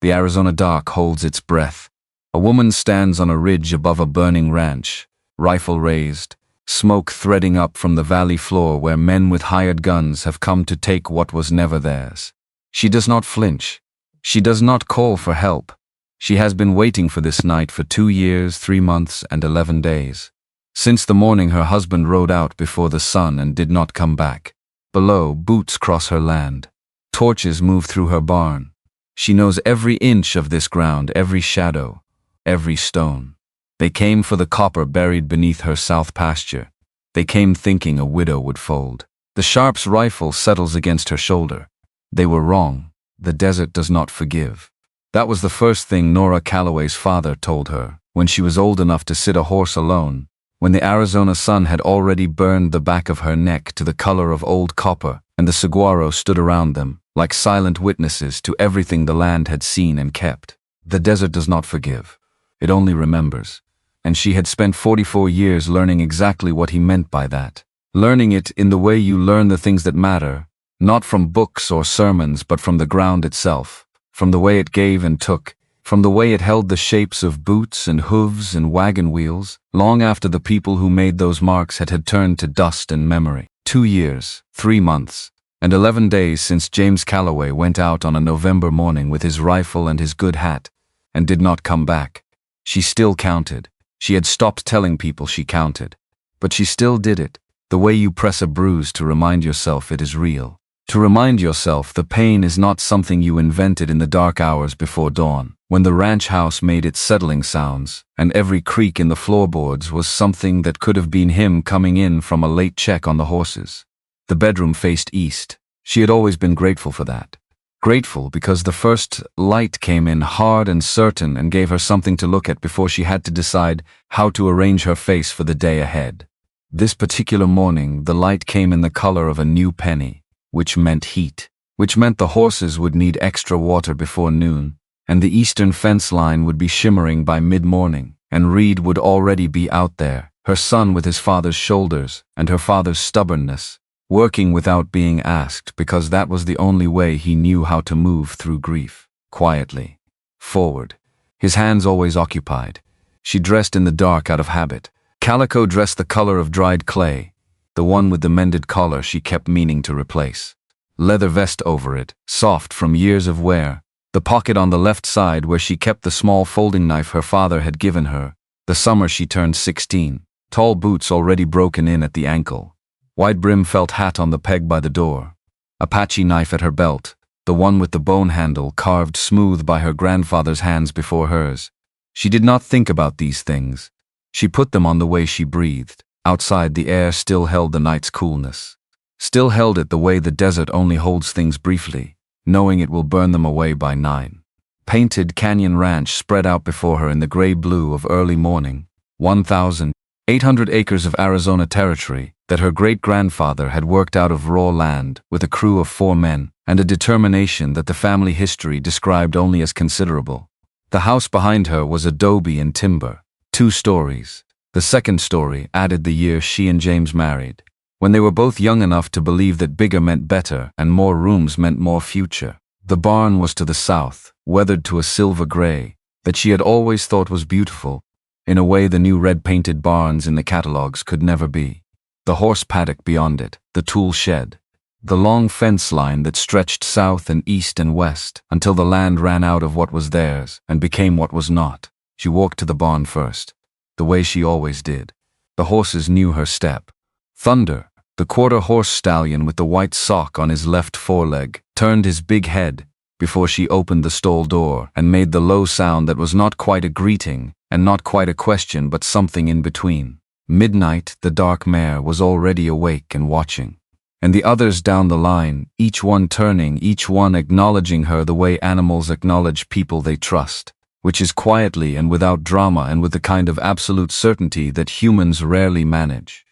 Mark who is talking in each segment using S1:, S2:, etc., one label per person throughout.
S1: The Arizona dark holds its breath. A woman stands on a ridge above a burning ranch, rifle raised, smoke threading up from the valley floor where men with hired guns have come to take what was never theirs. She does not flinch. She does not call for help. She has been waiting for this night for 2 years, 3 months, and 11 days. Since the morning her husband rode out before the sun and did not come back. Below, boots cross her land. Torches move through her barn. She knows every inch of this ground, every shadow, every stone. They came for the copper buried beneath her south pasture. They came thinking a widow would fold. The Sharp's rifle settles against her shoulder. They were wrong. The desert does not forgive. That was the first thing Nora Calloway's father told her when she was old enough to sit a horse alone, when the Arizona sun had already burned the back of her neck to the color of old copper, and the saguaro stood around them, like silent witnesses to everything the land had seen and kept. The desert does not forgive. It only remembers. And she had spent 44 years learning exactly what he meant by that. Learning it in the way you learn the things that matter, not from books or sermons but from the ground itself, from the way it gave and took, from the way it held the shapes of boots and hooves and wagon wheels, long after the people who made those marks had turned to dust and memory. 2 years, 3 months, and 11 days since James Calloway went out on a November morning with his rifle and his good hat, and did not come back. She still counted. She had stopped telling people she counted. But she still did it, the way you press a bruise to remind yourself it is real. To remind yourself the pain is not something you invented in the dark hours before dawn, when the ranch house made its settling sounds, and every creak in the floorboards was something that could have been him coming in from a late check on the horses. The bedroom faced east. She had always been grateful for that. Grateful because the first light cme in hard and certain and gave her something to look at before she had to decide how to arrange her face for the day ahead. This particular morning, the light came in the color of a new penny, which meant heat, which meant the horses would need extra water before noon, and the eastern fence line would be shimmering by mid-morning, and Reed would already be out there, her son with his father's shoulders and her father's stubbornness, working without being asked because that was the only way he knew how to move through grief, quietly, forward, his hands always occupied. She dressed in the dark out of habit. Calico dress the color of dried clay, the one with the mended collar she kept meaning to replace. Leather vest over it, soft from years of wear, the pocket on the left side where she kept the small folding knife her father had given her, the summer she turned 16, tall boots already broken in at the ankle. Wide-brim felt hat on the peg by the door. Apache knife at her belt, the one with the bone handle carved smooth by her grandfather's hands before hers. She did not think about these things. She put them on the way she breathed. Outside, the air still held the night's coolness. Still held it the way the desert only holds things briefly, knowing it will burn them away by 9. Painted Canyon Ranch spread out before her in the gray blue of early morning. 1,800 acres of Arizona territory that her great-grandfather had worked out of raw land with a crew of 4 men and a determination that the family history described only as considerable. The house behind her was adobe and timber, 2 stories. The second story added the year she and James married, when they were both young enough to believe that bigger meant better and more rooms meant more future. The barn was to the south, weathered to a silver gray, that she had always thought was beautiful, in a way the new red-painted barns in the catalogs could never be. The horse paddock beyond it, the tool shed, the long fence line that stretched south and east and west until the land ran out of what was theirs and became what was not. She walked to the barn first, the way she always did. The horses knew her step. Thunder, the quarter-horse stallion with the white sock on his left foreleg, turned his big head before she opened the stall door and made the low sound that was not quite a greeting and not quite a question but something in between. Midnight, the dark mare was already awake and watching. And the others down the line, each one turning, each one acknowledging her the way animals acknowledge people they trust, which is quietly and without drama and with the kind of absolute certainty that humans rarely manage.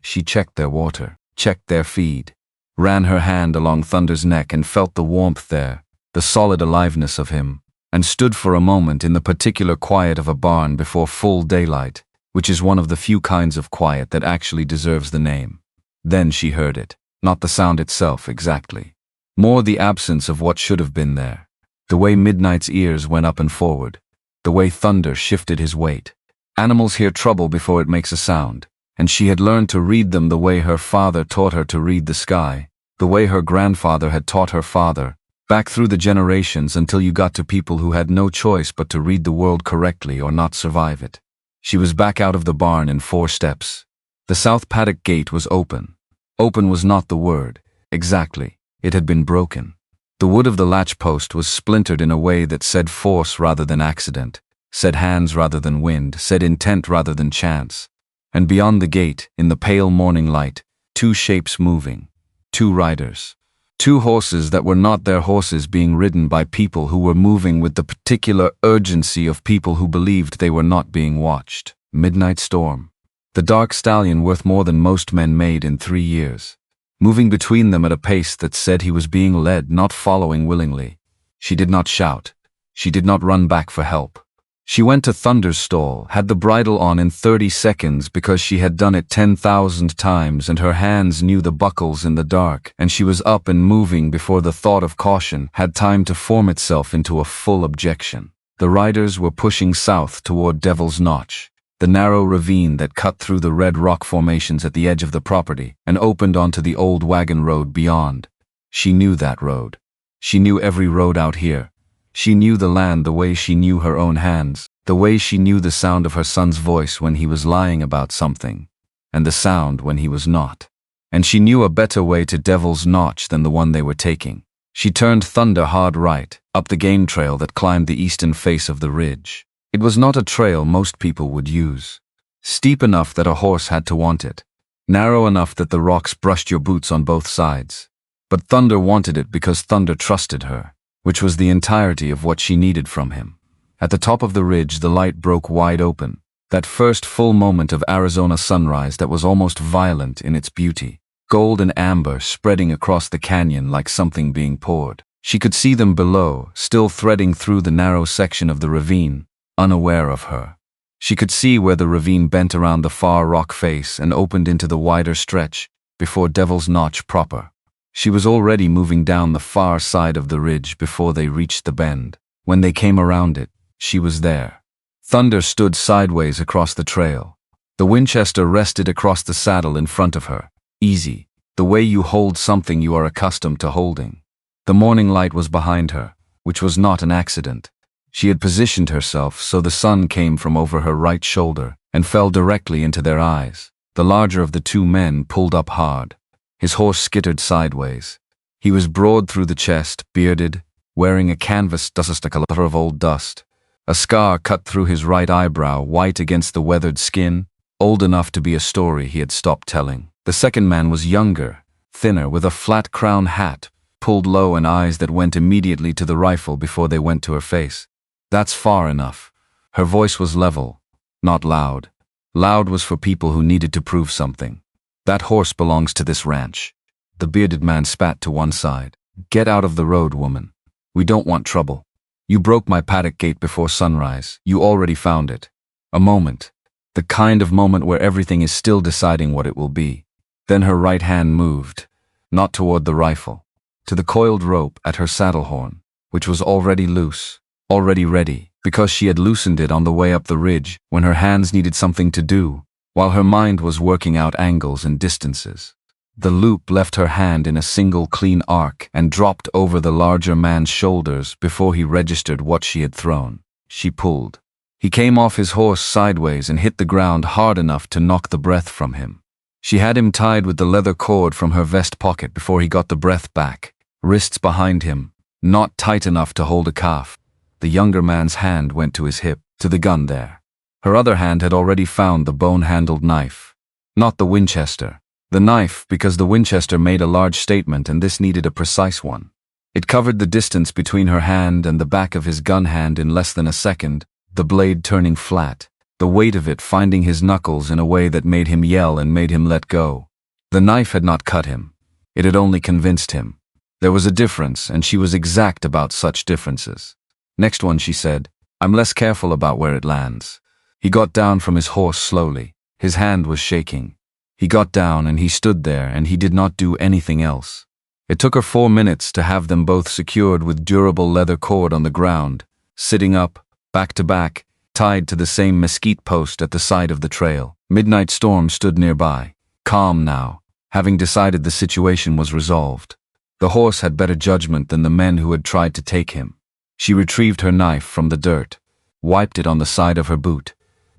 S1: She checked their water, checked their feed, ran her hand along Thunder's neck and felt the warmth there, the solid aliveness of him, and stood for a moment in the particular quiet of a barn before full daylight, which is one of the few kinds of quiet that actually deserves the name. Then she heard it, not the sound itself exactly, more the absence of what should have been there. The way Midnight's ears went up and forward. The way thunder shifted his weight. Animals hear trouble before it makes a sound, and she had learned to read them the way her father taught her to read the sky, the way her grandfather had taught her father, back through the generations until you got to people who had no choice but to read the world correctly or not survive it. She was back out of the barn in 4 steps. The south paddock gate was open. Open was not the word. Exactly. It had been broken. The wood of the latch post was splintered in a way that said force rather than accident, said hands rather than wind, said intent rather than chance. And beyond the gate, in the pale morning light, 2 shapes moving. 2 riders. 2 horses that were not their horses being ridden by people who were moving with the particular urgency of people who believed they were not being watched. Midnight Storm. The dark stallion worth more than most men made in 3 years. Moving between them at a pace that said he was being led, not following willingly. She did not shout. She did not run back for help. She went to Thunder's stall, had the bridle on in 30 seconds because she had done it 10,000 times and her hands knew the buckles in the dark, and she was up and moving before the thought of caution had time to form itself into a full objection. The riders were pushing south toward Devil's Notch, the narrow ravine that cut through the red rock formations at the edge of the property and opened onto the old wagon road beyond. She knew that road. She knew every road out here. She knew the land the way she knew her own hands, the way she knew the sound of her son's voice when he was lying about something, and the sound when he was not. And she knew a better way to Devil's Notch than the one they were taking. She turned Thunder hard right, up the game trail that climbed the eastern face of the ridge. It was not a trail most people would use. Steep enough that a horse had to want it. Narrow enough that the rocks brushed your boots on both sides. But Thunder wanted it because Thunder trusted her, which was the entirety of what she needed from him. At the top of the ridge, the light broke wide open. That first full moment of Arizona sunrise that was almost violent in its beauty. Gold and amber spreading across the canyon like something being poured. She could see them below, still threading through the narrow section of the ravine, unaware of her. She could see where the ravine bent around the far rock face and opened into the wider stretch before Devil's Notch proper. She was already moving down the far side of the ridge before they reached the bend. When they came around it, she was there. Thunder stood sideways across the trail. The Winchester rested across the saddle in front of her. Easy, the way you hold something you are accustomed to holding. The morning light was behind her, which was not an accident. She had positioned herself so the sun came from over her right shoulder and fell directly into their eyes. The larger of the 2 men pulled up hard. His horse skittered sideways. He was broad through the chest, bearded, wearing a canvas color of old dust. A scar cut through his right eyebrow, white against the weathered skin, old enough to be a story he had stopped telling. The second man was younger, thinner, with a flat crown hat, pulled low and eyes that went immediately to the rifle before they went to her face. That's far enough. Her voice was level, not loud. Loud was for people who needed to prove something. That horse belongs to this ranch. The bearded man spat to one side. Get out of the road, woman. We don't want trouble. You broke my paddock gate before sunrise. You already found it. A moment. The kind of moment where everything is still deciding what it will be. Then her right hand moved, not toward the rifle, to the coiled rope at her saddle horn, which was already loose. Already ready, because she had loosened it on the way up the ridge when her hands needed something to do, while her mind was working out angles and distances. The loop left her hand in a single clean arc and dropped over the larger man's shoulders before he registered what she had thrown. She pulled. He came off his horse sideways and hit the ground hard enough to knock the breath from him. She had him tied with the leather cord from her vest pocket before he got the breath back, wrists behind him, not tight enough to hold a calf. The younger man's hand went to his hip, to the gun there. Her other hand had already found the bone-handled knife. Not the Winchester. The knife, because the Winchester made a large statement and this needed a precise one. It covered the distance between her hand and the back of his gun hand in less than a second, the blade turning flat, the weight of it finding his knuckles in a way that made him yell and made him let go. The knife had not cut him. It had only convinced him. There was a difference, and she was exact about such differences. Next one, she said, I'm less careful about where it lands. He got down from his horse slowly. His hand was shaking. He got down and he stood there and he did not do anything else. It took her 4 minutes to have them both secured with durable leather cord on the ground, sitting up, back to back, tied to the same mesquite post at the side of the trail. Midnight Storm stood nearby, calm now, having decided the situation was resolved. The horse had better judgment than the men who had tried to take him. She retrieved her knife from the dirt, wiped it on the side of her boot.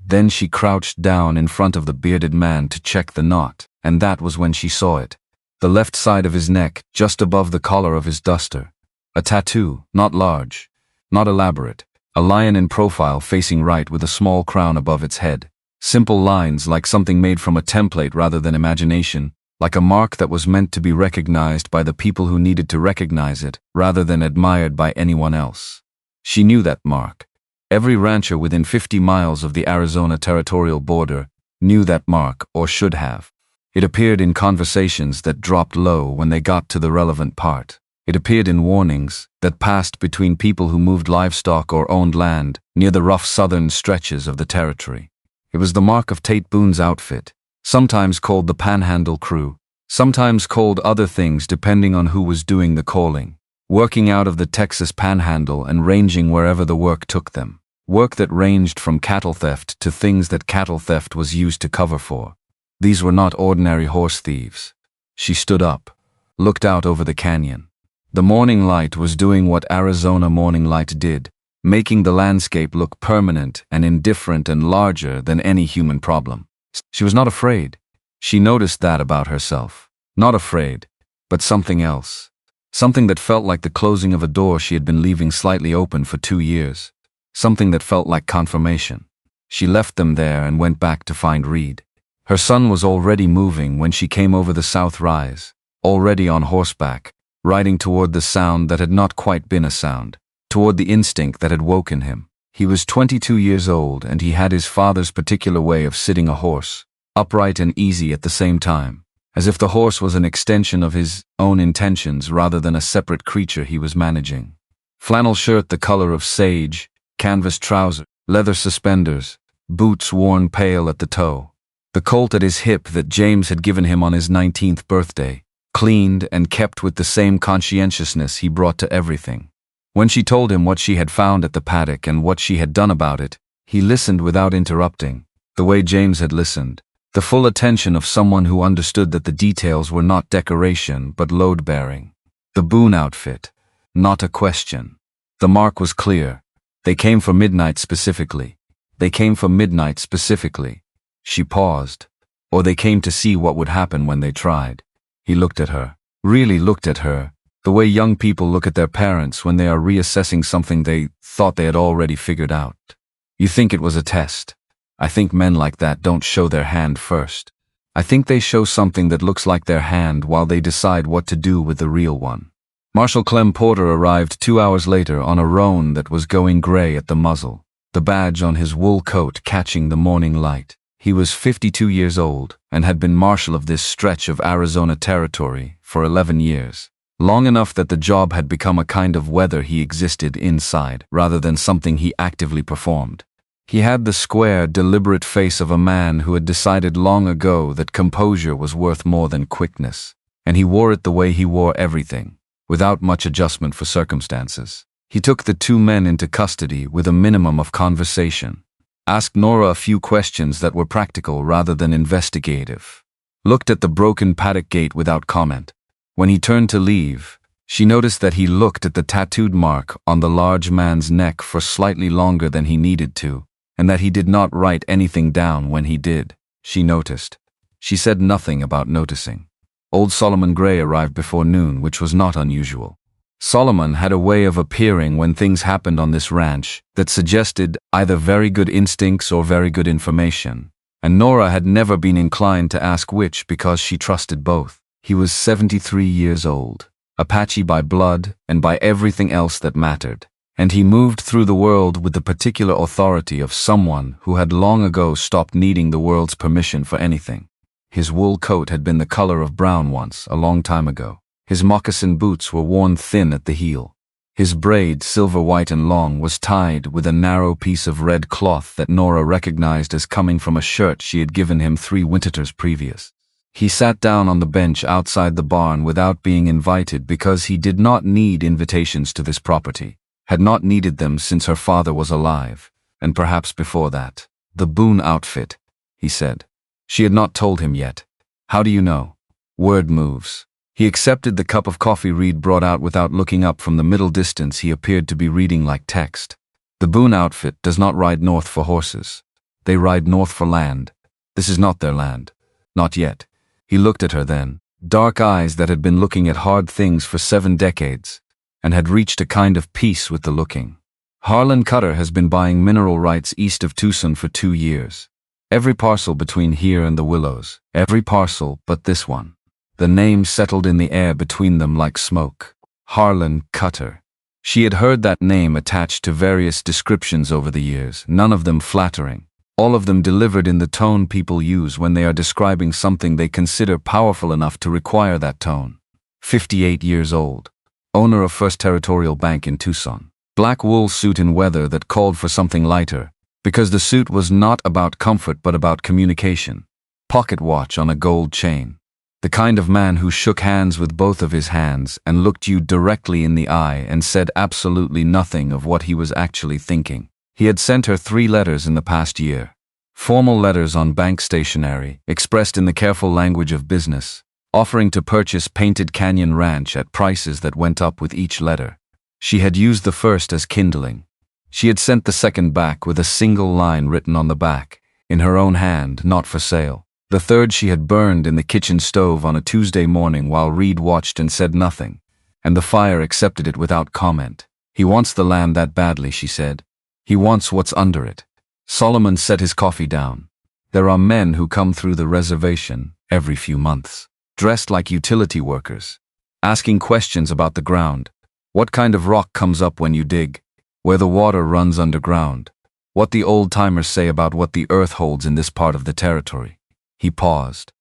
S1: Then she crouched down in front of the bearded man to check the knot, and that was when she saw it. The left side of his neck, just above the collar of his duster. A tattoo, not large, not elaborate. A lion in profile facing right with a small crown above its head. Simple lines like something made from a template rather than imagination, like a mark that was meant to be recognized by the people who needed to recognize it, rather than admired by anyone else. She knew that mark. Every rancher within 50 miles of the Arizona territorial border knew that mark, or should have. It appeared in conversations that dropped low when they got to the relevant part. It appeared in warnings that passed between people who moved livestock or owned land near the rough southern stretches of the territory. It was the mark of Tate Boone's outfit, sometimes called the Panhandle Crew, sometimes called other things depending on who was doing the calling, working out of the Texas Panhandle and ranging wherever the work took them. Work that ranged from cattle theft to things that cattle theft was used to cover for. These were not ordinary horse thieves. She stood up, looked out over the canyon. The morning light was doing what Arizona morning light did, making the landscape look permanent and indifferent and larger than any human problem. She was not afraid. She noticed that about herself. Not afraid, but something else. Something that felt like the closing of a door she had been leaving slightly open for 2 years. Something that felt like confirmation. She left them there and went back to find Reed. Her son was already moving when she came over the South Rise, already on horseback, riding toward the sound that had not quite been a sound, toward the instinct that had woken him. He was 22 years old and he had his father's particular way of sitting a horse, upright and easy at the same time, as if the horse was an extension of his own intentions rather than a separate creature he was managing. Flannel shirt the color of sage, canvas trousers, leather suspenders, boots worn pale at the toe. The colt at his hip that James had given him on his 19th birthday, cleaned and kept with the same conscientiousness he brought to everything. When she told him what she had found at the paddock and what she had done about it, he listened without interrupting, the way James had listened, the full attention of someone who understood that the details were not decoration but load-bearing. The Boone outfit, not a question. The mark was clear. They came for midnight specifically. They came for midnight specifically. She paused. Or they came to see what would happen when they tried. He looked at her, really looked at her, the way young people look at their parents when they are reassessing something they thought they had already figured out. You think it was a test. I think men like that don't show their hand first. I think they show something that looks like their hand while they decide what to do with the real one. Marshal Clem Porter arrived 2 hours later on a roan that was going gray at the muzzle, the badge on his wool coat catching the morning light. He was 52 years old and had been marshal of this stretch of Arizona territory for 11 years, long enough that the job had become a kind of whether he existed inside rather than something he actively performed. He had the square, deliberate face of a man who had decided long ago that composure was worth more than quickness, and he wore it the way he wore everything, without much adjustment for circumstances. He took the 2 men into custody with a minimum of conversation, asked Nora a few questions that were practical rather than investigative, looked at the broken paddock gate without comment. When he turned to leave, she noticed that he looked at the tattooed mark on the large man's neck for slightly longer than he needed to, and that he did not write anything down when he did. She noticed. She said nothing about noticing. Old Solomon Gray arrived before noon, which was not unusual. Solomon had a way of appearing when things happened on this ranch that suggested either very good instincts or very good information, and Nora had never been inclined to ask which because she trusted both. He was 73 years old, Apache by blood and by everything else that mattered, and he moved through the world with the particular authority of someone who had long ago stopped needing the world's permission for anything. His wool coat had been the color of brown once, a long time ago. His moccasin boots were worn thin at the heel. His braid, silver white and long, was tied with a narrow piece of red cloth that Nora recognized as coming from a shirt she had given him 3 winters previous. He sat down on the bench outside the barn without being invited because he did not need invitations to this property, had not needed them since her father was alive, and perhaps before that. The Boone outfit, he said. She had not told him yet. How do you know? Word moves. He accepted the cup of coffee Reed brought out without looking up. From the middle distance he appeared to be reading like text. The Boone outfit does not ride north for horses. They ride north for land. This is not their land. Not yet. He looked at her then, dark eyes that had been looking at hard things for 7 decades, and had reached a kind of peace with the looking. Harlan Cutter has been buying mineral rights east of Tucson for 2 years. Every parcel between here and the Willows, every parcel but this one. The name settled in the air between them like smoke. Harlan Cutter. She had heard that name attached to various descriptions over the years, none of them flattering. All of them delivered in the tone people use when they are describing something they consider powerful enough to require that tone. 58 years old. Owner of First Territorial Bank in Tucson. Black wool suit in weather that called for something lighter, because the suit was not about comfort but about communication. Pocket watch on a gold chain. The kind of man who shook hands with both of his hands and looked you directly in the eye and said absolutely nothing of what he was actually thinking. He had sent her 3 letters in the past year. Formal letters on bank stationery, expressed in the careful language of business, offering to purchase Painted Canyon Ranch at prices that went up with each letter. She had used the first as kindling. She had sent the second back with a single line written on the back, in her own hand, not for sale. The third she had burned in the kitchen stove on a Tuesday morning while Reed watched and said nothing, and the fire accepted it without comment. He wants the land that badly, she said. He wants what's under it. Solomon set his coffee down. There are men who come through the reservation every few months, dressed like utility workers, asking questions about the ground. What kind of rock comes up when you dig? Where the water runs underground? What the old-timers say about what the earth holds in this part of the territory. He paused.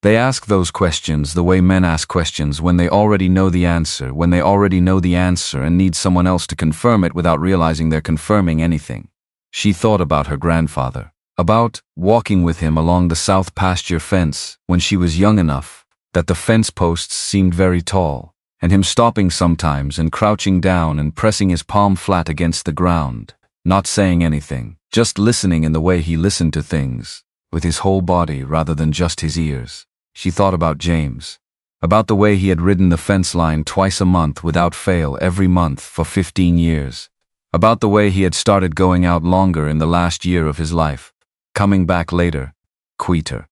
S1: They ask those questions the way men ask questions when they already know the answer, and need someone else to confirm it without realizing they're confirming anything. She thought about her grandfather, about walking with him along the south pasture fence when she was young enough that the fence posts seemed very tall, and him stopping sometimes and crouching down and pressing his palm flat against the ground, not saying anything, just listening in the way he listened to things, with his whole body rather than just his ears. She thought about James, about the way he had ridden the fence line twice a month without fail every month for 15 years, about the way he had started going out longer in the last year of his life, coming back later, quieter.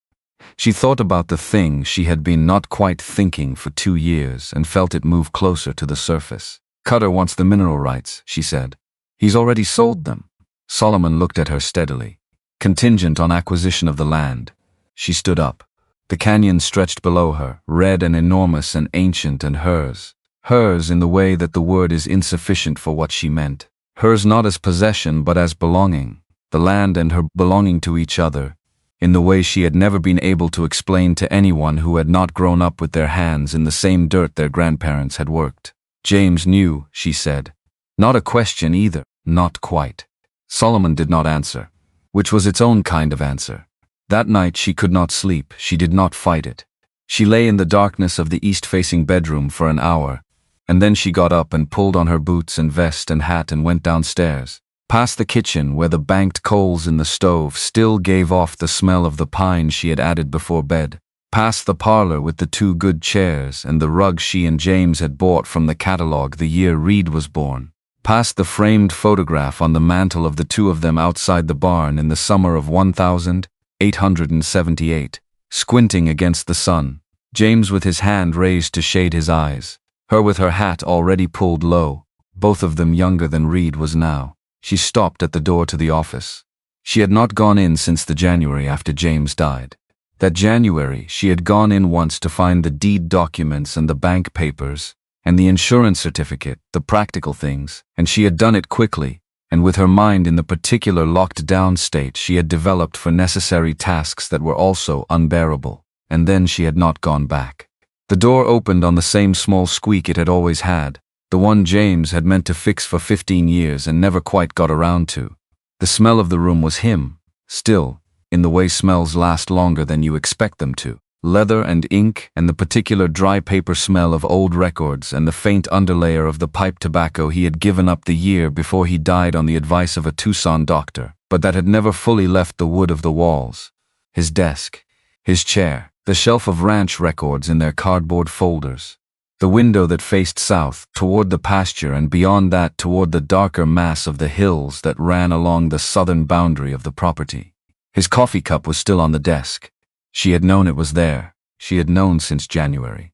S1: She thought about the thing she had been not quite thinking for 2 years and felt it move closer to the surface. Cutter wants the mineral rights, she said. He's already sold them. Solomon looked at her steadily. Contingent on acquisition of the land. She stood up. The canyon stretched below her, red and enormous and ancient, and hers. Hers in the way that the word is insufficient for what she meant. Hers not as possession but as belonging. The land and her belonging to each other, in the way she had never been able to explain to anyone who had not grown up with their hands in the same dirt their grandparents had worked. James knew, she said. Not a question either, not quite. Solomon did not answer, which was its own kind of answer. That night she could not sleep, she did not fight it. She lay in the darkness of the east-facing bedroom for an hour, and then she got up and pulled on her boots and vest and hat and went downstairs, past the kitchen where the banked coals in the stove still gave off the smell of the pine she had added before bed, past the parlor with the 2 good chairs and the rug she and James had bought from the catalog the year Reed was born, past the framed photograph on the mantel of the 2 of them outside the barn in the summer of 1878, squinting against the sun, James with his hand raised to shade his eyes, her with her hat already pulled low, both of them younger than Reed was now. She stopped at the door to the office. She had not gone in since the January after James died. That January she had gone in once to find the deed documents and the bank papers, and the insurance certificate, the practical things, and she had done it quickly, and with her mind in the particular locked-down state she had developed for necessary tasks that were also unbearable, and then she had not gone back. The door opened on the same small squeak it had always had, the one James had meant to fix for 15 years and never quite got around to. The smell of the room was him, still, in the way smells last longer than you expect them to. leather and ink, and the particular dry paper smell of old records and the faint underlayer of the pipe tobacco he had given up the year before he died on the advice of a Tucson doctor, but that had never fully left the wood of the walls. His desk, his chair, the shelf of ranch records in their cardboard folders, the window that faced south, toward the pasture, and beyond that toward the darker mass of the hills that ran along the southern boundary of the property. His coffee cup was still on the desk. She had known it was there. She had known since January.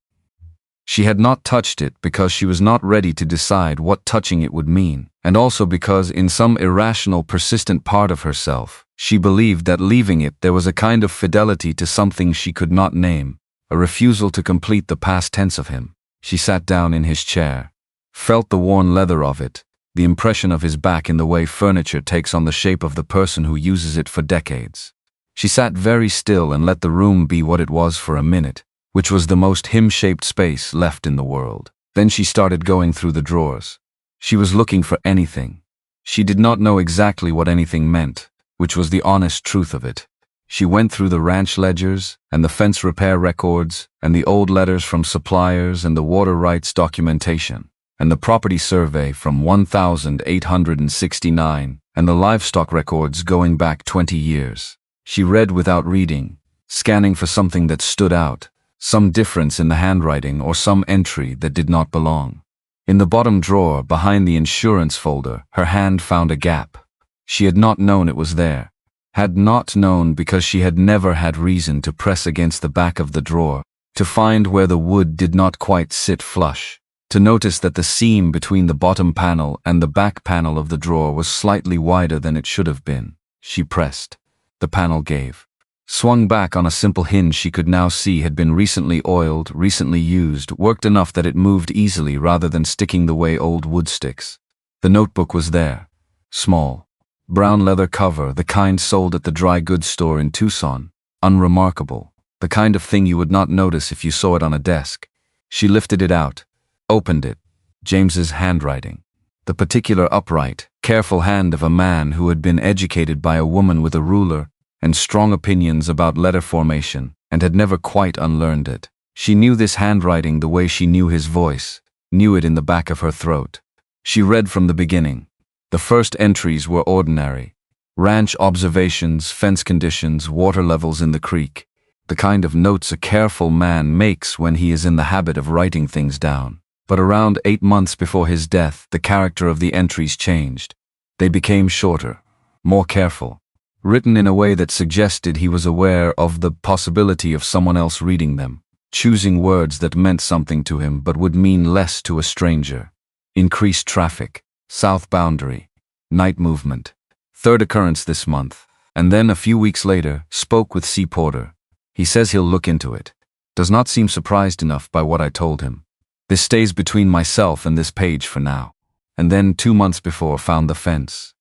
S1: She had not touched it because she was not ready to decide what touching it would mean, and also because in some irrational, persistent part of herself, she believed that leaving it there was a kind of fidelity to something she could not name, a refusal to complete the past tense of him. She sat down in his chair, felt the worn leather of it, the impression of his back in the way furniture takes on the shape of the person who uses it for decades. She sat very still and let the room be what it was for a minute, which was the most him-shaped space left in the world. Then she started going through the drawers. She was looking for anything. She did not know exactly what anything meant, which was the honest truth of it. She went through the ranch ledgers, and the fence repair records, and the old letters from suppliers, and the water rights documentation, and the property survey from 1869, and the livestock records going back 20 years. She read without reading, scanning for something that stood out, some difference in the handwriting or some entry that did not belong. In the bottom drawer, behind the insurance folder, her hand found a gap. She had not known it was there. Had not known because she had never had reason to press against the back of the drawer, to find where the wood did not quite sit flush, to notice that the seam between the bottom panel and the back panel of the drawer was slightly wider than it should have been. She pressed. The panel gave. Swung back on a simple hinge she could now see had been recently oiled, recently used, worked enough that it moved easily rather than sticking the way old wood sticks. The notebook was there. Small. Brown leather cover, the kind sold at the dry goods store in Tucson. Unremarkable. The kind of thing you would not notice if you saw it on a desk. She lifted it out. Opened it. James's handwriting. The particular upright, careful hand of a man who had been educated by a woman with a ruler and strong opinions about letter formation, and had never quite unlearned it. She knew this handwriting the way she knew his voice, knew it in the back of her throat. She read from the beginning. The first entries were ordinary. Ranch observations, fence conditions, water levels in the creek. The kind of notes a careful man makes when he is in the habit of writing things down. But around 8 months before his death, the character of the entries changed. They became shorter, more careful, written in a way that suggested he was aware of the possibility of someone else reading them, choosing words that meant something to him but would mean less to a stranger. Increased traffic, south boundary, night movement, third occurrence this month, and then a few weeks later, spoke with C. Porter. He says he'll look into it. Does not seem surprised enough by what I told him. This stays between myself and this page for now. And then 2 months before, found the fence.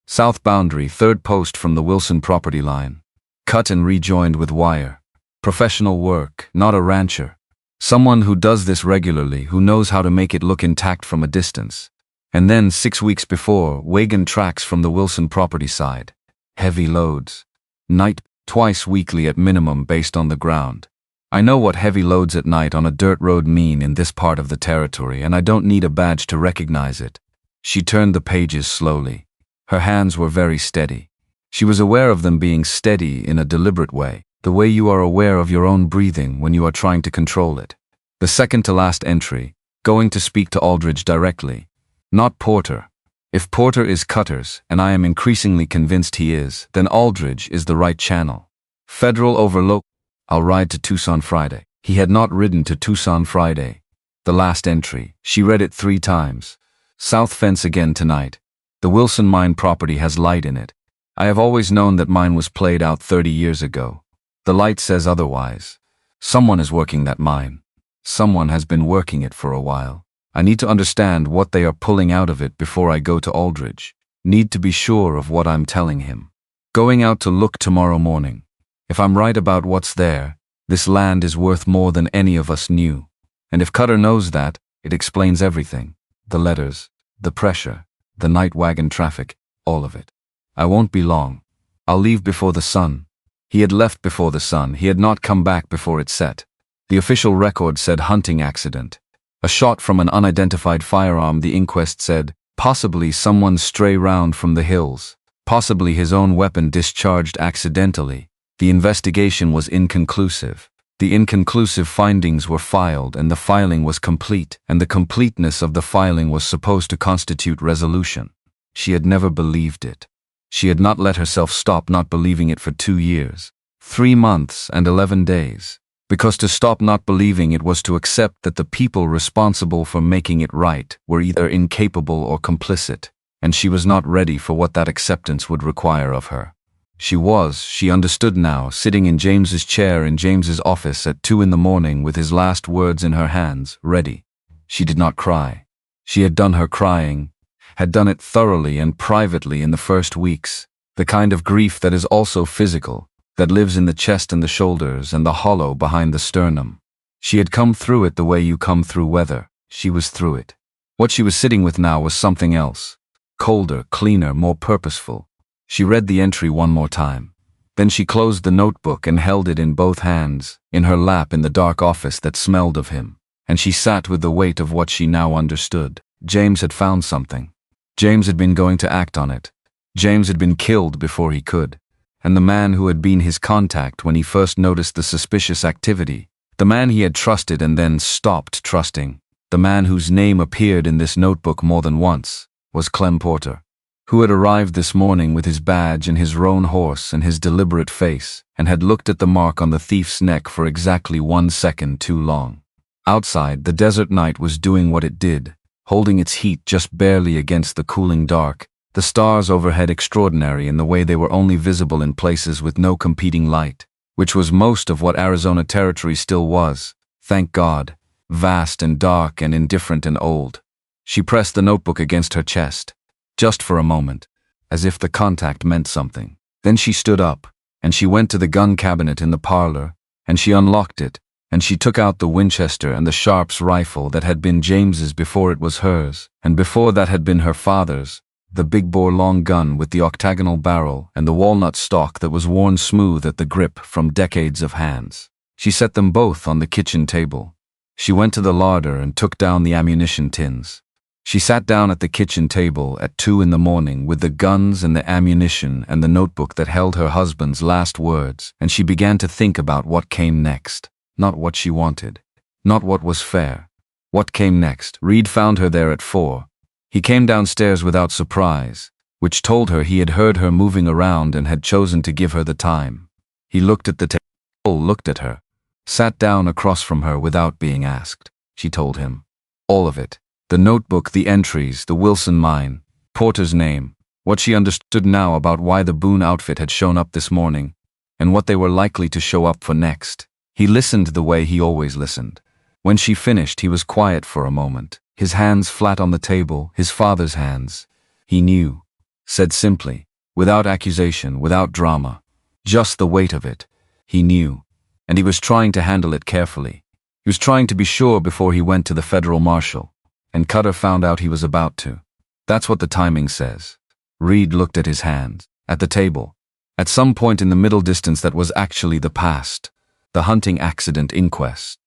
S1: South boundary, third post from the Wilson property line. Cut and rejoined with wire. Professional work, not a rancher. Someone who does this regularly, who knows how to make it look intact from a distance. And then 6 weeks before, wagon tracks from the Wilson property side. Heavy loads. Night, twice weekly at minimum based on the ground. I know what heavy loads at night on a dirt road mean in this part of the territory, and I don't need a badge to recognize it. She turned the pages slowly. Her hands were very steady. She was aware of them being steady in a deliberate way, the way you are aware of your own breathing when you are trying to control it. The second to last entry, going to speak to Aldridge directly. Not Porter. If Porter is Cutters, and I am increasingly convinced he is, then Aldridge is the right channel. Federal over local. I'll ride to Tucson Friday. He had not ridden to Tucson Friday. The last entry. She read it 3 times. South fence again tonight. The Wilson mine property has light in it. I have always known that mine was played out 30 years ago. The light says otherwise. Someone is working that mine. Someone has been working it for a while. I need to understand what they are pulling out of it before I go to Aldridge. Need to be sure of what I'm telling him. Going out to look tomorrow morning. If I'm right about what's there, this land is worth more than any of us knew. And if Cutter knows that, it explains everything. The letters, the pressure, the night wagon traffic, all of it. I won't be long. I'll leave before the sun. He had left before the sun. He had not come back before it set. The official record said hunting accident. A shot from an unidentified firearm, the inquest said. Possibly someone's stray round from the hills. Possibly his own weapon discharged accidentally. The investigation was inconclusive. The inconclusive findings were filed, and the filing was complete, and the completeness of the filing was supposed to constitute resolution. She had never believed it. She had not let herself stop not believing it for 2 years, 3 months and 11 days. Because to stop not believing it was to accept that the people responsible for making it right were either incapable or complicit, and she was not ready for what that acceptance would require of her. She understood now, sitting in James's chair in James's office at 2 in the morning with his last words in her hands, ready. She did not cry. She had done her crying, had done it thoroughly and privately in the first weeks, the kind of grief that is also physical, that lives in the chest and the shoulders and the hollow behind the sternum. She had come through it the way you come through weather. She was through it. What she was sitting with now was something else, colder, cleaner, more purposeful. She read the entry one more time. Then she closed the notebook and held it in both hands, in her lap in the dark office that smelled of him, and she sat with the weight of what she now understood. James had found something. James had been going to act on it. James had been killed before he could. And the man who had been his contact when he first noticed the suspicious activity, the man he had trusted and then stopped trusting, the man whose name appeared in this notebook more than once, was Clem Porter, who had arrived this morning with his badge and his roan horse and his deliberate face, and had looked at the mark on the thief's neck for exactly 1 second too long. Outside, the desert night was doing what it did, holding its heat just barely against the cooling dark, the stars overhead extraordinary in the way they were only visible in places with no competing light, which was most of what Arizona Territory still was, thank God, vast and dark and indifferent and old. She pressed the notebook against her chest, just for a moment, as if the contact meant something. Then she stood up, and she went to the gun cabinet in the parlor, and she unlocked it, and she took out the Winchester and the Sharps rifle that had been James's before it was hers, and before that had been her father's, the big-bore long gun with the octagonal barrel and the walnut stock that was worn smooth at the grip from decades of hands. She set them both on the kitchen table. She went to the larder and took down the ammunition tins. She sat down at the kitchen table at 2 in the morning with the guns and the ammunition and the notebook that held her husband's last words, and she began to think about what came next. Not what she wanted. Not what was fair. What came next? Reed found her there at 4. He came downstairs without surprise, which told her he had heard her moving around and had chosen to give her the time. He looked at the table, looked at her, sat down across from her without being asked. She told him. All of it. The notebook, the entries, the Wilson mine, Porter's name, what she understood now about why the Boone outfit had shown up this morning, and what they were likely to show up for next. He listened the way he always listened. When she finished, he was quiet for a moment, his hands flat on the table, his father's hands. He knew, said simply, without accusation, without drama, just the weight of it. He knew, and he was trying to handle it carefully. He was trying to be sure before he went to the federal marshal, and Cutter found out he was about to. That's what the timing says. Reed looked at his hands, at the table, at some point in the middle distance that was actually the past, the hunting accident inquest.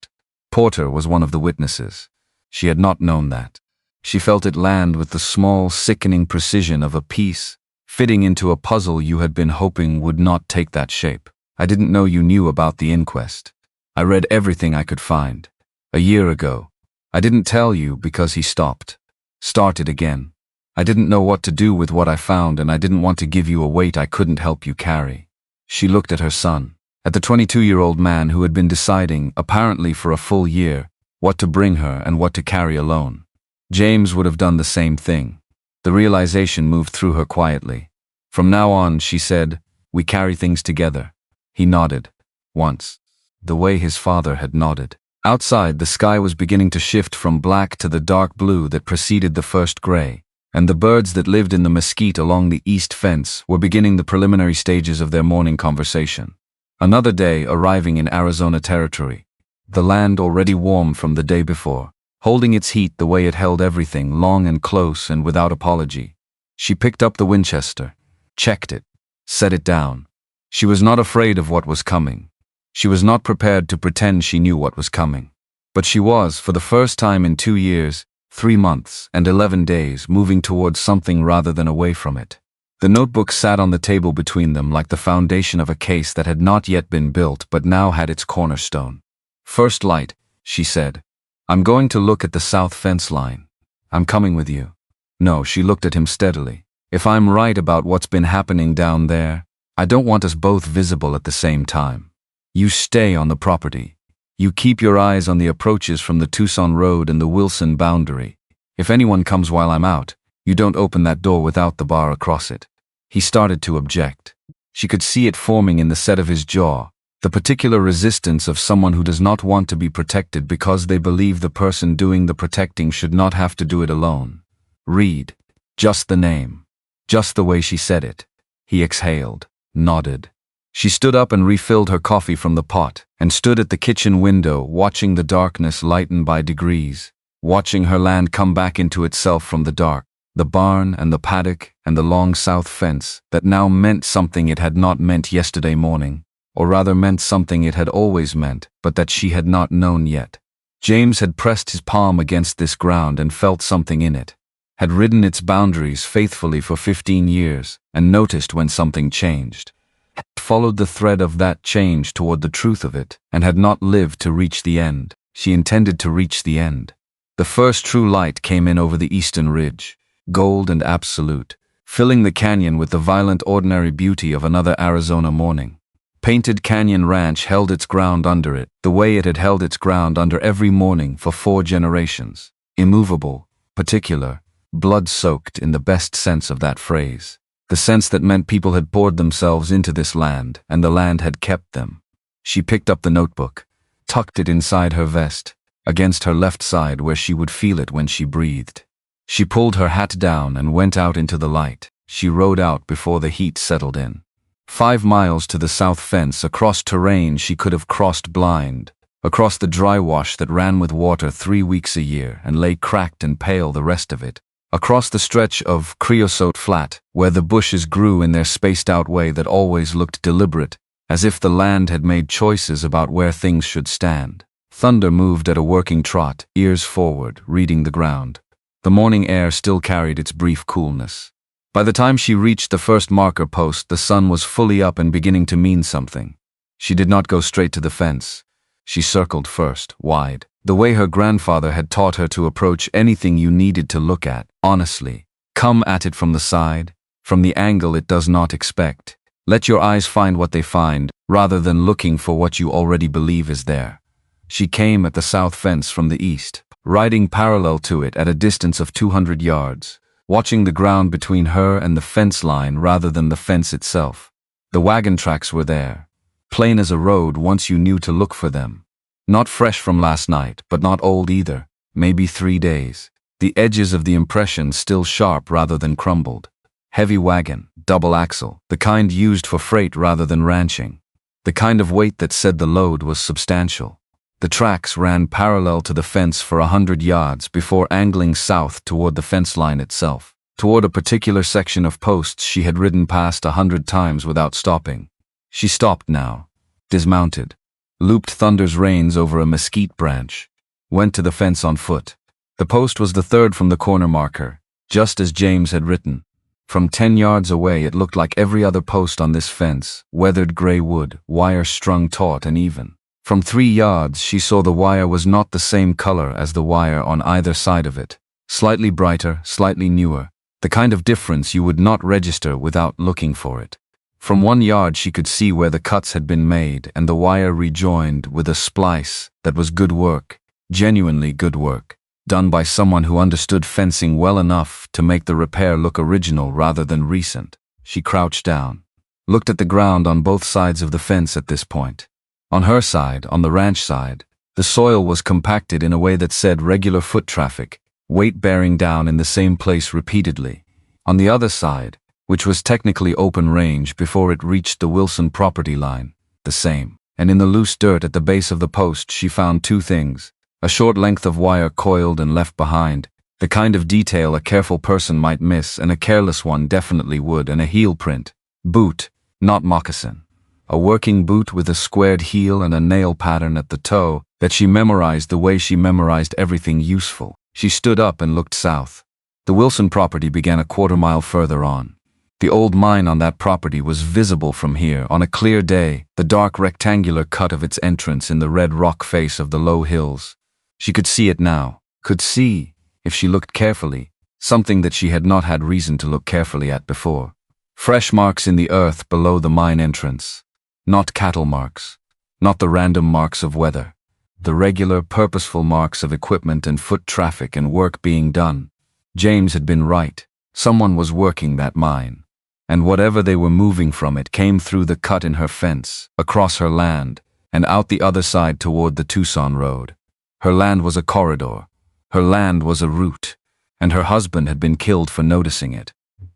S1: Porter was one of the witnesses. She had not known that. She felt it land with the small, sickening precision of a piece, fitting into a puzzle you had been hoping would not take that shape. I didn't know you knew about the inquest. I read everything I could find. A year ago. I didn't tell you because he stopped. Started again. I didn't know what to do with what I found, and I didn't want to give you a weight I couldn't help you carry. She looked at her son, at the 22-year-old man who had been deciding, apparently for a full year, what to bring her and what to carry alone. James would have done the same thing. The realization moved through her quietly. From now on, she said, we carry things together. He nodded. Once. The way his father had nodded. Outside, the sky was beginning to shift from black to the dark blue that preceded the first gray, and the birds that lived in the mesquite along the east fence were beginning the preliminary stages of their morning conversation. Another day arriving in Arizona Territory. The land already warm from the day before, holding its heat the way it held everything, long and close and without apology. She picked up the Winchester, checked it, set it down. She was not afraid of what was coming. She was not prepared to pretend she knew what was coming. But she was, for the first time in 2 years, 3 months, and 11 days, moving towards something rather than away from it. The notebook sat on the table between them like the foundation of a case that had not yet been built but now had its cornerstone. "First light," she said. "I'm going to look at the south fence line. I'm coming with you." "No," she looked at him steadily. "If I'm right about what's been happening down there, I don't want us both visible at the same time. You stay on the property. You keep your eyes on the approaches from the Tucson Road and the Wilson boundary. If anyone comes while I'm out, you don't open that door without the bar across it." He started to object. She could see it forming in the set of his jaw, the particular resistance of someone who does not want to be protected because they believe the person doing the protecting should not have to do it alone. Reed. Just the name. Just the way she said it. He exhaled, nodded. She stood up and refilled her coffee from the pot, and stood at the kitchen window watching the darkness lighten by degrees, watching her land come back into itself from the dark, the barn and the paddock and the long south fence that now meant something it had not meant yesterday morning, or rather meant something it had always meant, but that she had not known yet. James had pressed his palm against this ground and felt something in it, had ridden its boundaries faithfully for 15 years, and noticed when something changed. Had followed the thread of that change toward the truth of it, and had not lived to reach the end. She intended to reach the end. The first true light came in over the eastern ridge, gold and absolute, filling the canyon with the violent ordinary beauty of another Arizona morning. Painted Canyon Ranch held its ground under it, the way it had held its ground under every morning for 4 generations. Immovable, particular, blood-soaked in the best sense of that phrase. The sense that meant people had poured themselves into this land, and the land had kept them. She picked up the notebook, tucked it inside her vest, against her left side where she would feel it when she breathed. She pulled her hat down and went out into the light. She rode out before the heat settled in. 5 miles to the south fence, across terrain she could have crossed blind, across the dry wash that ran with water 3 weeks a year and lay cracked and pale the rest of it, across the stretch of creosote flat where the bushes grew in their spaced-out way that always looked deliberate, as if the land had made choices about where things should stand. Thunder moved at a working trot, ears forward, reading the ground. The morning air still carried its brief coolness. By the time she reached the first marker post, the sun was fully up and beginning to mean something. She did not go straight to the fence. She circled first, wide, the way her grandfather had taught her to approach anything you needed to look at, honestly. Come at it from the side, from the angle it does not expect. Let your eyes find what they find, rather than looking for what you already believe is there. She came at the south fence from the east, riding parallel to it at a distance of 200 yards, watching the ground between her and the fence line rather than the fence itself. The wagon tracks were there, plain as a road once you knew to look for them. Not fresh from last night, but not old either, maybe 3 days. The edges of the impression still sharp rather than crumbled. Heavy wagon, double axle, the kind used for freight rather than ranching. The kind of weight that said the load was substantial. The tracks ran parallel to the fence for 100 yards before angling south toward the fence line itself, toward a particular section of posts she had ridden past 100 times without stopping. She stopped now, dismounted, looped Thunder's reins over a mesquite branch, went to the fence on foot. The post was the third from the corner marker, just as James had written. From 10 yards away it looked like every other post on this fence, weathered gray wood, wire strung taut and even. From 3 yards she saw the wire was not the same color as the wire on either side of it. Slightly brighter, slightly newer, the kind of difference you would not register without looking for it. From 1 yard she could see where the cuts had been made and the wire rejoined with a splice that was good work, genuinely good work, done by someone who understood fencing well enough to make the repair look original rather than recent. She crouched down, looked at the ground on both sides of the fence at this point. On her side, on the ranch side, the soil was compacted in a way that said regular foot traffic, weight bearing down in the same place repeatedly. On the other side, which was technically open range before it reached the Wilson property line, the same. And in the loose dirt at the base of the post she found 2 things: a short length of wire coiled and left behind, the kind of detail a careful person might miss and a careless one definitely would, and a heel print. Boot, not moccasin. a working boot with a squared heel and a nail pattern at the toe that she memorized the way she memorized everything useful. She stood up and looked south. The Wilson property began a quarter-mile further on. The old mine on that property was visible from here. On a clear day, the dark rectangular cut of its entrance in the red rock face of the low hills. She could see it now, could see, if she looked carefully, something that she had not had reason to look carefully at before. Fresh marks in the earth below the mine entrance. Not cattle marks, not the random marks of weather. The regular, purposeful marks of equipment and foot traffic and work being done. James had been right. Someone was working that mine. And whatever they were moving from it came through the cut in her fence, across her land, and out the other side toward the Tucson road. Her land was a corridor. Her land was a route. And her husband had been killed for noticing it.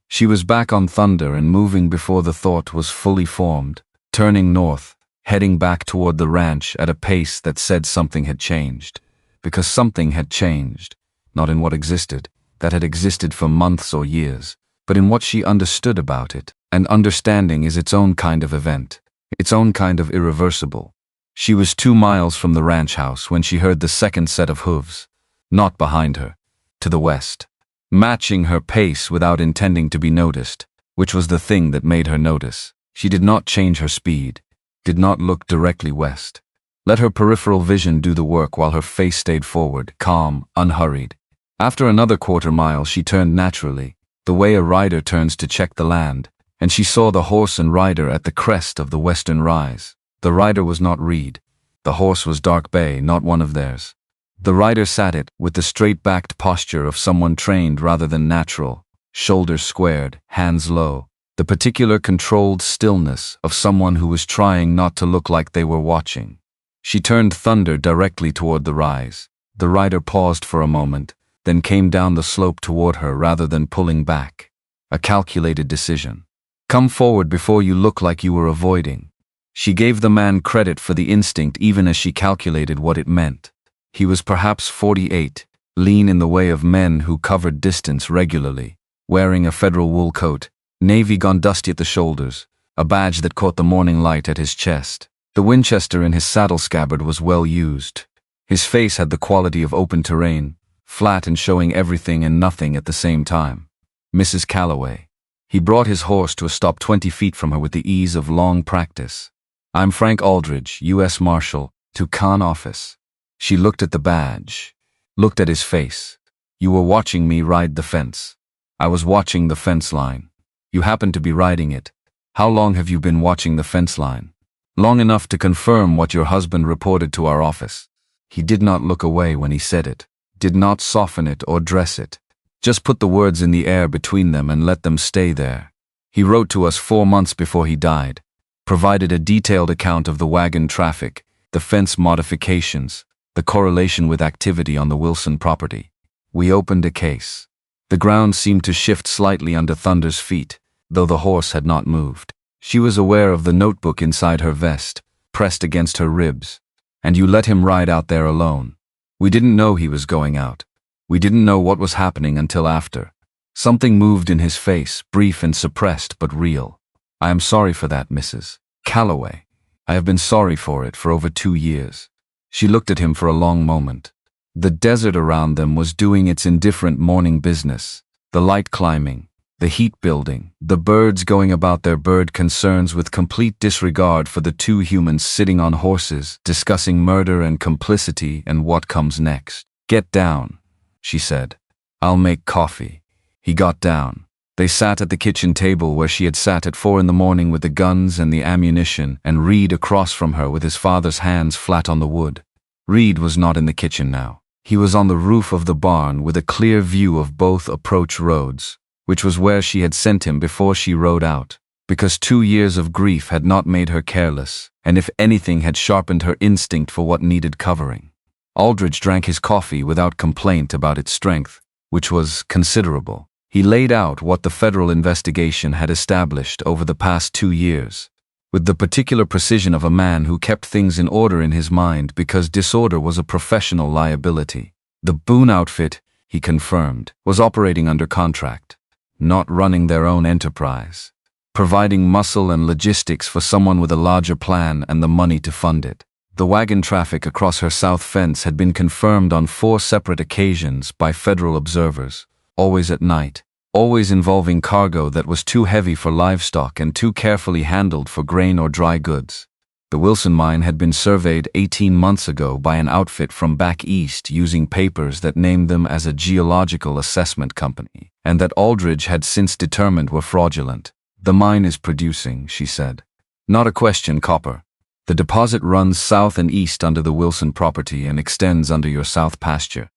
S1: She was back on Thunder and moving before the thought was fully formed, turning north, heading back toward the ranch at a pace that said something had changed. Because something had changed, not in what existed, that had existed for months or years, but in what she understood about it, and understanding is its own kind of event, its own kind of irreversible. She was 2 miles from the ranch house when she heard the second set of hooves, not behind her, to the west, matching her pace without intending to be noticed, which was the thing that made her notice. She did not change her speed, did not look directly west. Let her peripheral vision do the work while her face stayed forward, calm, unhurried. After another quarter mile she turned naturally, the way a rider turns to check the land, and she saw the horse and rider at the crest of the western rise. The rider was not Reed. The horse was Dark Bay, not one of theirs. The rider sat it with the straight-backed posture of someone trained rather than natural, shoulders squared, hands low, the particular controlled stillness of someone who was trying not to look like they were watching. She turned Thunder directly toward the rise. The rider paused for a moment, then came down the slope toward her rather than pulling back. A calculated decision. Come forward before you look like you were avoiding. She gave the man credit for the instinct even as she calculated what it meant. He was perhaps 48, lean in the way of men who covered distance regularly, wearing a federal wool coat, navy gone dusty at the shoulders, a badge that caught the morning light at his chest. The Winchester in his saddle scabbard was well used. His face had the quality of open terrain, flat and showing everything and nothing at the same time. Mrs. Calloway. He brought his horse to a stop 20 feet from her with the ease of long practice. I'm Frank Aldridge, U.S. Marshal, Tucson office. She looked at the badge, looked at his face. You were watching me ride the fence. I was watching the fence line. You happened to be riding it. How long have you been watching the fence line? Long enough to confirm what your husband reported to our office. He did not look away when he said it, did not soften it or dress it. Just put the words in the air between them and let them stay there. He wrote to us 4 months before he died, provided a detailed account of the wagon traffic, the fence modifications, the correlation with activity on the Wilson property. We opened a case. The ground seemed to shift slightly under Thunder's feet, though the horse had not moved. She was aware of the notebook inside her vest, pressed against her ribs. And you let him ride out there alone. We didn't know he was going out. We didn't know what was happening until after. Something moved in his face, brief and suppressed but real. I am sorry for that, Mrs. Calloway. I have been sorry for it for over 2 years. She looked at him for a long moment. The desert around them was doing its indifferent morning business, the light climbing, the heat building, the birds going about their bird concerns with complete disregard for the 2 humans sitting on horses, discussing murder and complicity and what comes next. Get down, she said. I'll make coffee. He got down. They sat at the kitchen table where she had sat at 4 a.m. with the guns and the ammunition, and Reed across from her with his father's hands flat on the wood. Reed was not in the kitchen now. He was on the roof of the barn with a clear view of both approach roads, which was where she had sent him before she rode out, because 2 years of grief had not made her careless, and if anything had sharpened her instinct for what needed covering. Aldridge drank his coffee without complaint about its strength, which was considerable. He laid out what the federal investigation had established over the past 2 years, with the particular precision of a man who kept things in order in his mind because disorder was a professional liability. The Boone outfit, he confirmed, was operating under contract, not running their own enterprise. providing muscle and logistics for someone with a larger plan and the money to fund it. The wagon traffic across her south fence had been confirmed on 4 separate occasions by federal observers, always at night, always involving cargo that was too heavy for livestock and too carefully handled for grain or dry goods. The Wilson mine had been surveyed 18 months ago by an outfit from back east using papers that named them as a geological assessment company, and that Aldridge had since determined were fraudulent. "The mine is producing," she said. "Not a question, copper. The deposit runs south and east under the Wilson property and extends under your south pasture.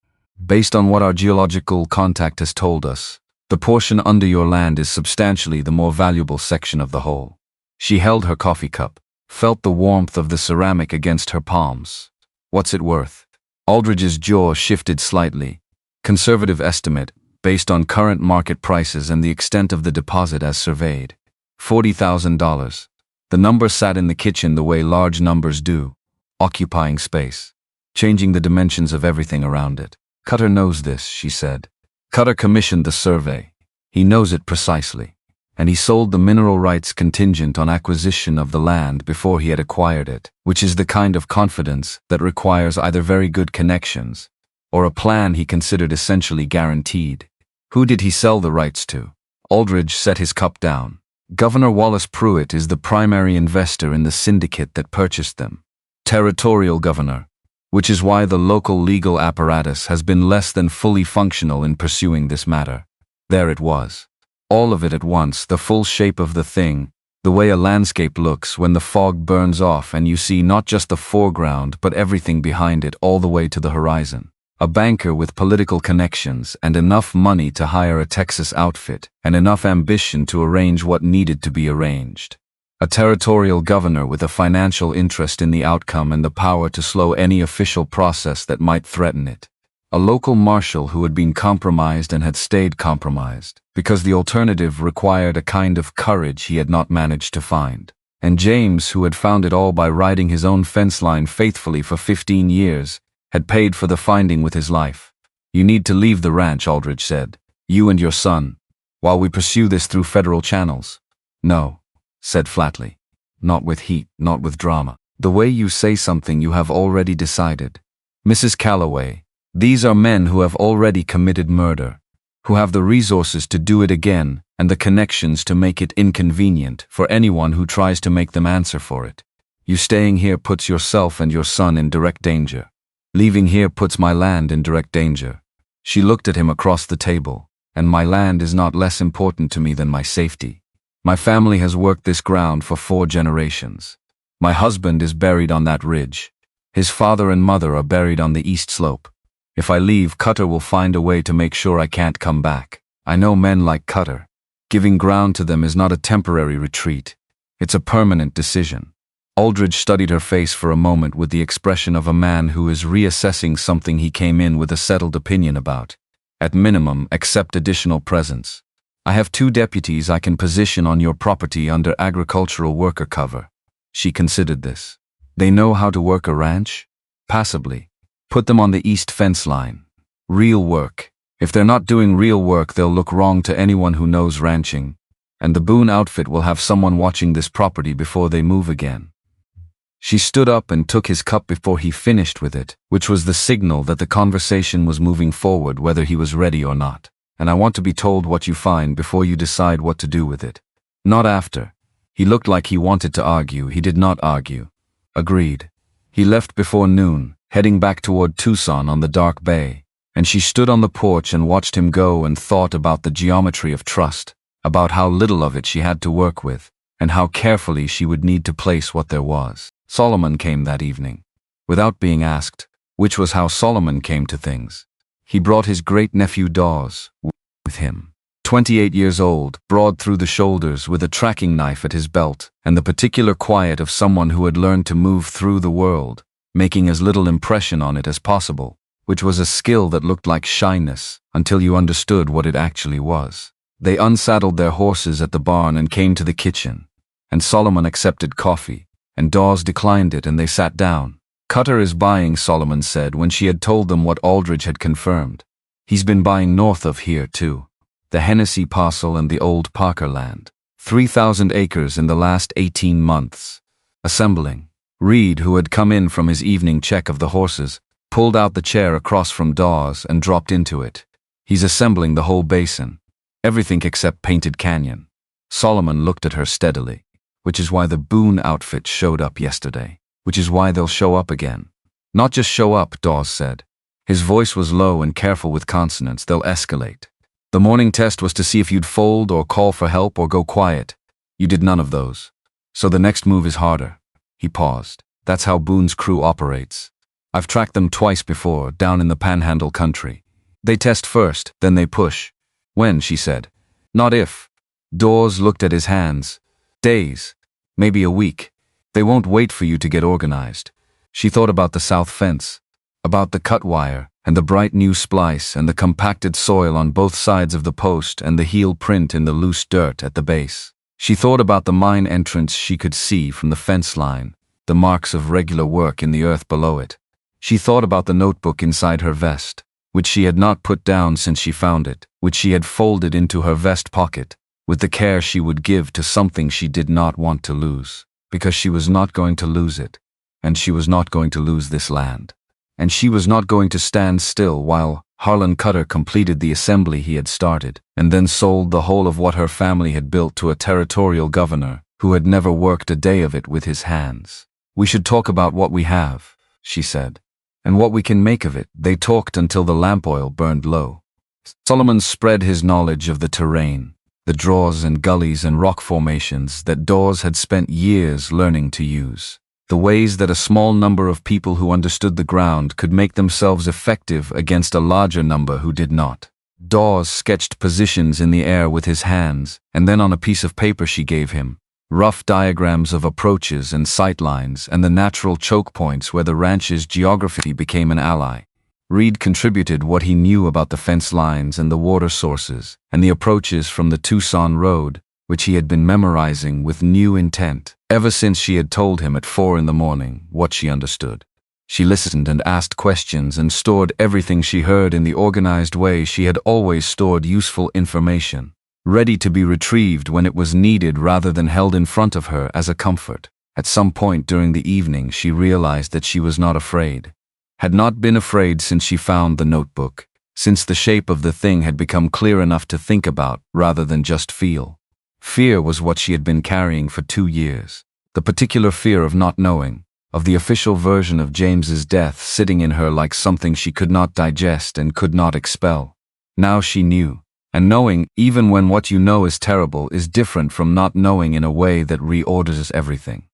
S1: Based on what our geological contact has told us, the portion under your land is substantially the more valuable section of the whole." She held her coffee cup, felt the warmth of the ceramic against her palms. "What's it worth?" Aldridge's jaw shifted slightly. "Conservative estimate, based on current market prices and the extent of the deposit as surveyed. $40,000. The number sat in the kitchen the way large numbers do, occupying space, changing the dimensions of everything around it. "Cutter knows this," she said. "Cutter commissioned the survey. He knows it precisely. And he sold the mineral rights contingent on acquisition of the land before he had acquired it, which is the kind of confidence that requires either very good connections or a plan he considered essentially guaranteed." "Who did he sell the rights to?" Aldridge set his cup down. "Governor Wallace Pruitt is the primary investor in the syndicate that purchased them. Territorial governor, which is why the local legal apparatus has been less than fully functional in pursuing this matter." There it was. All of it at once, the full shape of the thing, the way a landscape looks when the fog burns off and you see not just the foreground but everything behind it all the way to the horizon. A banker with political connections and enough money to hire a Texas outfit and enough ambition to arrange what needed to be arranged. A territorial governor with a financial interest in the outcome and the power to slow any official process that might threaten it. A local marshal who had been compromised and had stayed compromised, because the alternative required a kind of courage he had not managed to find. And James, who had found it all by riding his own fence line faithfully for 15 years, had paid for the finding with his life. "You need to leave the ranch," Aldridge said. "You and your son, while we pursue this through federal channels." "No," said flatly. "Not with heat, not with drama. The way you say something you have already decided. Mrs. Calloway, these are men who have already committed murder, who have the resources to do it again and the connections to make it inconvenient for anyone who tries to make them answer for it. You staying here puts yourself and your son in direct danger. Leaving here puts my land in direct danger." She looked at him across the table. "And my land is not less important to me than my safety. My family has worked this ground for 4 generations. My husband is buried on that ridge. His father and mother are buried on the east slope. If I leave, Cutter will find a way to make sure I can't come back. I know men like Cutter. Giving ground to them is not a temporary retreat. It's a permanent decision." Aldridge studied her face for a moment with the expression of a man who is reassessing something he came in with a settled opinion about. "At minimum, accept additional presence. I have 2 deputies I can position on your property under agricultural worker cover." She considered this. "They know how to work a ranch?" "Passably. Put them on the east fence line. Real work. If they're not doing real work, they'll look wrong to anyone who knows ranching. And the Boone outfit will have someone watching this property before they move again." She stood up and took his cup before he finished with it, which was the signal that the conversation was moving forward whether he was ready or not. "And I want to be told what you find before you decide what to do with it. Not after." He looked like he wanted to argue. He did not argue. "Agreed." He left before noon, heading back toward Tucson on the dark bay, and she stood on the porch and watched him go and thought about the geometry of trust, about how little of it she had to work with, and how carefully she would need to place what there was. Solomon came that evening, without being asked, which was how Solomon came to things. He brought his great-nephew Dawes with him. 28 years old, broad through the shoulders with a tracking knife at his belt, and the particular quiet of someone who had learned to move through the world, making as little impression on it as possible, which was a skill that looked like shyness until you understood what it actually was. They unsaddled their horses at the barn and came to the kitchen, and Solomon accepted coffee, and Dawes declined it, and they sat down. "Cutter is buying," Solomon said when she had told them what Aldridge had confirmed. "He's been buying north of here, too. The Hennessy parcel and the old Parker land. 3,000 acres in the last 18 months. Assembling. Reed, who had come in from his evening check of the horses, pulled out the chair across from Dawes and dropped into it. He's assembling the whole basin. Everything except Painted Canyon. Solomon looked at her steadily. Which is why the Boone outfit showed up yesterday. Which is why they'll show up again. Not just show up, Dawes said. His voice was low and careful with consonants. They'll escalate. The morning test was to see if you'd fold or call for help or go quiet. You did none of those. So the next move is harder. He paused. That's how Boone's crew operates. I've tracked them twice before, down in the Panhandle country. They test first, then they push. When, she said. Not if. Dawes looked at his hands. Days. Maybe a week. They won't wait for you to get organized. She thought about the south fence, about the cut wire, and the bright new splice and the compacted soil on both sides of the post and the heel print in the loose dirt at the base. She thought about the mine entrance she could see from the fence line, the marks of regular work in the earth below it. She thought about the notebook inside her vest, which she had not put down since she found it, which she had folded into her vest pocket, with the care she would give to something she did not want to lose, because she was not going to lose it, and she was not going to lose this land. And she was not going to stand still while Harlan Cutter completed the assembly he had started, and then sold the whole of what her family had built to a territorial governor who had never worked a day of it with his hands. We should talk about what we have, she said, and what we can make of it. They talked until the lamp oil burned low. Solomon spread his knowledge of the terrain, the draws and gullies and rock formations that Dawes had spent years learning to use. The ways that a small number of people who understood the ground could make themselves effective against a larger number who did not. Dawes sketched positions in the air with his hands, and then on a piece of paper she gave him, rough diagrams of approaches and sightlines and the natural choke points where the ranch's geography became an ally. Reed contributed what he knew about the fence lines and the water sources and the approaches from the Tucson Road, which he had been memorizing with new intent, ever since she had told him at 4 a.m. what she understood. She listened and asked questions and stored everything she heard in the organized way she had always stored useful information, ready to be retrieved when it was needed rather than held in front of her as a comfort. At some point during the evening she realized that she was not afraid, had not been afraid since she found the notebook, since the shape of the thing had become clear enough to think about rather than just feel. Fear was what she had been carrying for 2 years, the particular fear of not knowing, of the official version of James's death sitting in her like something she could not digest and could not expel. Now she knew, and knowing, even when what you know is terrible, is different from not knowing in a way that reorders everything.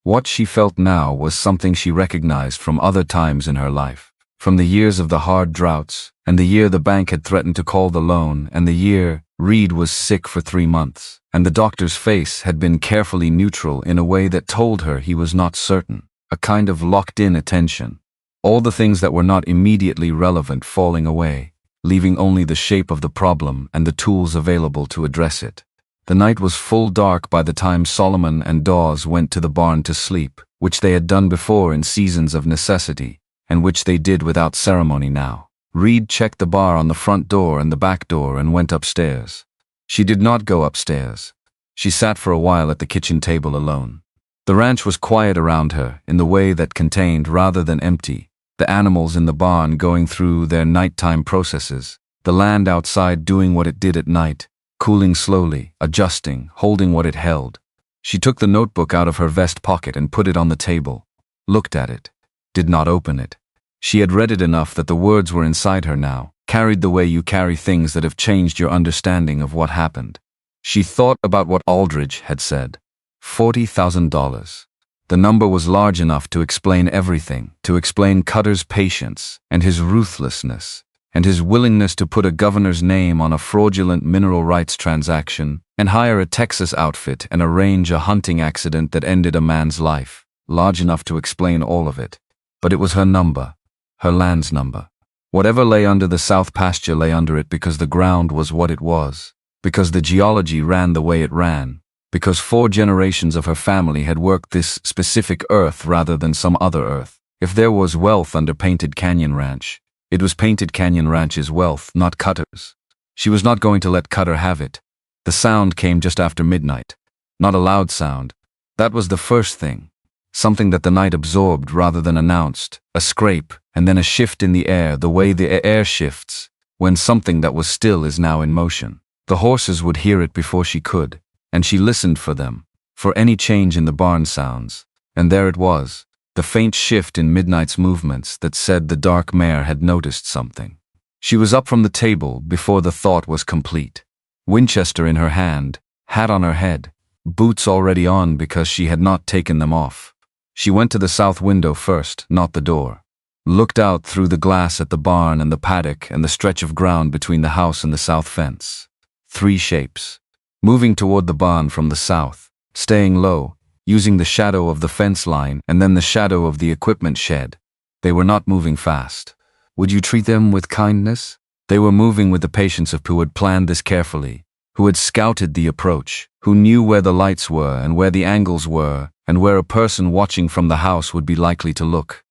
S1: What she felt now was something she recognized from other times in her life, from the years of the hard droughts, and the year the bank had threatened to call the loan, and the year Reed was sick for 3 months, and the doctor's face had been carefully neutral in a way that told her he was not certain, a kind of locked-in attention. All the things that were not immediately relevant falling away, leaving only the shape of the problem and the tools available to address it. The night was full dark by the time Solomon and Dawes went to the barn to sleep, which they had done before in seasons of necessity, and which they did without ceremony now. Reed checked the bar on the front door and the back door and went upstairs. She did not go upstairs. She sat for a while at the kitchen table alone. The ranch was quiet around her in the way that contained rather than empty, the animals in the barn going through their nighttime processes, the land outside doing what it did at night, cooling slowly, adjusting, holding what it held. She took the notebook out of her vest pocket and put it on the table, looked at it, did not open it. She had read it enough that the words were inside her now, carried the way you carry things that have changed your understanding of what happened. She thought about what Aldridge had said. $40,000. The number was large enough to explain everything, to explain Cutter's patience, and his ruthlessness, and his willingness to put a governor's name on a fraudulent mineral rights transaction, and hire a Texas outfit and arrange a hunting accident that ended a man's life, large enough to explain all of it. But it was her number. Her land's number. Whatever lay under the south pasture lay under it because the ground was what it was, because the geology ran the way it ran, because 4 generations of her family had worked this specific earth rather than some other earth. If there was wealth under Painted Canyon Ranch, it was Painted Canyon Ranch's wealth, not Cutter's. She was not going to let Cutter have it. The sound came just after midnight. Not a loud sound. That was the first thing. Something that the night absorbed rather than announced. A scrape, and then a shift in the air, the way the air shifts when something that was still is now in motion. The horses would hear it before she could, and she listened for them, for any change in the barn sounds. And there it was, the faint shift in midnight's movements that said the dark mare had noticed something. She was up from the table before the thought was complete. Winchester in her hand, hat on her head, boots already on because she had not taken them off. She went to the south window first, not the door. Looked out through the glass at the barn and the paddock and the stretch of ground between the house and the south fence. 3 shapes. Moving toward the barn from the south, staying low, using the shadow of the fence line and then the shadow of the equipment shed. They were not moving fast. Would you treat them with kindness? They were moving with the patience of who had planned this carefully, who had scouted the approach, who knew where the lights were and where the angles were and where a person watching from the house would be likely to look.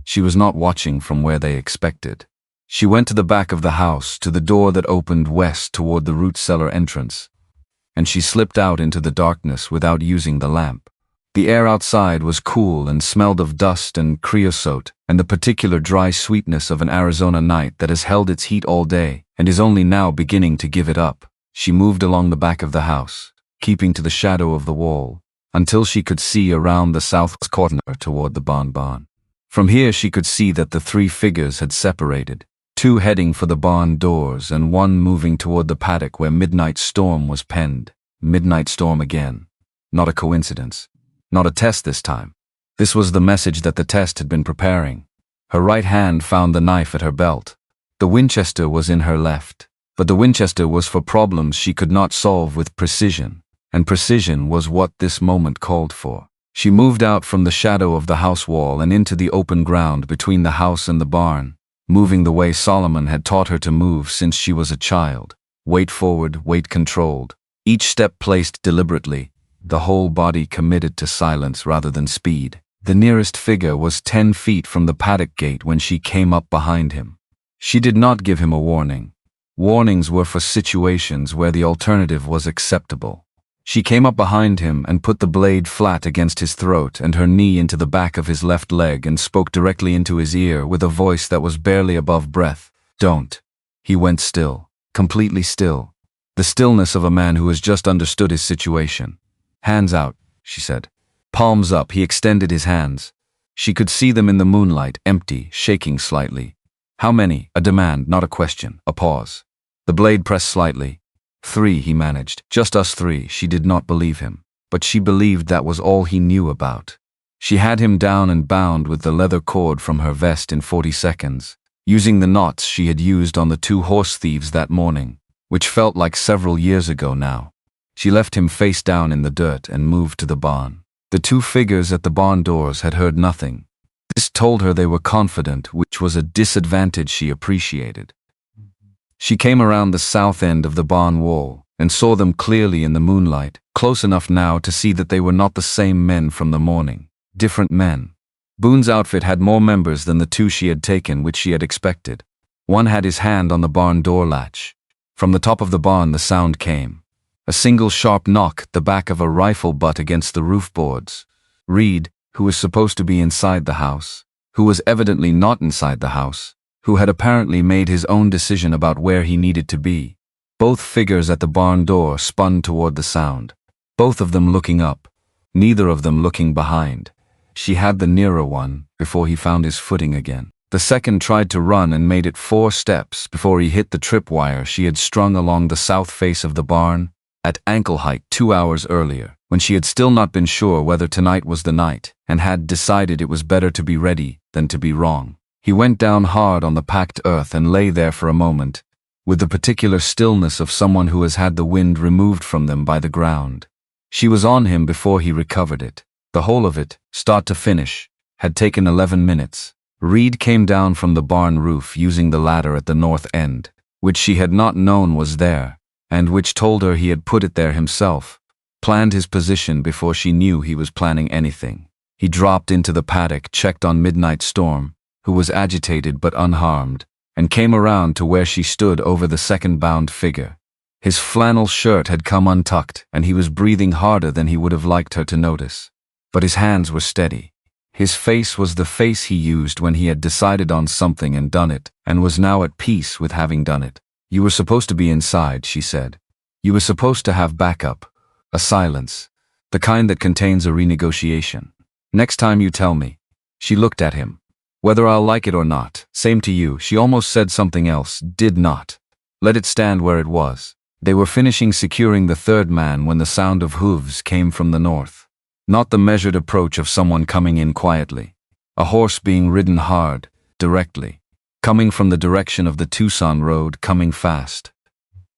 S1: She was not watching from where they expected. She went to the back of the house, to the door that opened west toward the root cellar entrance, and she slipped out into the darkness without using the lamp. The air outside was cool and smelled of dust and creosote and the particular dry sweetness of an Arizona night that has held its heat all day and is only now beginning to give it up. She moved along the back of the house, keeping to the shadow of the wall, until she could see around the south corner toward the barn. From here she could see that the 3 figures had separated, 2 heading for the barn doors and 1 moving toward the paddock where Midnight Storm was penned. Midnight Storm again. Not a coincidence. Not a test this time. This was the message that the test had been preparing. Her right hand found the knife at her belt. The Winchester was in her left, but the Winchester was for problems she could not solve with precision, and precision was what this moment called for. She moved out from the shadow of the house wall and into the open ground between the house and the barn, moving the way Solomon had taught her to move since she was a child. Weight forward, weight controlled. Each step placed deliberately, the whole body committed to silence rather than speed. The nearest figure was 10 feet from the paddock gate when she came up behind him. She did not give him a warning. Warnings were for situations where the alternative was acceptable. She came up behind him and put the blade flat against his throat and her knee into the back of his left leg and spoke directly into his ear with a voice that was barely above breath. Don't. He went still, completely still. The stillness of a man who has just understood his situation. Hands out, she said. Palms up, he extended his hands. She could see them in the moonlight, empty, shaking slightly. How many? A demand, not a question, a pause. The blade pressed slightly. 3, he managed. Just us 3. She did not believe him, but she believed that was all he knew about. She had him down and bound with the leather cord from her vest in 40 seconds, using the knots she had used on the 2 horse thieves that morning, which felt like several years ago now. She left him face down in the dirt and moved to the barn. The 2 figures at the barn doors had heard nothing. This told her they were confident, which was a disadvantage she appreciated. She came around the south end of the barn wall and saw them clearly in the moonlight, close enough now to see that they were not the same men from the morning. Different men. Boone's outfit had more members than the 2 she had taken, which she had expected. One had his hand on the barn door latch. From the top of the barn the sound came. A single sharp knock, the back of a rifle butt against the roof boards. Reed, who was supposed to be inside the house, who was evidently not inside the house, who had apparently made his own decision about where he needed to be. Both figures at the barn door spun toward the sound, both of them looking up, neither of them looking behind. She had the nearer one before he found his footing again. The second tried to run and made it 4 steps before he hit the tripwire she had strung along the south face of the barn at ankle height 2 hours earlier, when she had still not been sure whether tonight was the night and had decided it was better to be ready than to be wrong. He went down hard on the packed earth and lay there for a moment, with the particular stillness of someone who has had the wind removed from them by the ground. She was on him before he recovered it. The whole of it, start to finish, had taken 11 minutes. Reed came down from the barn roof using the ladder at the north end, which she had not known was there, and which told her he had put it there himself, planned his position before she knew he was planning anything. He dropped into the paddock, checked on Midnight Storm, who was agitated but unharmed, and came around to where she stood over the second bound figure. His flannel shirt had come untucked, and he was breathing harder than he would have liked her to notice. But his hands were steady. His face was the face he used when he had decided on something and done it, and was now at peace with having done it. "You were supposed to be inside," she said. "You were supposed to have backup. A silence. The kind that contains a renegotiation. Next time you tell me." She looked at him. "Whether I'll like it or not, same to you." She almost said something else, did not. Let it stand where it was. They were finishing securing the third man when the sound of hooves came from the north. Not the measured approach of someone coming in quietly. A horse being ridden hard, directly. Coming from the direction of the Tucson road, coming fast.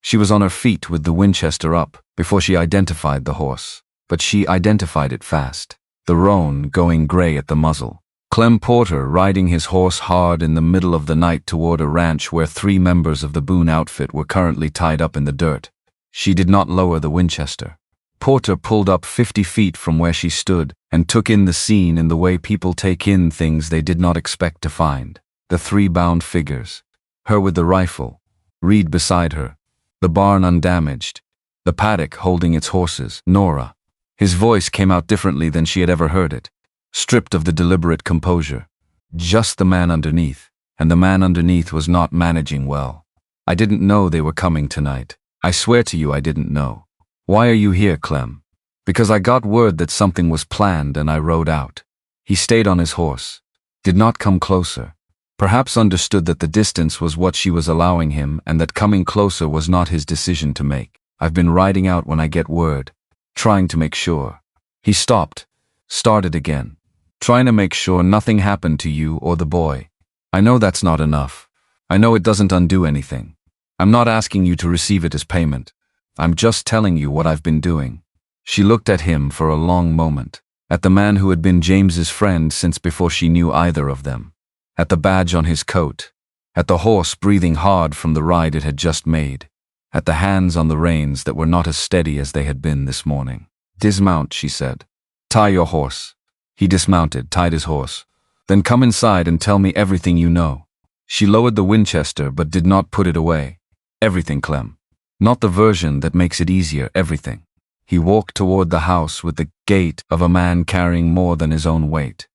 S1: She was on her feet with the Winchester up before she identified the horse. But she identified it fast. The roan going gray at the muzzle. Clem Porter riding his horse hard in the middle of the night toward a ranch where 3 members of the Boone outfit were currently tied up in the dirt. She did not lower the Winchester. Porter pulled up 50 feet from where she stood and took in the scene in the way people take in things they did not expect to find. The 3 bound figures. Her with the rifle. Reed beside her. The barn undamaged. The paddock holding its horses. Nora. His voice came out differently than she had ever heard it. Stripped of the deliberate composure. Just the man underneath. And the man underneath was not managing well. "I didn't know they were coming tonight. I swear to you I didn't know. Why are you here, Clem?" "Because I got word that something was planned and I rode out." He stayed on his horse. Did not come closer. Perhaps understood that the distance was what she was allowing him and that coming closer was not his decision to make. "I've been riding out when I get word. Trying to make sure." He stopped. Started again. "Trying to make sure nothing happened to you or the boy. I know that's not enough. I know it doesn't undo anything. I'm not asking you to receive it as payment. I'm just telling you what I've been doing." She looked at him for a long moment. At the man who had been James's friend since before she knew either of them. At the badge on his coat. At the horse breathing hard from the ride it had just made. At the hands on the reins that were not as steady as they had been this morning. "Dismount," she said. "Tie your horse." He dismounted, tied his horse. "Then come inside and tell me everything you know." She lowered the Winchester but did not put it away. "Everything, Clem. Not the version that makes it easier, everything." He walked toward the house with the gait of a man carrying more than his own weight.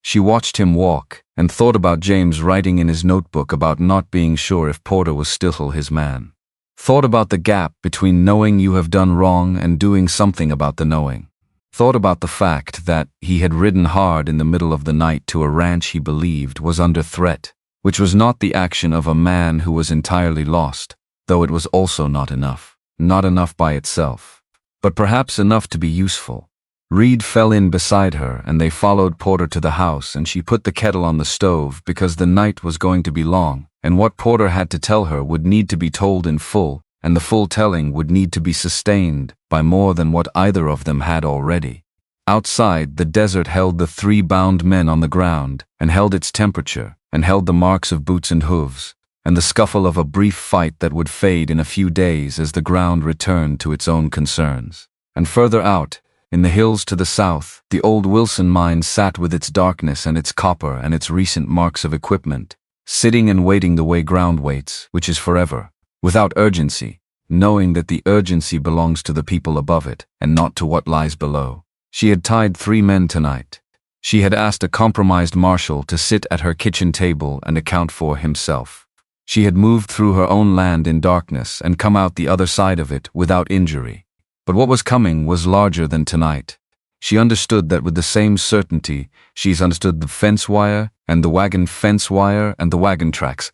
S1: She watched him walk and thought about James writing in his notebook about not being sure if Porter was still his man. Thought about the gap between knowing you have done wrong and doing something about the knowing. Thought about the fact that he had ridden hard in the middle of the night to a ranch he believed was under threat, which was not the action of a man who was entirely lost, though it was also not enough. Not enough by itself. But perhaps enough to be useful. Reed fell in beside her and they followed Porter to the house and she put the kettle on the stove because the night was going to be long and what Porter had to tell her would need to be told in full and the full telling would need to be sustained by more than what either of them had already. Outside, the desert held the 3 bound men on the ground and held its temperature and held the marks of boots and hooves and the scuffle of a brief fight that would fade in a few days as the ground returned to its own concerns. And further out, in the hills to the south, the old Wilson mine sat with its darkness and its copper and its recent marks of equipment, sitting and waiting the way ground waits, which is forever, without urgency, knowing that the urgency belongs to the people above it and not to what lies below. She had tied 3 men tonight. She had asked a compromised marshal to sit at her kitchen table and account for himself. She had moved through her own land in darkness and come out the other side of it without injury. But what was coming was larger than tonight. She understood that with the same certainty she's understood the fence wire and the wagon fence wire and the wagon tracks,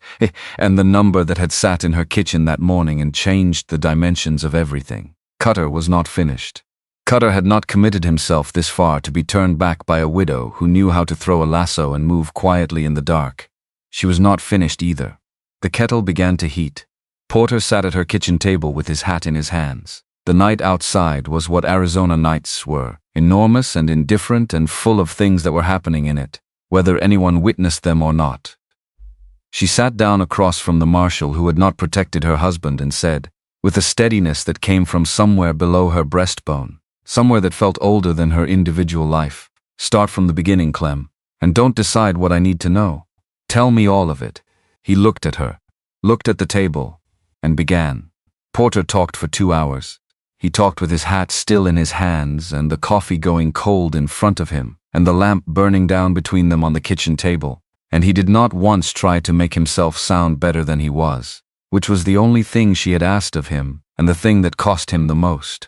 S1: and the number that had sat in her kitchen that morning and changed the dimensions of everything. Cutter was not finished. Cutter had not committed himself this far to be turned back by a widow who knew how to throw a lasso and move quietly in the dark. She was not finished either. The kettle began to heat. Porter sat at her kitchen table with his hat in his hands. The night outside was what Arizona nights were, enormous and indifferent and full of things that were happening in it, whether anyone witnessed them or not. She sat down across from the marshal who had not protected her husband and said, with a steadiness that came from somewhere below her breastbone, somewhere that felt older than her individual life, "Start from the beginning, Clem, and don't decide what I need to know. Tell me all of it." He looked at her, looked at the table, and began. Porter talked for 2 hours. He talked with his hat still in his hands and the coffee going cold in front of him and the lamp burning down between them on the kitchen table. And he did not once try to make himself sound better than he was, which was the only thing she had asked of him and the thing that cost him the most.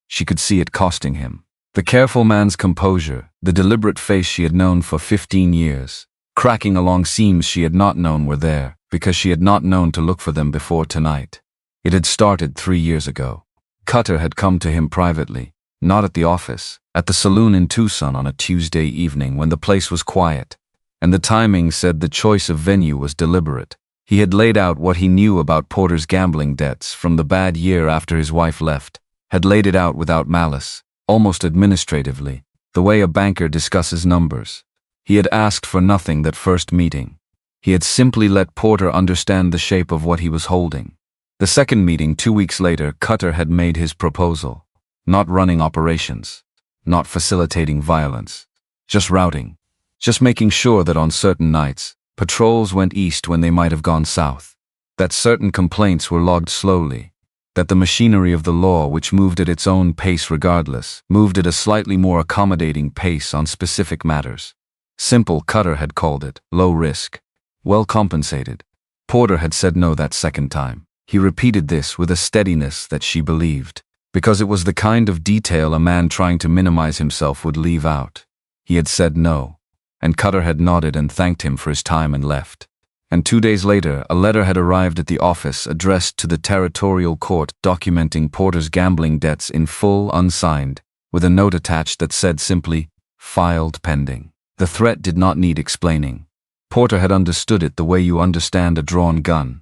S1: She could see it costing him. The careful man's composure, the deliberate face she had known for 15 years, cracking along seams she had not known were there because she had not known to look for them before tonight. It had started 3 years ago. Cutter had come to him privately, not at the office, at the saloon in Tucson on a Tuesday evening when the place was quiet, and the timing said the choice of venue was deliberate. He had laid out what he knew about Porter's gambling debts from the bad year after his wife left, had laid it out without malice, almost administratively, the way a banker discusses numbers. He had asked for nothing that first meeting. He had simply let Porter understand the shape of what he was holding. The second meeting 2 weeks later, Cutter had made his proposal. Not running operations. Not facilitating violence. Just routing. Just making sure that on certain nights, patrols went east when they might have gone south. That certain complaints were logged slowly. That the machinery of the law, which moved at its own pace regardless, moved at a slightly more accommodating pace on specific matters. Simple, Cutter had called it. Low risk. Well compensated. Porter had said no that second time. He repeated this with a steadiness that she believed, because it was the kind of detail a man trying to minimize himself would leave out. He had said no, and Cutter had nodded and thanked him for his time and left. And 2 days later, a letter had arrived at the office addressed to the territorial court documenting Porter's gambling debts in full, unsigned, with a note attached that said simply, "Filed pending." The threat did not need explaining. Porter had understood it the way you understand a drawn gun.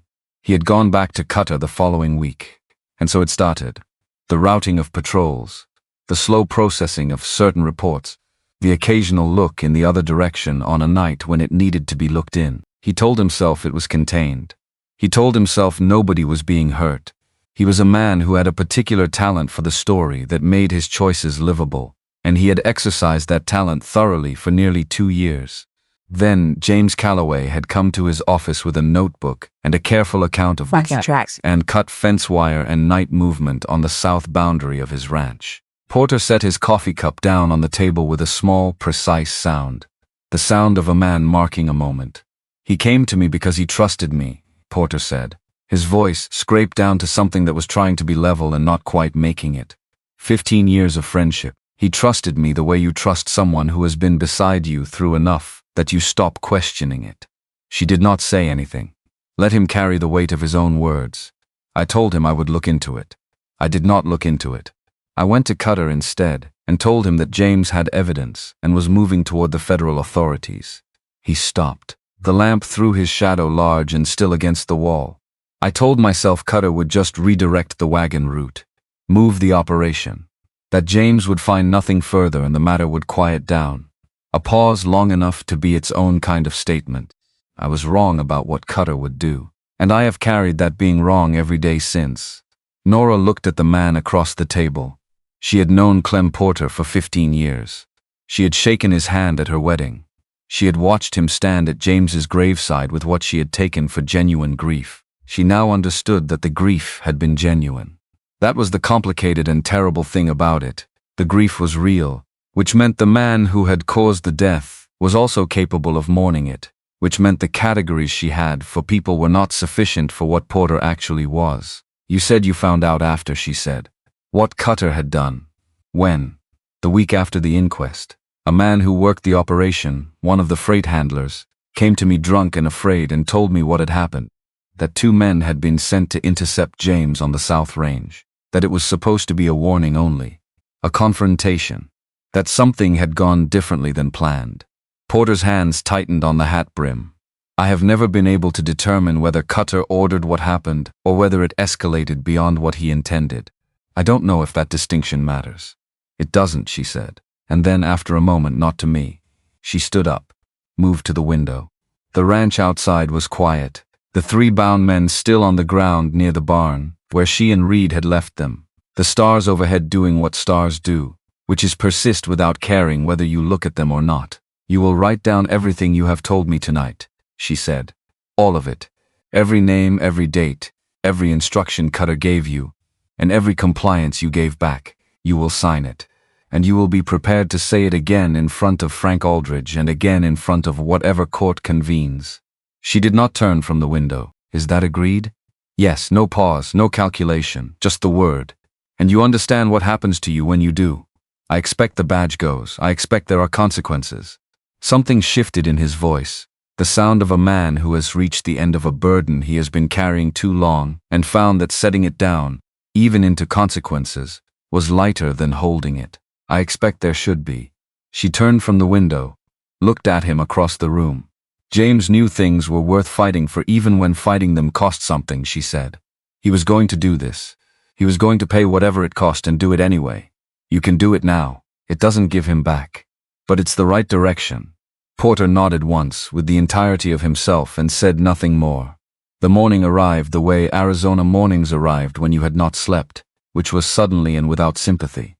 S1: He had gone back to Cutter the following week, and so it started. The routing of patrols, the slow processing of certain reports, the occasional look in the other direction on a night when it needed to be looked in. He told himself it was contained. He told himself nobody was being hurt. He was a man who had a particular talent for the story that made his choices livable, and he had exercised that talent thoroughly for nearly 2 years. Then James Calloway had come to his office with a notebook and a careful account of tracks and cut fence wire and night movement on the south boundary of his ranch. Porter set his coffee cup down on the table with a small, precise sound. The sound of a man marking a moment. "He came to me because he trusted me," Porter said. His voice scraped down to something that was trying to be level and not quite making it. 15 years of friendship. He trusted me the way you trust someone who has been beside you through enough that you stop questioning it. She did not say anything. Let him carry the weight of his own words. I told him I would look into it. I did not look into it. I went to Cutter instead and told him that James had evidence and was moving toward the federal authorities. He stopped. The lamp threw his shadow large and still against the wall. I told myself Cutter would just redirect the wagon route, move the operation, that James would find nothing further and the matter would quiet down. A pause long enough to be its own kind of statement. I was wrong about what Cutter would do, and I have carried that being wrong every day since. Nora looked at the man across the table. She had known Clem Porter for 15 years. She had shaken his hand at her wedding. She had watched him stand at James's graveside with what she had taken for genuine grief. She now understood that the grief had been genuine. That was the complicated and terrible thing about it. The grief was real, which meant the man who had caused the death was also capable of mourning it, which meant the categories she had for people were not sufficient for what Porter actually was. "You said you found out after," she said. What Cutter had done. When? The week after the inquest. A man who worked the operation, one of the freight handlers, came to me drunk and afraid and told me what had happened. That 2 men had been sent to intercept James on the South Range. That it was supposed to be a warning only. A confrontation. That something had gone differently than planned. Porter's hands tightened on the hat brim. I have never been able to determine whether Cutter ordered what happened or whether it escalated beyond what he intended. I don't know if that distinction matters. It doesn't, she said. And then, after a moment, not to me. She stood up, moved to the window. The ranch outside was quiet. The 3 bound men still on the ground near the barn, where she and Reed had left them. The stars overhead doing what stars do, which is persist without caring whether you look at them or not. "You will write down everything you have told me tonight," she said. "All of it. Every name, every date, every instruction Cutter gave you, and every compliance you gave back, you will sign it. And you will be prepared to say it again in front of Frank Aldridge and again in front of whatever court convenes. She did not turn from the window. Is that agreed? Yes, no pause, no calculation, just the word. And you understand what happens to you when you do. I expect the badge goes. I expect there are consequences. Something shifted in his voice, the sound of a man who has reached the end of a burden he has been carrying too long and found that setting it down, even into consequences, was lighter than holding it. I expect there should be. She turned from the window, looked at him across the room. James knew things were worth fighting for even when fighting them cost something, she said. He was going to do this. He was going to pay whatever it cost and do it anyway. You can do it now. It doesn't give him back. But it's the right direction. Porter nodded once with the entirety of himself and said nothing more. The morning arrived the way Arizona mornings arrived when you had not slept, which was suddenly and without sympathy.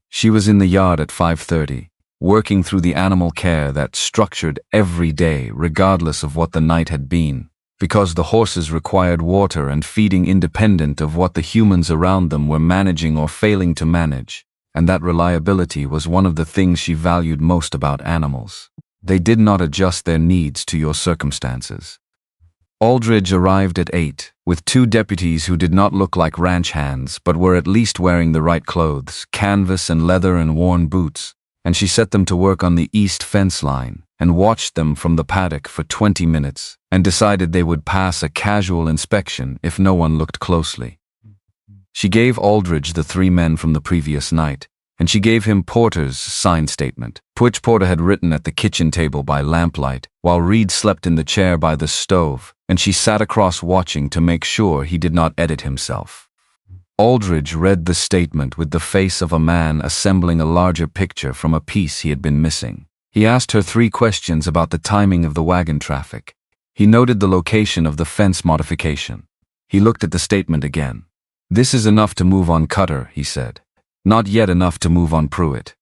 S1: She was in the yard at 5:30, working through the animal care that structured every day regardless of what the night had been, because the horses required water and feeding independent of what the humans around them were managing or failing to manage, and that reliability was one of the things she valued most about animals. They did not adjust their needs to your circumstances. Aldridge arrived at 8, with 2 deputies who did not look like ranch hands but were at least wearing the right clothes, canvas and leather and worn boots, and she set them to work on the east fence line and watched them from the paddock for 20 minutes and decided they would pass a casual inspection if no one looked closely. She gave Aldridge the 3 men from the previous night, and she gave him Porter's signed statement, which Porter had written at the kitchen table by lamplight, while Reed slept in the chair by the stove, and she sat across watching to make sure he did not edit himself. Aldridge read the statement with the face of a man assembling a larger picture from a piece he had been missing. He asked her 3 questions about the timing of the wagon traffic. He noted the location of the fence modification. He looked at the statement again. "This is enough to move on Cutter," he said. "Not yet enough to move on Pruitt.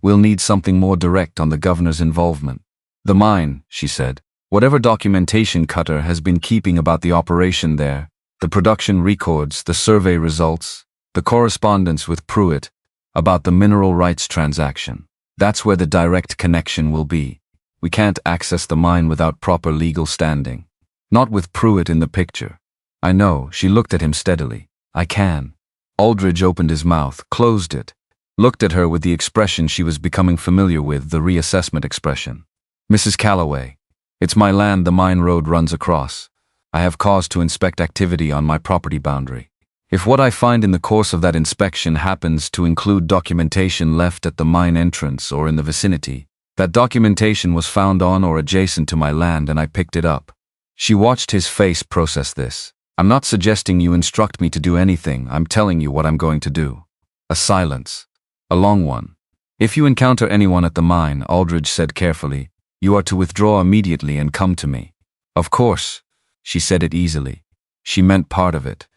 S1: We'll need something more direct on the governor's involvement." "The mine," she said. "Whatever documentation Cutter has been keeping about the operation there, the production records, the survey results, the correspondence with Pruitt about the mineral rights transaction. That's where the direct connection will be. We can't access the mine without proper legal standing. Not with Pruitt in the picture." "I know," she looked at him steadily. "I can." Aldridge opened his mouth, closed it, looked at her with the expression she was becoming familiar with, the reassessment expression. "Mrs. Calloway, it's my land the mine road runs across. I have cause to inspect activity on my property boundary. If what I find in the course of that inspection happens to include documentation left at the mine entrance or in the vicinity, that documentation was found on or adjacent to my land and I picked it up." She watched his face process this. "I'm not suggesting you instruct me to do anything, I'm telling you what I'm going to do." A silence. A long one. "If you encounter anyone at the mine," Aldridge said carefully, "you are to withdraw immediately and come to me." "Of course." She said it easily. She meant part of it.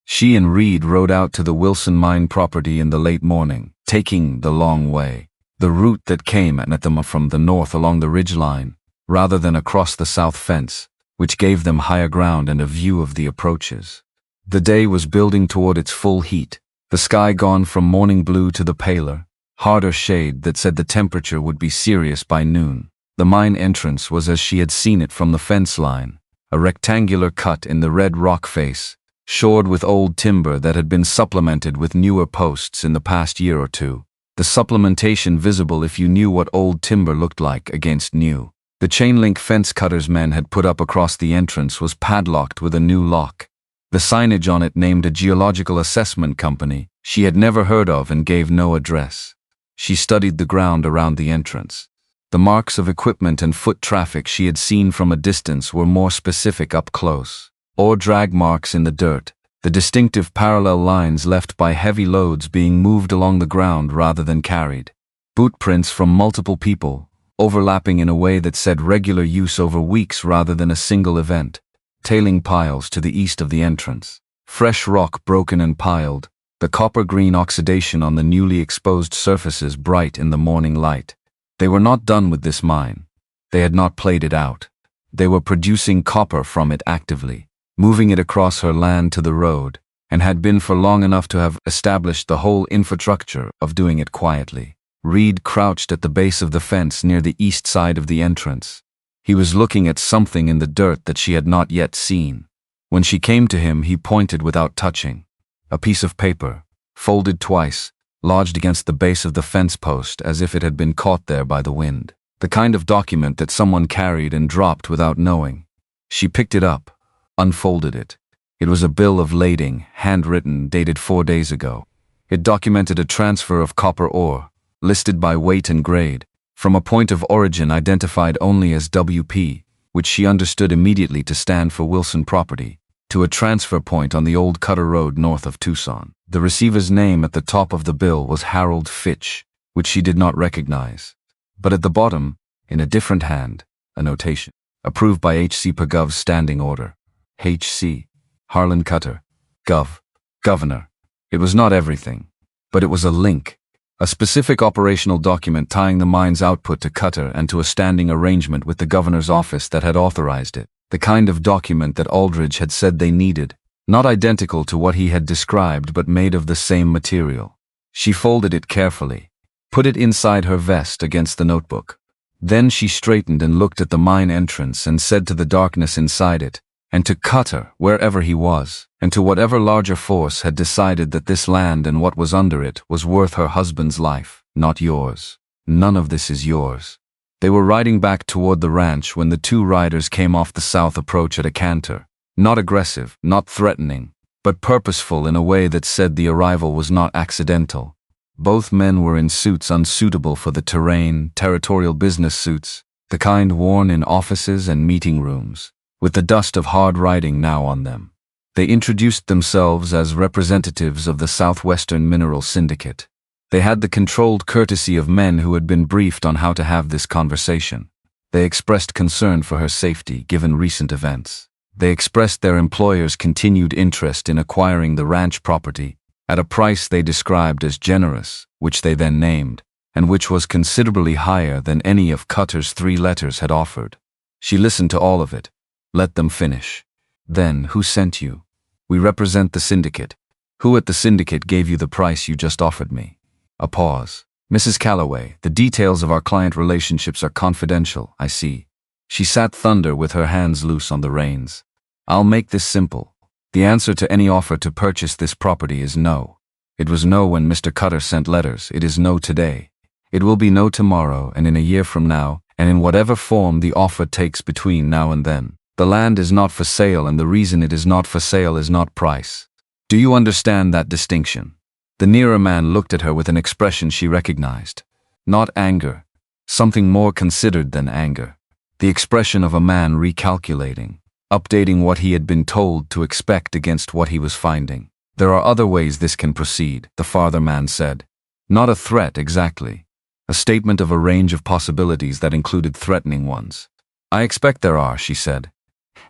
S1: She and Reed rode out to the Wilson mine property in the late morning, taking the long way, the route that came at them from the north along the ridge line, rather than across the south fence, which gave them higher ground and a view of the approaches. The day was building toward its full heat, the sky gone from morning blue to the paler, harder shade that said the temperature would be serious by noon. The mine entrance was as she had seen it from the fence line, a rectangular cut in the red rock face, shored with old timber that had been supplemented with newer posts in the past year or 2. The supplementation visible if you knew what old timber looked like against new. The chain-link fence Cutter's men had put up across the entrance was padlocked with a new lock. The signage on it named a geological assessment company she had never heard of and gave no address. She studied the ground around the entrance. The marks of equipment and foot traffic she had seen from a distance were more specific up close. Or drag marks in the dirt, the distinctive parallel lines left by heavy loads being moved along the ground rather than carried. Boot prints from multiple people, overlapping in a way that said regular use over weeks rather than a single event. Tailing piles to the east of the entrance. Fresh rock broken and piled, the copper-green oxidation on the newly exposed surfaces bright in the morning light. They were not done with this mine. They had not played it out. They were producing copper from it actively. moving it across her land to the road, and had been for long enough to have established the whole infrastructure of doing it quietly. Reed crouched at the base of the fence near the east side of the entrance. He was looking at something in the dirt that she had not yet seen. When she came to him, he pointed without touching. A piece of paper, folded twice, lodged against the base of the fence post as if it had been caught there by the wind. The kind of document that someone carried and dropped without knowing. She picked it up, unfolded it. It was a bill of lading, handwritten, dated 4 days ago. It documented a transfer of copper ore, listed by weight and grade, from a point of origin identified only as WP, which she understood immediately to stand for Wilson Property, to a transfer point on the old Cutter Road north of Tucson. The receiver's name at the top of the bill was Harold Fitch, which she did not recognize. But at the bottom, in a different hand, a notation. Approved by H.C. per Gov's standing order. H.C. Harlan Cutter. Gov. Governor. It was not everything, but it was a link. A specific operational document tying the mine's output to Cutter and to a standing arrangement with the governor's office that had authorized it. The kind of document that Aldridge had said they needed. Not identical to what he had described, but made of the same material. She folded it carefully, put it inside her vest against the notebook. Then she straightened and looked at the mine entrance and said to the darkness inside it, and to Cutter, wherever he was, and to whatever larger force had decided that this land and what was under it was worth her husband's life, not yours. None of this is yours. They were riding back toward the ranch when the two riders came off the south approach at a canter. Not aggressive, not threatening, but purposeful in a way that said the arrival was not accidental. Both men were in suits unsuitable for the terrain, territorial business suits, the kind worn in offices and meeting rooms, with the dust of hard riding now on them. They introduced themselves as representatives of the Southwestern Mineral Syndicate. They had the controlled courtesy of men who had been briefed on how to have this conversation. They expressed concern for her safety given recent events. They expressed their employer's continued interest in acquiring the ranch property at a price they described as generous, which they then named, and which was considerably higher than any of Cutter's 3 letters had offered. She listened to all of it. Let them finish. Then, who sent you? We represent the syndicate. Who at the syndicate gave you the price you just offered me? A pause. Mrs. Calloway, the details of our client relationships are confidential, I see. She sat thunder with her hands loose on the reins. I'll make this simple. The answer to any offer to purchase this property is no. It was no when Mr. Cutter sent letters. It is no today. It will be no tomorrow and in a year from now, and in whatever form the offer takes between now and then. The land is not for sale, and the reason it is not for sale is not price. Do you understand that distinction? The nearer man looked at her with an expression she recognized. Not anger. Something more considered than anger. The expression of a man recalculating, updating what he had been told to expect against what he was finding. There are other ways this can proceed, the farther man said. Not a threat exactly. A statement of a range of possibilities that included threatening ones. I expect there are, she said.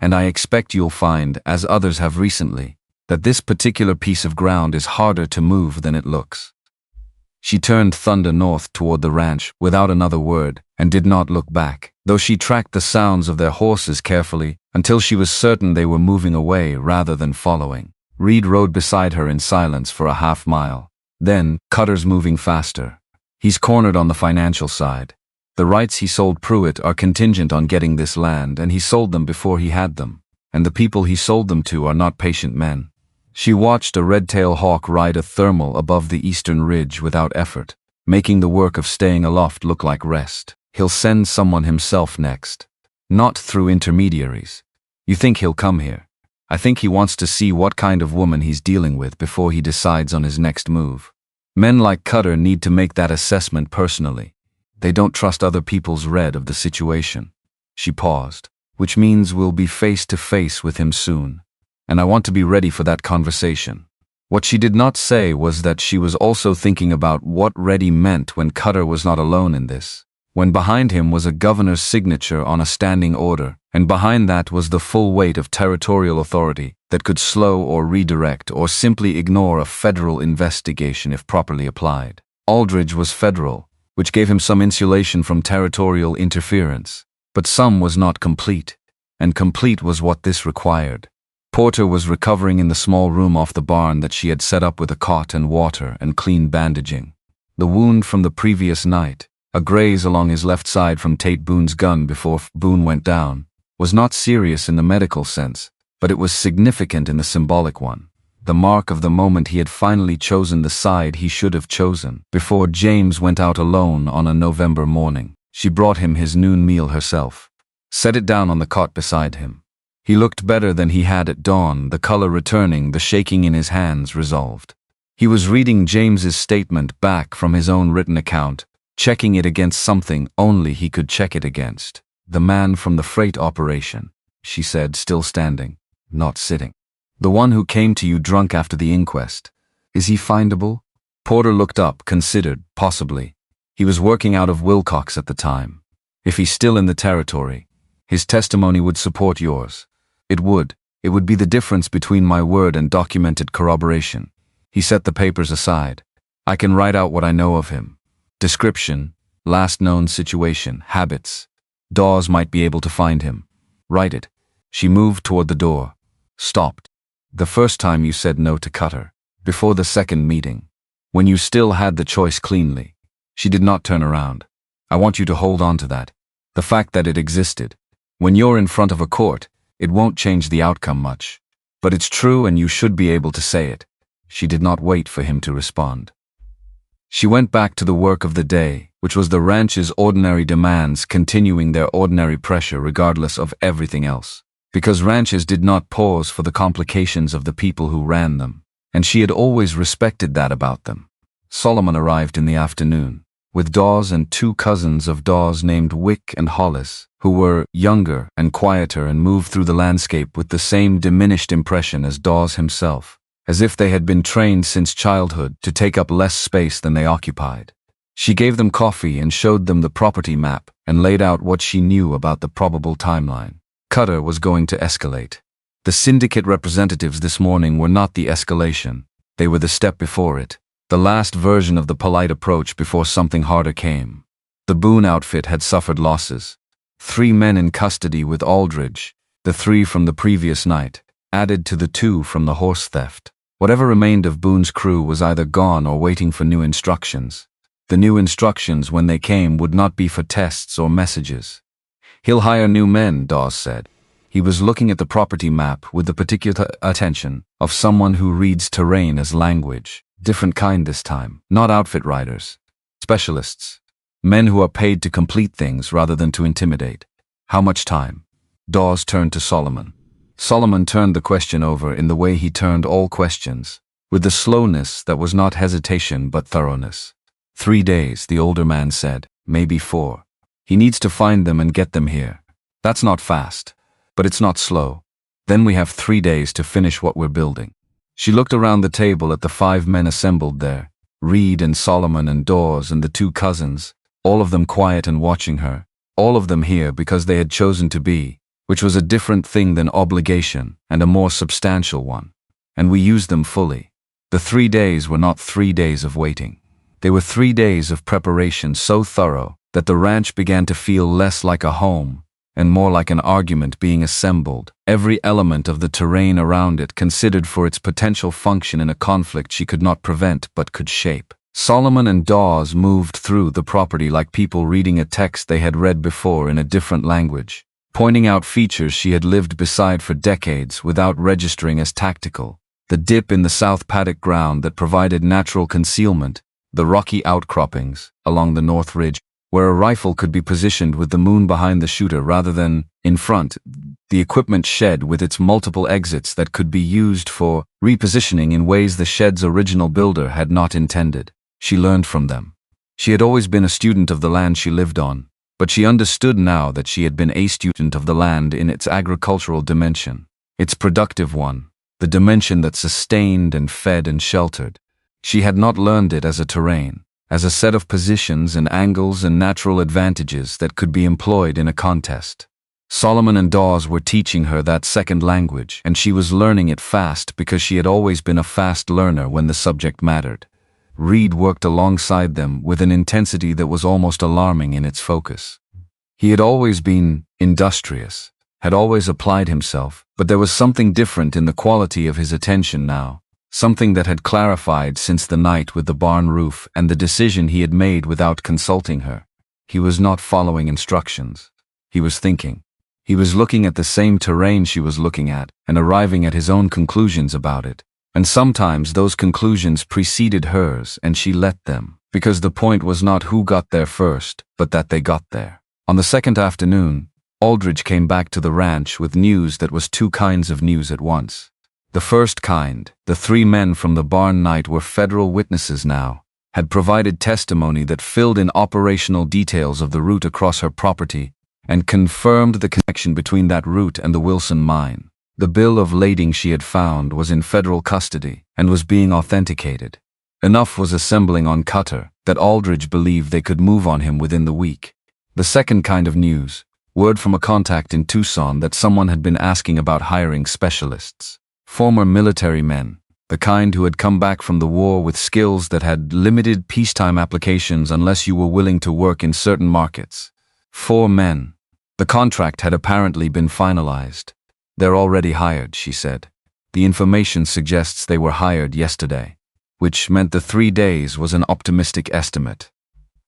S1: And I expect you'll find, as others have recently, that this particular piece of ground is harder to move than it looks. She turned thunder north toward the ranch without another word and did not look back, though she tracked the sounds of their horses carefully until she was certain they were moving away rather than following. Reed rode beside her in silence for a half-mile. Then, Cutter's moving faster. He's cornered on the financial side. The rights he sold Pruitt are contingent on getting this land, and he sold them before he had them. And the people he sold them to are not patient men. She watched a red-tail hawk ride a thermal above the eastern ridge without effort, making the work of staying aloft look like rest. He'll send someone himself next. Not through intermediaries. You think he'll come here? I think he wants to see what kind of woman he's dealing with before he decides on his next move. Men like Cutter need to make that assessment personally. They don't trust other people's read of the situation. She paused. Which means we'll be face to face with him soon. And I want to be ready for that conversation. What she did not say was that she was also thinking about what ready meant when Cutter was not alone in this. When behind him was a governor's signature on a standing order, and behind that was the full weight of territorial authority that could slow or redirect or simply ignore a federal investigation if properly applied. Aldridge was federal, which gave him some insulation from territorial interference, but some was not complete, and complete was what this required. Porter was recovering in the small room off the barn that she had set up with a cot and water and clean bandaging. The wound from the previous night, a graze along his left side from Tate Boone's gun before Boone went down, was not serious in the medical sense, but it was significant in the symbolic one. The mark of the moment he had finally chosen the side he should have chosen. Before James went out alone on a November morning, she brought him his noon meal herself. Set it down on the cot beside him. He looked better than he had at dawn, the color returning, the shaking in his hands resolved. He was reading James's statement back from his own written account, checking it against something only he could check it against. The man from the freight operation, she said, still standing, not sitting. The one who came to you drunk after the inquest. Is he findable? Porter looked up, considered, possibly. He was working out of Wilcox at the time. If he's still in the territory, his testimony would support yours. It would be the difference between my word and documented corroboration. He set the papers aside. I can write out what I know of him. Description, last known situation, habits. Dawes might be able to find him. Write it. She moved toward the door. Stopped. The first time you said no to Cutter. Before the second meeting. When you still had the choice cleanly. She did not turn around. I want you to hold on to that. The fact that it existed. When you're in front of a court, it won't change the outcome much. But it's true and you should be able to say it. She did not wait for him to respond. She went back to the work of the day, which was the ranch's ordinary demands continuing their ordinary pressure regardless of everything else. Because ranches did not pause for the complications of the people who ran them, and she had always respected that about them. Solomon arrived in the afternoon, with Dawes and two cousins of Dawes named Wick and Hollis, who were younger and quieter and moved through the landscape with the same diminished impression as Dawes himself, as if they had been trained since childhood to take up less space than they occupied. She gave them coffee and showed them the property map and laid out what she knew about the probable timeline. Cutter was going to escalate. The syndicate representatives this morning were not the escalation. They were the step before it, the last version of the polite approach before something harder came. The Boone outfit had suffered losses. 3 men in custody with Aldridge, the 3 from the previous night, added to the 2 from the horse theft. Whatever remained of Boone's crew was either gone or waiting for new instructions. The new instructions, when they came, would not be for tests or messages. He'll hire new men, Dawes said. He was looking at the property map with the particular attention of someone who reads terrain as language. Different kind this time, not outfit riders. Specialists. Men who are paid to complete things rather than to intimidate. How much time? Dawes turned to Solomon. Solomon turned the question over in the way he turned all questions, with the slowness that was not hesitation but thoroughness. 3 days, the older man said, maybe 4. He needs to find them and get them here. That's not fast, but it's not slow. Then we have 3 days to finish what we're building. She looked around the table at the 5 men assembled there, Reed and Solomon and Dawes and the 2 cousins, all of them quiet and watching her, all of them here because they had chosen to be, which was a different thing than obligation and a more substantial one. And we used them fully. The 3 days were not 3 days of waiting. They were 3 days of preparation so thorough that the ranch began to feel less like a home and more like an argument being assembled, every element of the terrain around it considered for its potential function in a conflict she could not prevent but could shape. Solomon and Dawes moved through the property like people reading a text they had read before in a different language, pointing out features she had lived beside for decades without registering as tactical. The dip in the south paddock ground that provided natural concealment, the rocky outcroppings along the north ridge, where a rifle could be positioned with the moon behind the shooter rather than in front, the equipment shed with its multiple exits that could be used for repositioning in ways the shed's original builder had not intended. She learned from them. She had always been a student of the land she lived on, but she understood now that she had been a student of the land in its agricultural dimension, its productive one, the dimension that sustained and fed and sheltered. She had not learned it as a terrain, as a set of positions and angles and natural advantages that could be employed in a contest. Solomon and Dawes were teaching her that second language, and she was learning it fast because she had always been a fast learner when the subject mattered. Reed worked alongside them with an intensity that was almost alarming in its focus. He had always been industrious, had always applied himself, But there was something different in the quality of his attention now, something that had clarified since the night with the barn roof and the decision he had made without consulting her. He was not following instructions. He was thinking. He was looking at the same terrain she was looking at and arriving at his own conclusions about it. And sometimes those conclusions preceded hers and she let them, because the point was not who got there first, but that they got there. On the second afternoon, Aldridge came back to the ranch with news that was two kinds of news at once. The first kind, the three men from the barn night were federal witnesses now, had provided testimony that filled in operational details of the route across her property and confirmed the connection between that route and the Wilson mine. The bill of lading she had found was in federal custody and was being authenticated. Enough was assembling on Cutter that Aldridge believed they could move on him within the week. The second kind of news, word from a contact in Tucson that someone had been asking about hiring specialists. Former military men, the kind who had come back from the war with skills that had limited peacetime applications unless you were willing to work in certain markets. 4 men. The contract had apparently been finalized. They're already hired, she said. The information suggests they were hired yesterday, which meant the 3 days was an optimistic estimate,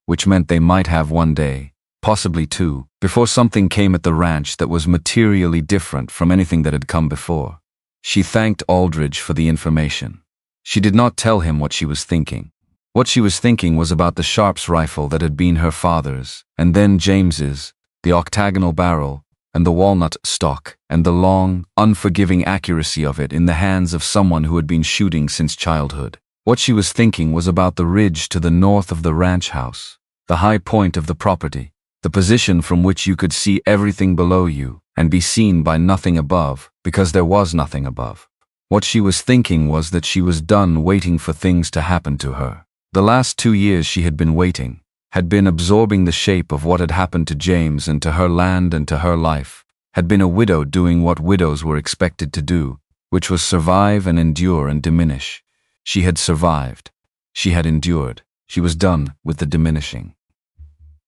S1: which meant they might have 1 day, possibly 2, before something came at the ranch that was materially different from anything that had come before. She thanked Aldridge for the information. She did not tell him what she was thinking. What she was thinking was about the Sharps rifle that had been her father's, and then James's, the octagonal barrel, and the walnut stock, and the long, unforgiving accuracy of it in the hands of someone who had been shooting since childhood. What she was thinking was about the ridge to the north of the ranch house, the high point of the property, the position from which you could see everything below you and be seen by nothing above, because there was nothing above. What she was thinking was that she was done waiting for things to happen to her. The last 2 years she had been waiting, had been absorbing the shape of what had happened to James and to her land and to her life, had been a widow doing what widows were expected to do, which was survive and endure and diminish. She had survived. She had endured. She was done with the diminishing.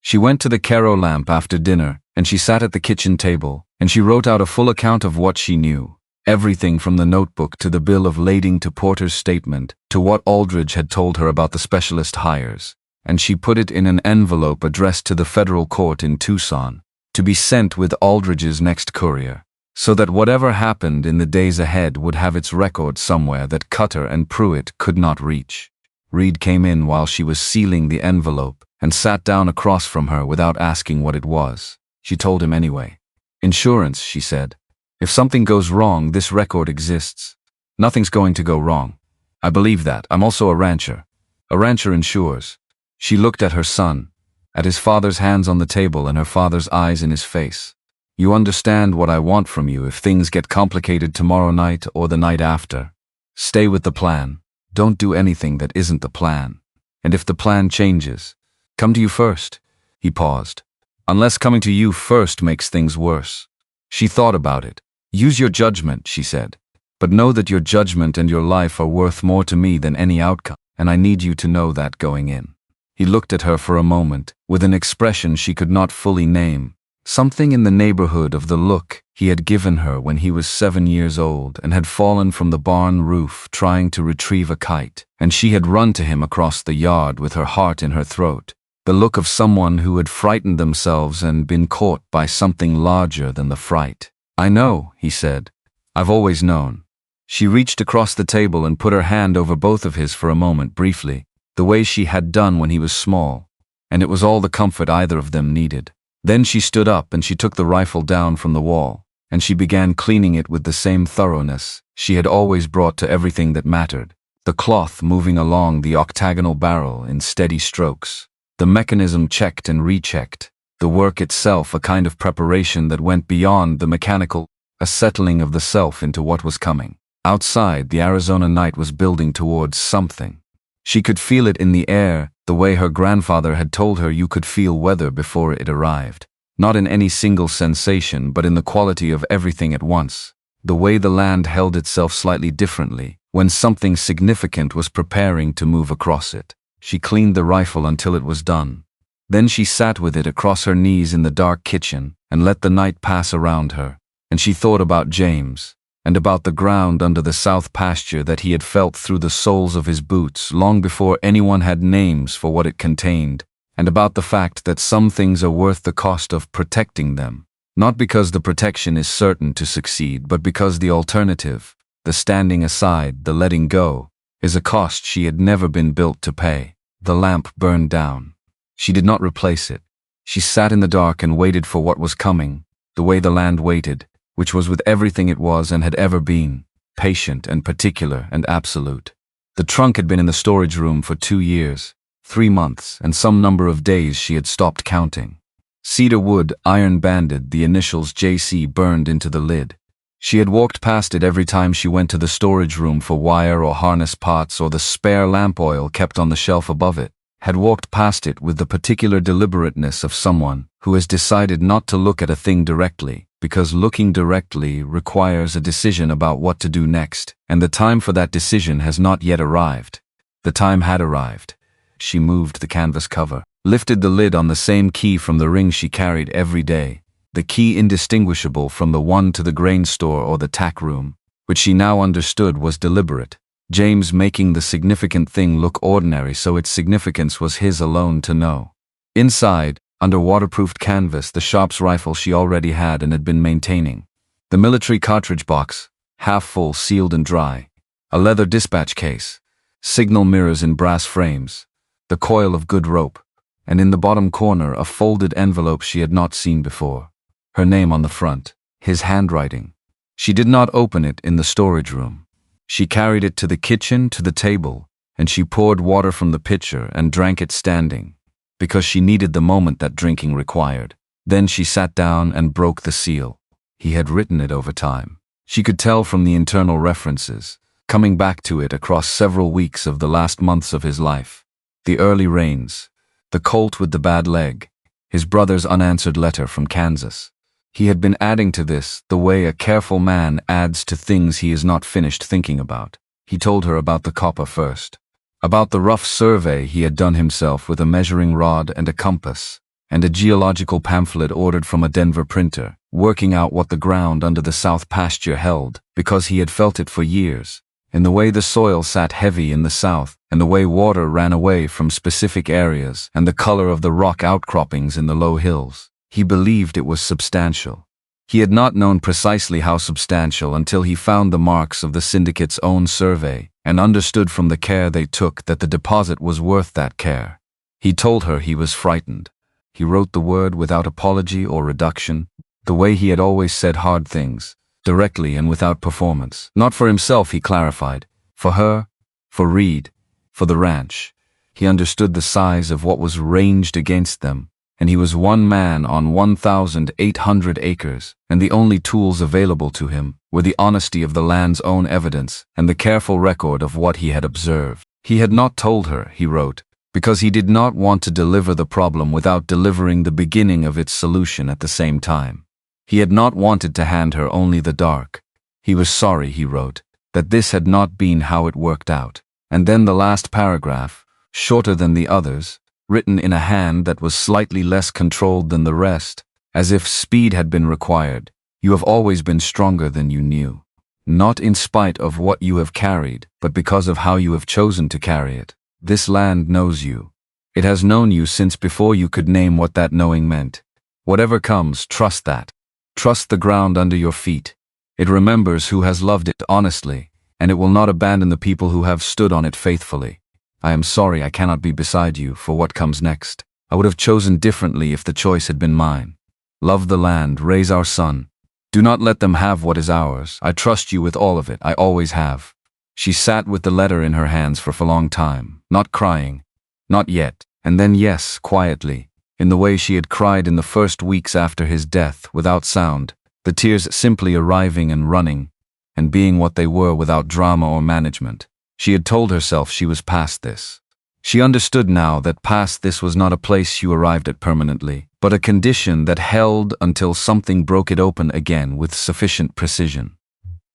S1: She went to the Caro lamp after dinner, and she sat at the kitchen table, and she wrote out a full account of what she knew, everything from the notebook to the bill of lading to Porter's statement to what Aldridge had told her about the specialist hires, and she put it in an envelope addressed to the federal court in Tucson, to be sent with Aldridge's next courier, so that whatever happened in the days ahead would have its record somewhere that Cutter and Pruitt could not reach. Reed came in while she was sealing the envelope and sat down across from her without asking what it was. She told him anyway. Insurance, she said. If something goes wrong, this record exists. Nothing's going to go wrong. I believe that. I'm also a rancher. A rancher insures. She looked at her son, at his father's hands on the table and her father's eyes in his face. You understand what I want from you if things get complicated tomorrow night or the night after. Stay with the plan. Don't do anything that isn't the plan. And if the plan changes, come to you first. He paused. Unless coming to you first makes things worse. She thought about it. Use your judgment, she said. But know that your judgment and your life are worth more to me than any outcome, and I need you to know that going in. He looked at her for a moment, with an expression she could not fully name, something in the neighborhood of the look he had given her when he was 7 years old and had fallen from the barn roof trying to retrieve a kite, and she had run to him across the yard with her heart in her throat. The look of someone who had frightened themselves and been caught by something larger than the fright. I know, he said. I've always known. She reached across the table and put her hand over both of his for a moment briefly, the way she had done when he was small, and it was all the comfort either of them needed. Then she stood up and she took the rifle down from the wall, and she began cleaning it with the same thoroughness she had always brought to everything that mattered, the cloth moving along the octagonal barrel in steady strokes. The mechanism checked and rechecked, the work itself a kind of preparation that went beyond the mechanical, a settling of the self into what was coming. Outside, the Arizona night was building towards something. She could feel it in the air, the way her grandfather had told her you could feel weather before it arrived. Not in any single sensation, but in the quality of everything at once. The way the land held itself slightly differently, when something significant was preparing to move across it. She cleaned the rifle until it was done. Then she sat with it across her knees in the dark kitchen and let the night pass around her, And she thought about James, and about the ground under the south pasture that he had felt through the soles of his boots long before anyone had names for what it contained, and about the fact that some things are worth the cost of protecting them, not because the protection is certain to succeed, but because the alternative, the standing aside, the letting go, is a cost she had never been built to pay. The lamp burned down. She did not replace it. She sat in the dark and waited for what was coming, the way the land waited, which was with everything it was and had ever been, patient and particular and absolute. The trunk had been in the storage room for 2 years, 3 months, and some number of days she had stopped counting. Cedar wood, iron-banded, the initials JC burned into the lid. She had walked past it every time she went to the storage room for wire or harness parts or the spare lamp oil kept on the shelf above it, had walked past it with the particular deliberateness of someone who has decided not to look at a thing directly, because looking directly requires a decision about what to do next, and the time for that decision has not yet arrived. The time had arrived. She moved the canvas cover, lifted the lid on the same key from the ring she carried every day, the key indistinguishable from the one to the grain store or the tack room, which she now understood was deliberate, James making the significant thing look ordinary so its significance was his alone to know. Inside, under waterproofed canvas, the Sharps rifle she already had and had been maintaining, the military cartridge box, half full, sealed and dry, a leather dispatch case, signal mirrors in brass frames, the coil of good rope, and in the bottom corner a folded envelope she had not seen before. Her name on the front, his handwriting. She did not open it in the storage room. She carried it to the kitchen, to the table, and she poured water from the pitcher and drank it standing, because she needed the moment that drinking required. Then she sat down and broke the seal. He had written it over time. She could tell from the internal references, coming back to it across several weeks of the last months of his life. The early rains, the colt with the bad leg, his brother's unanswered letter from Kansas. He had been adding to this the way a careful man adds to things he is not finished thinking about. He told her about the copper first, about the rough survey he had done himself with a measuring rod and a compass, and a geological pamphlet ordered from a Denver printer, working out what the ground under the south pasture held, because he had felt it for years, in the way the soil sat heavy in the south, and the way water ran away from specific areas, and the color of the rock outcroppings in the low hills. He believed it was substantial. He had not known precisely how substantial until he found the marks of the syndicate's own survey, and understood from the care they took that the deposit was worth that care. He told her he was frightened. He wrote the word without apology or reduction, the way he had always said hard things, directly and without performance. Not for himself, he clarified. For her, for Reed, for the ranch. He understood the size of what was ranged against them, and he was one man on 1,800 acres, and the only tools available to him were the honesty of the land's own evidence and the careful record of what he had observed. He had not told her, he wrote, because he did not want to deliver the problem without delivering the beginning of its solution at the same time. He had not wanted to hand her only the dark. He was sorry, he wrote, that this had not been how it worked out. And then the last paragraph, shorter than the others, written in a hand that was slightly less controlled than the rest, as if speed had been required. You have always been stronger than you knew. Not in spite of what you have carried, but because of how you have chosen to carry it. This land knows you. It has known you since before you could name what that knowing meant. Whatever comes, trust that. Trust the ground under your feet. It remembers who has loved it honestly, and it will not abandon the people who have stood on it faithfully. I am sorry I cannot be beside you for what comes next. I would have chosen differently if the choice had been mine. Love the land, raise our son. Do not let them have what is ours. I trust you with all of it, I always have. She sat with the letter in her hands for a long time, not crying, not yet, and then yes, quietly, in the way she had cried in the first weeks after his death, without sound, the tears simply arriving and running, and being what they were without drama or management. She had told herself she was past this. She understood now that past this was not a place you arrived at permanently, but a condition that held until something broke it open again with sufficient precision.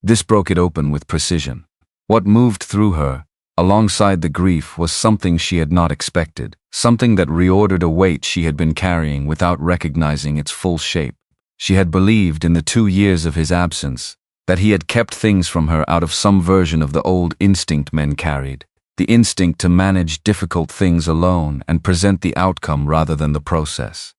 S1: This broke it open with precision. What moved through her, alongside the grief, was something she had not expected, something that reordered a weight she had been carrying without recognizing its full shape. She had believed in the 2 years of his absence that he had kept things from her out of some version of the old instinct men carried, the instinct to manage difficult things alone and present the outcome rather than the process.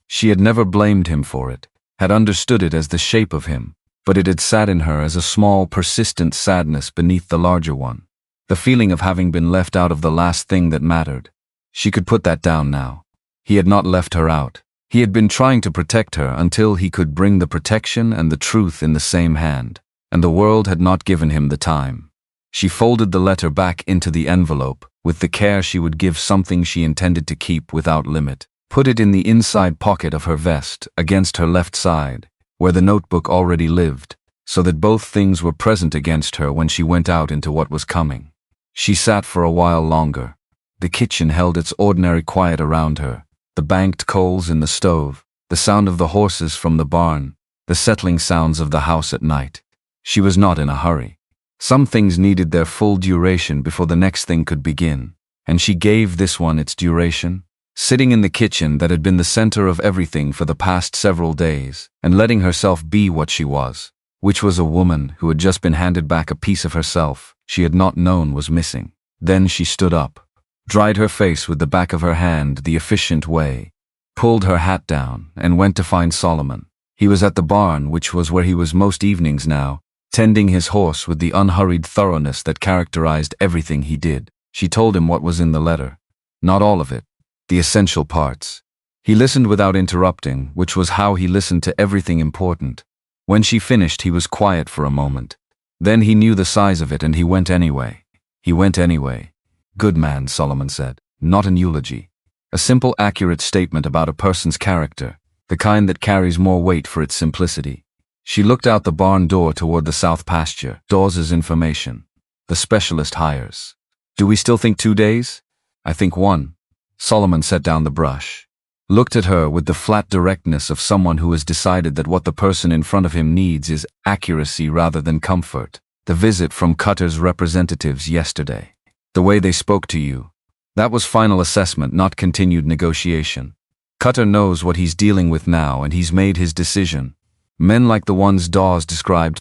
S1: She had never blamed him for it, had understood it as the shape of him, but it had sat in her as a small, persistent sadness beneath the larger one. The feeling of having been left out of the last thing that mattered. She could put that down now. He had not left her out. He had been trying to protect her until he could bring the protection and the truth in the same hand, and the world had not given him the time. She folded the letter back into the envelope, with the care she would give something she intended to keep without limit, put it in the inside pocket of her vest, against her left side, where the notebook already lived, so that both things were present against her when she went out into what was coming. She sat for a while longer. The kitchen held its ordinary quiet around her, the banked coals in the stove, the sound of the horses from the barn, the settling sounds of the house at night. She was not in a hurry. Some things needed their full duration before the next thing could begin, and she gave this one its duration, sitting in the kitchen that had been the center of everything for the past several days, and letting herself be what she was, which was a woman who had just been handed back a piece of herself she had not known was missing. Then she stood up, dried her face with the back of her hand the efficient way, pulled her hat down, and went to find Solomon. He was at the barn, which was where he was most evenings now, tending his horse with the unhurried thoroughness that characterized everything he did. She told him what was in the letter. Not all of it. The essential parts. He listened without interrupting, which was how he listened to everything important. When she finished, he was quiet for a moment. Then he knew the size of it and he went anyway. He went anyway. Good man, Solomon said. Not an eulogy. A simple, accurate statement about a person's character, the kind that carries more weight for its simplicity. She looked out the barn door toward the south pasture. Dawes's information. The specialist hires. Do we still think 2 days? I think 1. Solomon set down the brush. Looked at her with the flat directness of someone who has decided that what the person in front of him needs is accuracy rather than comfort. The visit from Cutter's representatives yesterday. The way they spoke to you. That was final assessment, not continued negotiation. Cutter knows what he's dealing with now and he's made his decision. Men like the ones Dawes described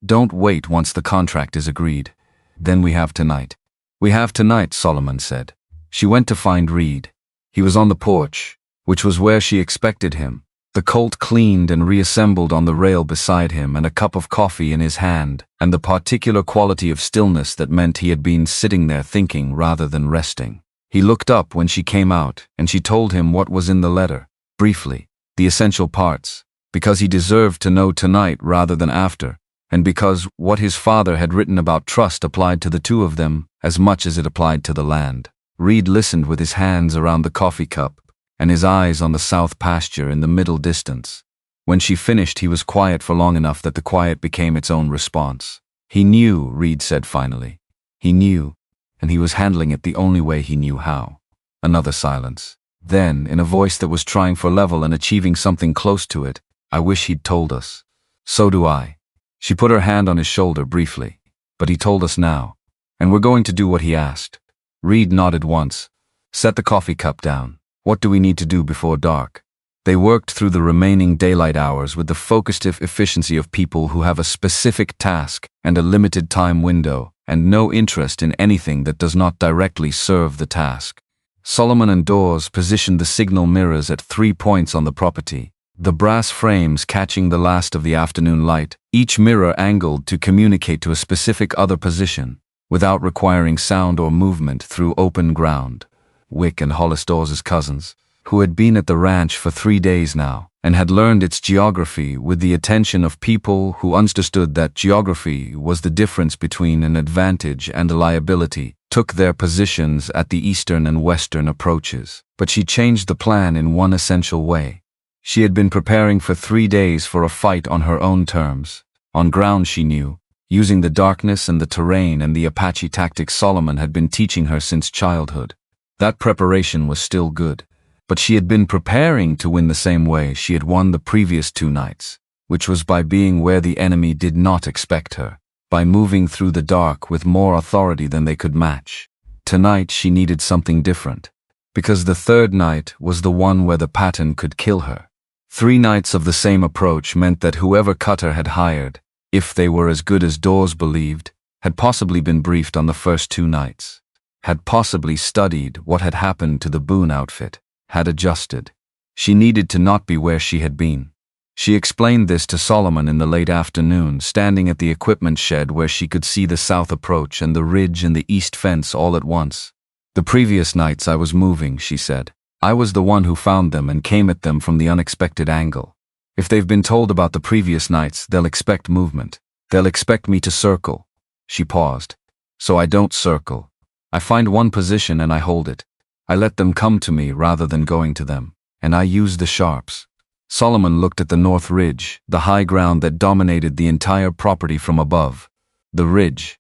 S1: don't wait once the contract is agreed. Then we have tonight. We have tonight, Solomon said. She went to find Reed. He was on the porch, which was where she expected him, the colt cleaned and reassembled on the rail beside him and a cup of coffee in his hand, and the particular quality of stillness that meant he had been sitting there thinking rather than resting. He looked up when she came out, and she told him what was in the letter, briefly, the essential parts, because he deserved to know tonight rather than after, and because what his father had written about trust applied to the two of them as much as it applied to the land. Reed listened with his hands around the coffee cup, and his eyes on the south pasture in the middle distance. When she finished, he was quiet for long enough that the quiet became its own response. He knew, Reed said finally. He knew, and he was handling it the only way he knew how. Another silence. Then, in a voice that was trying for level and achieving something close to it, I wish he'd told us. So do I. She put her hand on his shoulder briefly. But he told us now, and we're going to do what he asked. Reed nodded once. Set the coffee cup down. What do we need to do before dark? They worked through the remaining daylight hours with the focused efficiency of people who have a specific task and a limited time window, and no interest in anything that does not directly serve the task. Solomon and Dawes positioned the signal mirrors at 3 points on the property, the brass frames catching the last of the afternoon light, each mirror angled to communicate to a specific other position, without requiring sound or movement through open ground. Wick and Hollis Dawes' cousins, who had been at the ranch for 3 days now, and had learned its geography with the attention of people who understood that geography was the difference between an advantage and a liability, took their positions at the eastern and western approaches. But she changed the plan in one essential way. She had been preparing for 3 days for a fight on her own terms, on ground she knew, using the darkness and the terrain and the Apache tactics Solomon had been teaching her since childhood. That preparation was still good, but she had been preparing to win the same way she had won the previous 2 nights, which was by being where the enemy did not expect her, by moving through the dark with more authority than they could match. Tonight she needed something different, because the 3rd night was the one where the pattern could kill her. 3 nights of the same approach meant that whoever Cutter had hired, if they were as good as Dawes believed, had possibly been briefed on the first 2 nights, had possibly studied what had happened to the Boone outfit, had adjusted. She needed to not be where she had been. She explained this to Solomon in the late afternoon, standing at the equipment shed where she could see the south approach and the ridge and the east fence all at once. "The previous nights I was moving," she said. "I was the one who found them and came at them from the unexpected angle. If they've been told about the previous nights, they'll expect movement. They'll expect me to circle." She paused. "So I don't circle. I find one position and I hold it. I let them come to me rather than going to them. And I use the sharps." Solomon looked at the north ridge, the high ground that dominated the entire property from above. The ridge.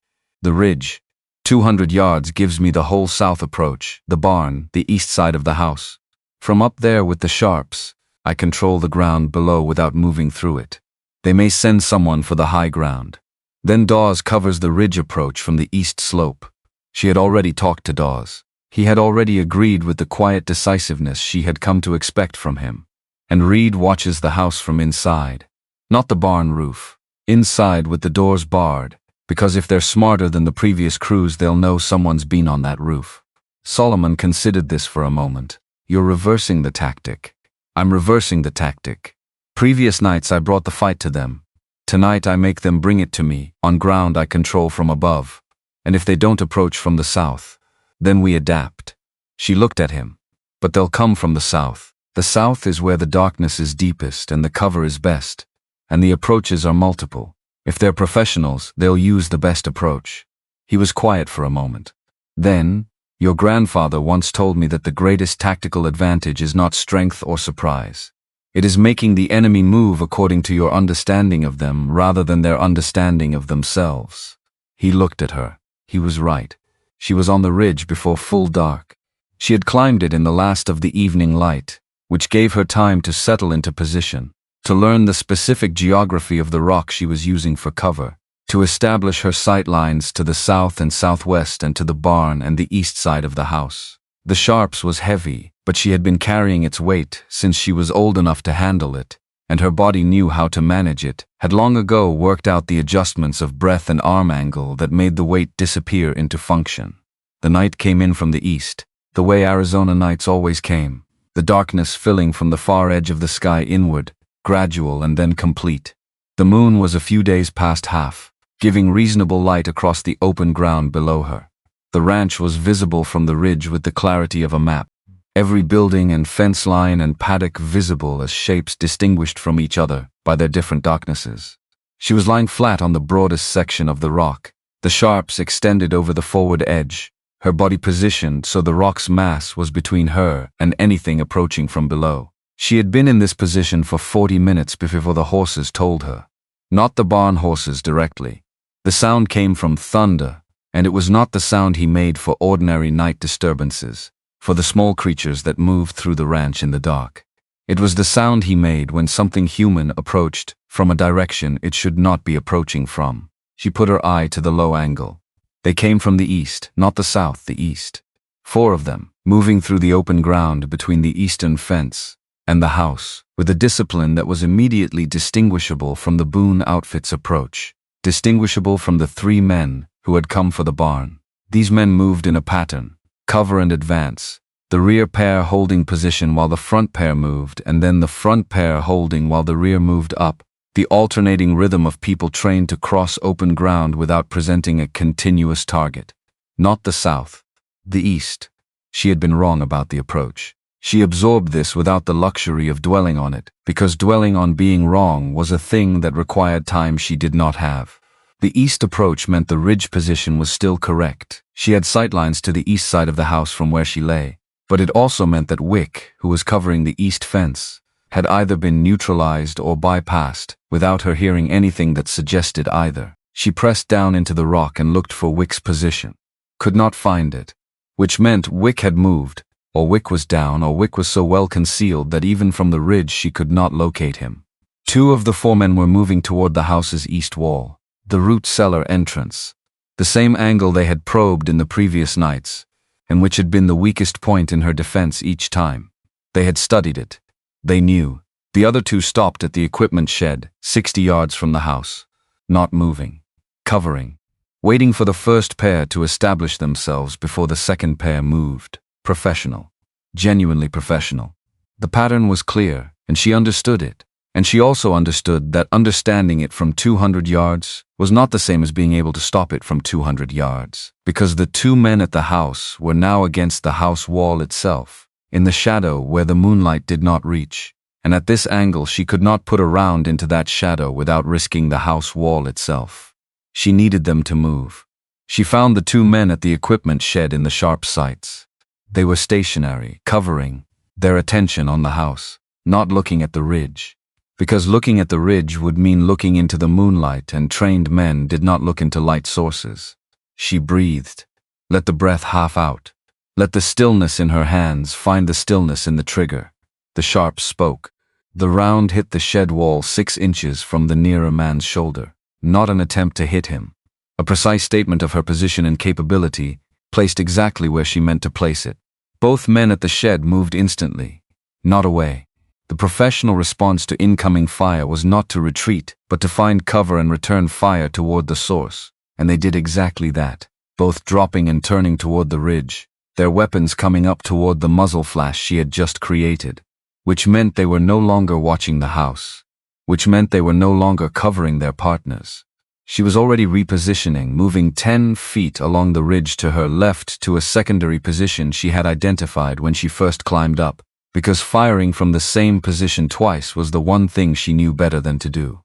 S1: 200 yards gives me the whole south approach, the barn, the east side of the house. From up there with the sharps, I control the ground below without moving through it. They may send someone for the high ground. Then Dawes covers the ridge approach from the east slope. She had already talked to Dawes. He had already agreed with the quiet decisiveness she had come to expect from him. And Reed watches the house from inside. Not the barn roof. Inside with the doors barred, because if they're smarter than the previous crews, they'll know someone's been on that roof. Solomon considered this for a moment. "You're reversing the tactic." "I'm reversing the tactic. Previous nights I brought the fight to them. Tonight I make them bring it to me, on ground I control from above. And if they don't approach from the south, then we adapt." She looked at him. "But they'll come from the south. The south is where the darkness is deepest and the cover is best, and the approaches are multiple. If they're professionals, they'll use the best approach." He was quiet for a moment. Then, "Your grandfather once told me that the greatest tactical advantage is not strength or surprise. It is making the enemy move according to your understanding of them rather than their understanding of themselves." He looked at her. He was right. She was on the ridge before full dark. She had climbed it in the last of the evening light, which gave her time to settle into position, to learn the specific geography of the rock she was using for cover, to establish her sight lines to the south and southwest and to the barn and the east side of the house. The sharps was heavy, but she had been carrying its weight since she was old enough to handle it, and her body knew how to manage it, had long ago worked out the adjustments of breath and arm angle that made the weight disappear into function. The night came in from the east, the way Arizona nights always came, the darkness filling from the far edge of the sky inward, gradual and then complete. The moon was a few days past half, giving reasonable light across the open ground below her. The ranch was visible from the ridge with the clarity of a map, every building and fence line and paddock visible as shapes distinguished from each other by their different darknesses. She was lying flat on the broadest section of the rock, the sharps extended over the forward edge, her body positioned so the rock's mass was between her and anything approaching from below. She had been in this position for 40 minutes before the horses told her. Not the barn horses directly. The sound came from thunder, and it was not the sound he made for ordinary night disturbances, for the small creatures that moved through the ranch in the dark. It was the sound he made when something human approached from a direction it should not be approaching from. She put her eye to the low angle. They came from the east, not the south, the east. 4 of them, moving through the open ground between the eastern fence and the house, with a discipline that was immediately distinguishable from the Boone outfit's approach, distinguishable from the 3 men who had come for the barn. These men moved in a pattern, cover and advance, the rear pair holding position while the front pair moved, and then the front pair holding while the rear moved up, the alternating rhythm of people trained to cross open ground without presenting a continuous target. Not the south, the east. She had been wrong about the approach. She absorbed this without the luxury of dwelling on it, because dwelling on being wrong was a thing that required time she did not have. The east approach meant the ridge position was still correct. She had sightlines to the east side of the house from where she lay, but it also meant that Wick, who was covering the east fence, had either been neutralized or bypassed, without her hearing anything that suggested either. She pressed down into the rock and looked for Wick's position. Could not find it, which meant Wick had moved, or Wick was down, or Wick was so well concealed that even from the ridge she could not locate him. 2 of the 4 men were moving toward the house's east wall, the root cellar entrance, the same angle they had probed in the previous nights, and which had been the weakest point in her defense each time. They had studied it. They knew. The other two stopped at the equipment shed, 60 yards from the house. Not moving. Covering. Waiting for the first pair to establish themselves before the second pair moved. Professional. Genuinely professional. The pattern was clear, and she understood it. And she also understood that understanding it from 200 yards was not the same as being able to stop it from 200 yards, because the two men at the house were now against the house wall itself, in the shadow where the moonlight did not reach, and at this angle she could not put a round into that shadow without risking the house wall itself. She needed them to move. She found the two men at the equipment shed in the sharp sights. They were stationary, covering, their attention on the house, not looking at the ridge. Because looking at the ridge would mean looking into the moonlight, and trained men did not look into light sources. She breathed. Let the breath half out. Let the stillness in her hands find the stillness in the trigger. The sharp spoke. The round hit the shed wall 6 inches from the nearer man's shoulder. Not an attempt to hit him. A precise statement of her position and capability, placed exactly where she meant to place it. Both men at the shed moved instantly. Not away. The professional response to incoming fire was not to retreat, but to find cover and return fire toward the source, and they did exactly that, both dropping and turning toward the ridge, their weapons coming up toward the muzzle flash she had just created, which meant they were no longer watching the house, which meant they were no longer covering their partners. She was already repositioning, moving 10 feet along the ridge to her left to a secondary position she had identified when she first climbed up, because firing from the same position twice was the one thing she knew better than to do.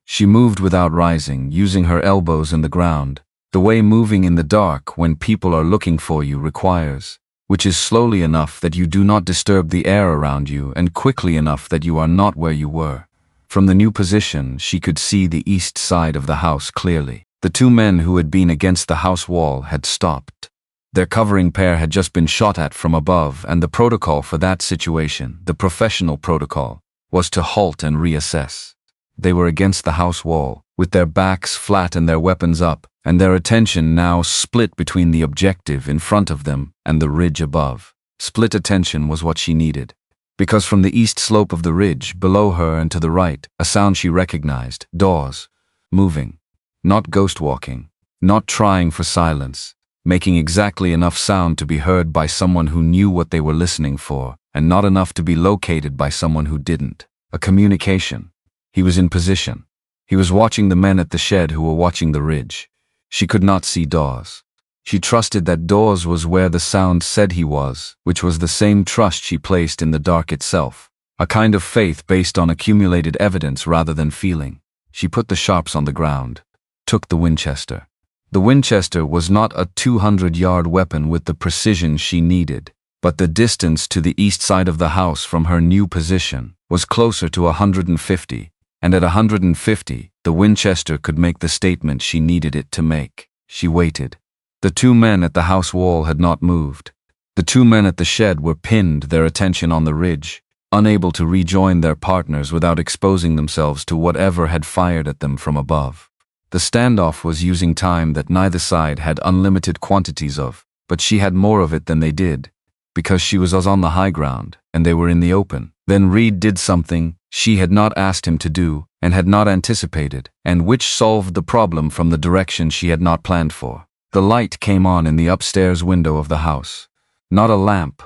S1: She moved without rising, using her elbows in the ground, the way moving in the dark when people are looking for you requires, which is slowly enough that you do not disturb the air around you and quickly enough that you are not where you were. From the new position, she could see the east side of the house clearly. The two men who had been against the house wall had stopped. Their covering pair had just been shot at from above, and the protocol for that situation, the professional protocol, was to halt and reassess. They were against the house wall, with their backs flat and their weapons up, and their attention now split between the objective in front of them and the ridge above. Split attention was what she needed, because from the east slope of the ridge, below her and to the right, a sound she recognized, doors, moving, not ghost walking, not trying for silence, making exactly enough sound to be heard by someone who knew what they were listening for, and not enough to be located by someone who didn't. A communication. He was in position. He was watching the men at the shed who were watching the ridge. She could not see Dawes. She trusted that Dawes was where the sound said he was, which was the same trust she placed in the dark itself. A kind of faith based on accumulated evidence rather than feeling. She put the sharps on the ground. Took the Winchester. The Winchester was not a 200-yard weapon with the precision she needed, but the distance to the east side of the house from her new position was closer to 150, and at 150, the Winchester could make the statement she needed it to make. She waited. The two men at the house wall had not moved. The two men at the shed were pinned, their attention on the ridge, unable to rejoin their partners without exposing themselves to whatever had fired at them from above. The standoff was using time that neither side had unlimited quantities of, but she had more of it than they did, because she was on the high ground, and they were in the open. Then Reed did something she had not asked him to do, and had not anticipated, and which solved the problem from the direction she had not planned for. The light came on in the upstairs window of the house. Not a lamp,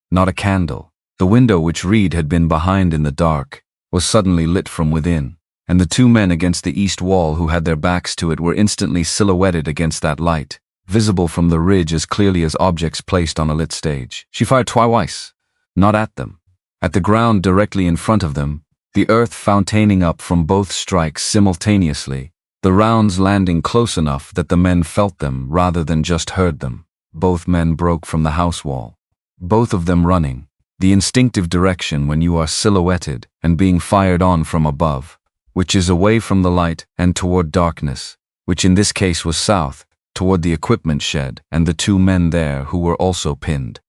S1: not a candle. The window which Reed had been behind in the dark was suddenly lit from within, and the two men against the east wall who had their backs to it were instantly silhouetted against that light, visible from the ridge as clearly as objects placed on a lit stage. She fired twice, not at them. At the ground directly in front of them, the earth fontaining up from both strikes simultaneously, the rounds landing close enough that the men felt them rather than just heard them. Both men broke from the house wall. Both of them running, the instinctive direction when you are silhouetted and being fired on from above, which is away from the light and toward darkness, which in this case was south, toward the equipment shed and the two men there who were also pinned.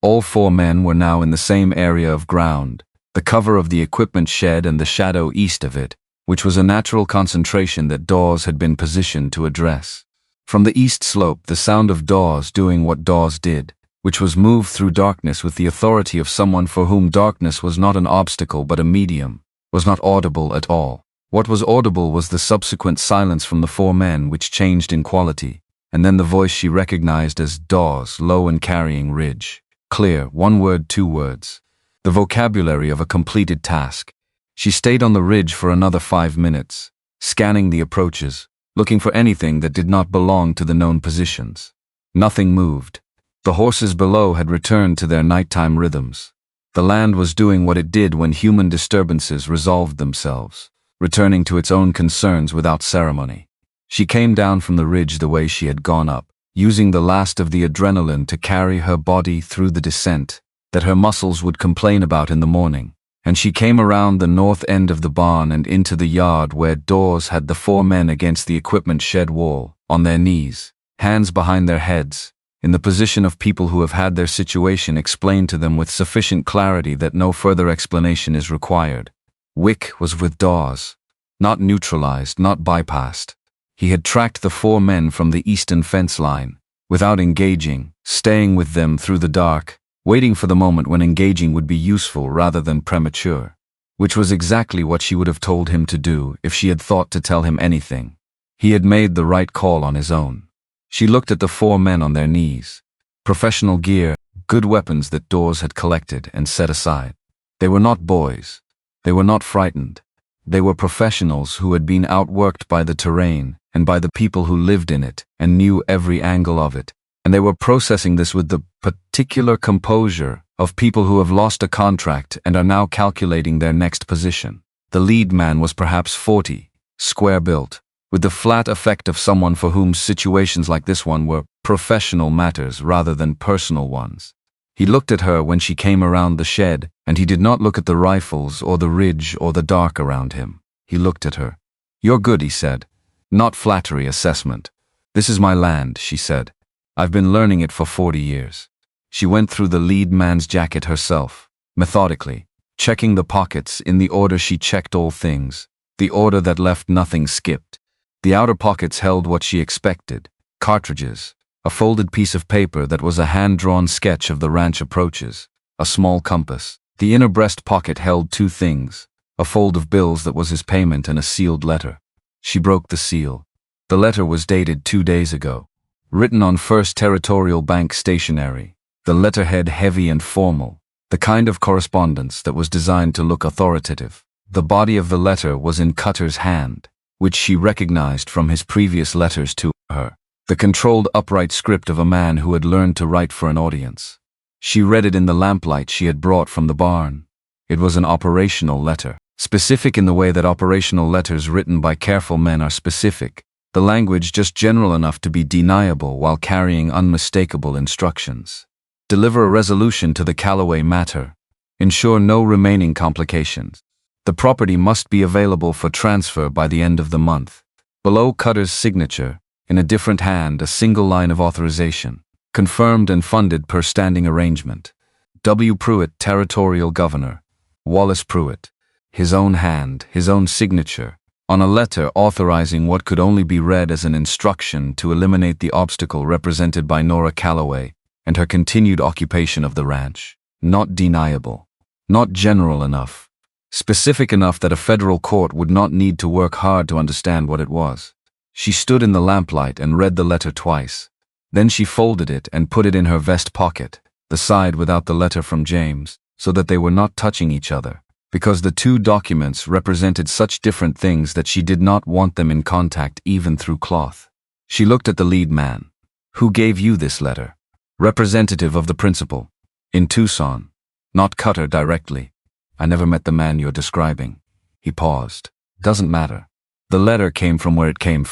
S1: All four men were now in the same area of ground, the cover of the equipment shed and the shadow east of it, which was a natural concentration that Dawes had been positioned to address. From the east slope, the sound of Dawes doing what Dawes did, which was move through darkness with the authority of someone for whom darkness was not an obstacle but a medium, was not audible at all. What was audible was the subsequent silence from the four men, which changed in quality, and then the voice she recognized as Dawes, low and carrying ridge. Clear, one word, two words. The vocabulary of a completed task. She stayed on the ridge for another 5 minutes, scanning the approaches, looking for anything that did not belong to the known positions. Nothing moved. The horses below had returned to their nighttime rhythms. The land was doing what it did when human disturbances resolved themselves, returning to its own concerns without ceremony. She came down from the ridge the way she had gone up, using the last of the adrenaline to carry her body through the descent that her muscles would complain about in the morning, and she came around the north end of the barn and into the yard where Dawes had the four men against the equipment shed wall, on their knees, hands behind their heads, in the position of people who have had their situation explained to them with sufficient clarity that no further explanation is required. Wick was with Dawes, not neutralized, not bypassed. He had tracked the four men from the eastern fence line, without engaging, staying with them through the dark, waiting for the moment when engaging would be useful rather than premature, which was exactly what she would have told him to do if she had thought to tell him anything. He had made the right call on his own. She looked at the four men on their knees. Professional gear, good weapons that Dawes had collected and set aside. They were not boys. They were not frightened. They were professionals who had been outworked by the terrain and by the people who lived in it and knew every angle of it, and they were processing this with the particular composure of people who have lost a contract and are now calculating their next position. The lead man was perhaps 40, square-built, with the flat effect of someone for whom situations like this one were professional matters rather than personal ones. He looked at her when she came around the shed, and he did not look at the rifles or the ridge or the dark around him. He looked at her. "You're good," he said. "Not flattery assessment. This is my land," she said. "I've been learning it for 40 years. She went through the lead man's jacket herself, methodically, checking the pockets in the order she checked all things, the order that left nothing skipped. The outer pockets held what she expected: cartridges, a folded piece of paper that was a hand-drawn sketch of the ranch approaches, a small compass. The inner breast pocket held two things: a fold of bills that was his payment and a sealed letter. She broke the seal. The letter was dated 2 days ago, written on First Territorial Bank stationery, the letterhead heavy and formal, the kind of correspondence that was designed to look authoritative. The body of the letter was in Cutter's hand, which she recognized from his previous letters to her, the controlled upright script of a man who had learned to write for an audience. She read it in the lamplight she had brought from the barn. It was an operational letter, specific in the way that operational letters written by careful men are specific, the language just general enough to be deniable while carrying unmistakable instructions. Deliver a resolution to the Calloway matter. Ensure no remaining complications. The property must be available for transfer by the end of the month. Below Cutter's signature, in a different hand, a single line of authorization. Confirmed and funded per standing arrangement. W. Pruitt, Territorial Governor. Wallace Pruitt. His own hand, his own signature, on a letter authorizing what could only be read as an instruction to eliminate the obstacle represented by Nora Calloway and her continued occupation of the ranch. Not deniable. Not general enough. Specific enough that a federal court would not need to work hard to understand what it was. She stood in the lamplight and read the letter twice. Then she folded it and put it in her vest pocket, the side without the letter from James, so that they were not touching each other, because the two documents represented such different things that she did not want them in contact even through cloth. She looked at the lead man. "Who gave you this letter?" "Representative of the principal. In Tucson. Not Cutter directly. I never met the man you're describing." He paused. "Doesn't matter. The letter came from where it came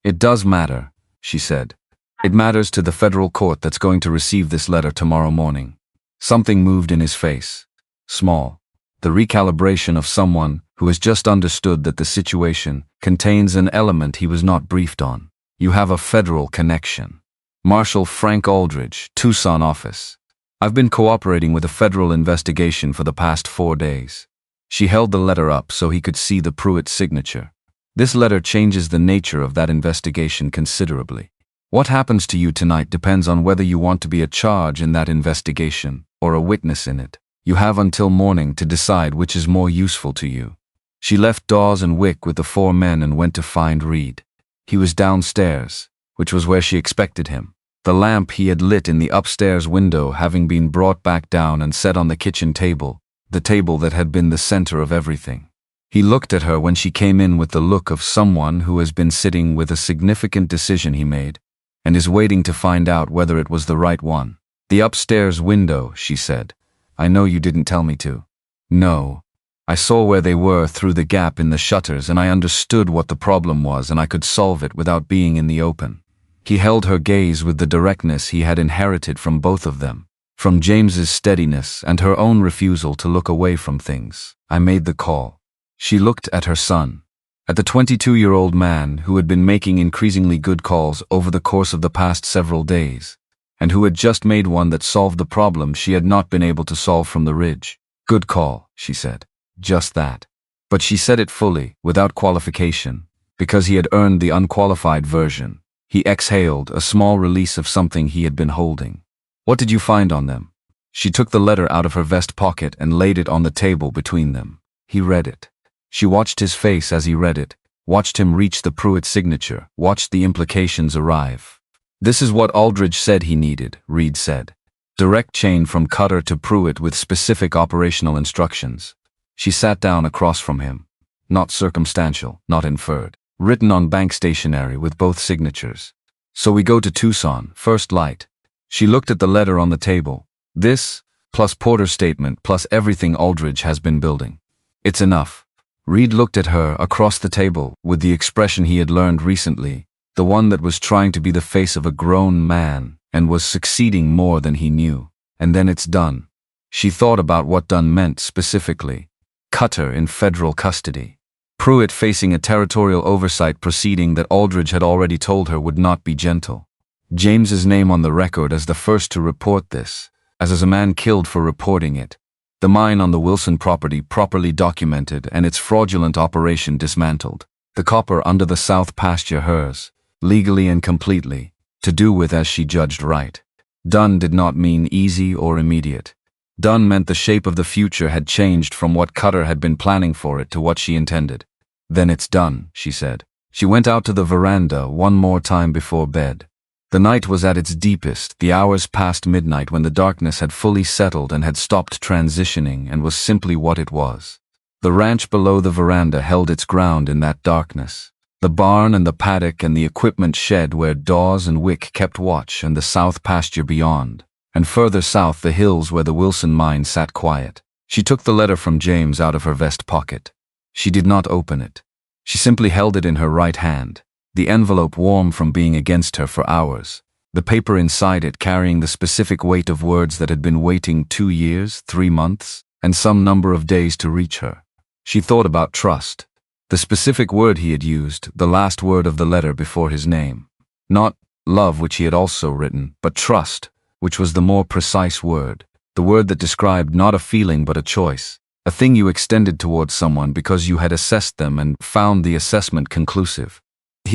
S1: It does matter," she said. "It matters to the federal court that's going to receive this letter tomorrow morning." Something moved in his face. Small. The recalibration of someone who has just understood that the situation contains an element he was not briefed on. "You have a federal connection." Marshal Frank Aldridge, Tucson office. "I've been cooperating with a federal investigation for the past 4 days." She held the letter up so he could see the Pruitt signature. "This letter changes the nature of that investigation considerably. What happens to you tonight depends on whether you want to be a charge in that investigation or a witness in it. You have until morning to decide which is more useful to you." She left Dawes and Wick with the 4 men and went to find Reed. He was downstairs, which was where she expected him. The lamp he had lit in the upstairs window having been brought back down and set on the kitchen table, the table that had been the center of everything. He looked at her when she came in with the look of someone who has been sitting with a significant decision he made, and is waiting to find out whether it was the right one. "The upstairs window," she said. "I know you didn't tell me to." "No. I saw where they were through the gap in the shutters, and I understood what the problem was, and I could solve it without being in the open." He held her gaze with the directness he had inherited from both of them, from James's steadiness and her own refusal to look away from things. "I made the call." She looked at her son, at the 22-year-old man who had been making increasingly good calls over the course of the past several days, and who had just made one that solved the problem she had not been able to solve from the ridge. "Good call," she said. Just that. But she said it fully, without qualification, because he had earned the unqualified version. He exhaled, a small release of something he had been holding. "What did you find on them?" She took the letter out of her vest pocket and laid it on the table between them. He read it. She watched his face as he read it, watched him reach the Pruitt signature, watched the implications arrive. "This is what Aldridge said he needed," Reed said. "Direct chain from Cutter to Pruitt with specific operational instructions." She sat down across from him. Not circumstantial, not inferred. Written on bank stationery with both signatures. "So we go to Tucson, first light." She looked at the letter on the table. "This, plus Porter's statement, plus everything Aldridge has been building. It's enough." Reed looked at her across the table with the expression he had learned recently, the one that was trying to be the face of a grown man and was succeeding more than he knew. "And then it's done." She thought about what done meant specifically. Cutter in federal custody. Pruitt facing a territorial oversight proceeding that Aldridge had already told her would not be gentle. James's name on the record as the first to report this, as a man killed for reporting it. The mine on the Wilson property properly documented and its fraudulent operation dismantled. The copper under the south pasture hers, legally and completely, to do with as she judged right. Done did not mean easy or immediate. Done meant the shape of the future had changed from what Cutter had been planning for it to what she intended. "Then it's done," she said. She went out to the veranda one more time before bed. The night was at its deepest, the hours past midnight when the darkness had fully settled and had stopped transitioning and was simply what it was. The ranch below the veranda held its ground in that darkness. The barn and the paddock and the equipment shed where Dawes and Wick kept watch and the south pasture beyond. And further south the hills where the Wilson mine sat quiet. She took the letter from James out of her vest pocket. She did not open it. She simply held it in her right hand, the envelope warm from being against her for hours, the paper inside it carrying the specific weight of words that had been waiting 2 years, 3 months, and some number of days to reach her. She thought about trust, the specific word he had used, the last word of the letter before his name. Not love, which he had also written, but trust, which was the more precise word, the word that described not a feeling but a choice, a thing you extended towards someone because you had assessed them and found the assessment conclusive.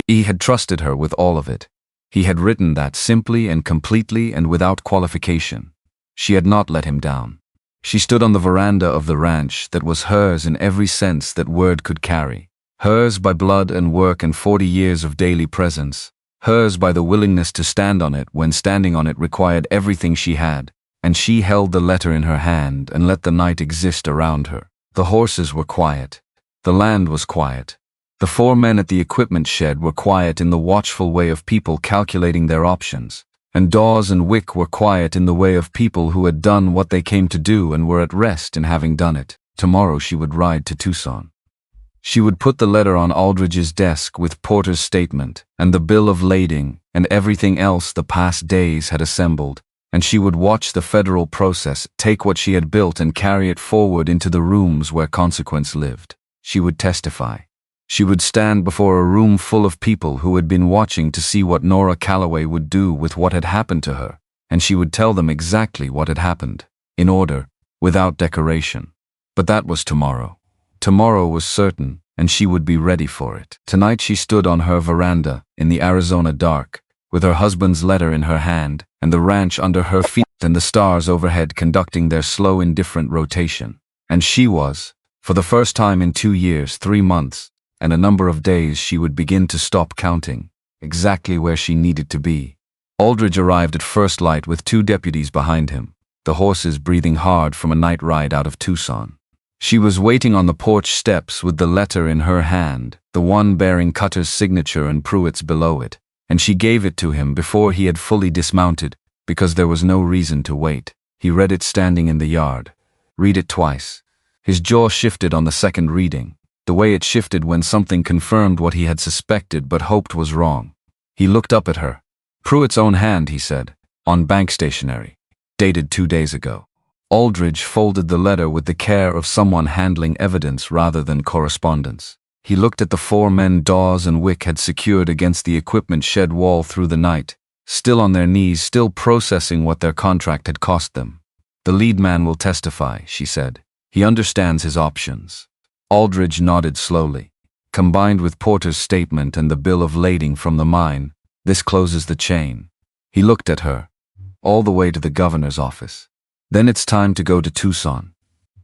S1: He had trusted her with all of it. He had written that simply and completely and without qualification. She had not let him down. She stood on the veranda of the ranch that was hers in every sense that word could carry, hers by blood and work and 40 years of daily presence. Hers by the willingness to stand on it when standing on it required everything she had, and she held the letter in her hand and let the night exist around her. The horses were quiet. The land was quiet. The 4 men at the equipment shed were quiet in the watchful way of people calculating their options, and Dawes and Wick were quiet in the way of people who had done what they came to do and were at rest in having done it. Tomorrow she would ride to Tucson. She would put the letter on Aldridge's desk with Porter's statement and the bill of lading and everything else the past days had assembled, and she would watch the federal process take what she had built and carry it forward into the rooms where consequence lived. She would testify. She would stand before a room full of people who had been watching to see what Nora Calloway would do with what had happened to her, and she would tell them exactly what had happened, in order, without decoration. But that was tomorrow. Tomorrow was certain, and she would be ready for it. Tonight she stood on her veranda, in the Arizona dark, with her husband's letter in her hand, and the ranch under her feet and the stars overhead conducting their slow indifferent rotation. And she was, For the first time in 2 years, 3 months, and a number of days, she would begin to stop counting, exactly where she needed to be. Aldridge arrived at first light with 2 deputies behind him, the horses breathing hard from a night ride out of Tucson. She was waiting on the porch steps with the letter in her hand, the one bearing Cutter's signature and Pruitt's below it, and she gave it to him before he had fully dismounted, because there was no reason to wait. He read it standing in the yard. Read it twice. His jaw shifted on the second reading, the way it shifted when something confirmed what he had suspected but hoped was wrong. He looked up at her. Pruitt's own hand, he said, on bank stationery, dated 2 days ago. Aldridge folded the letter with the care of someone handling evidence rather than correspondence. He looked at the 4 men Dawes and Wick had secured against the equipment shed wall through the night, still on their knees, still processing what their contract had cost them. The lead man will testify, she said. He understands his options. Aldridge nodded slowly. Combined with Porter's statement and the bill of lading from the mine, this closes the chain. He looked at her, all the way to the governor's office. Then it's time to go to Tucson.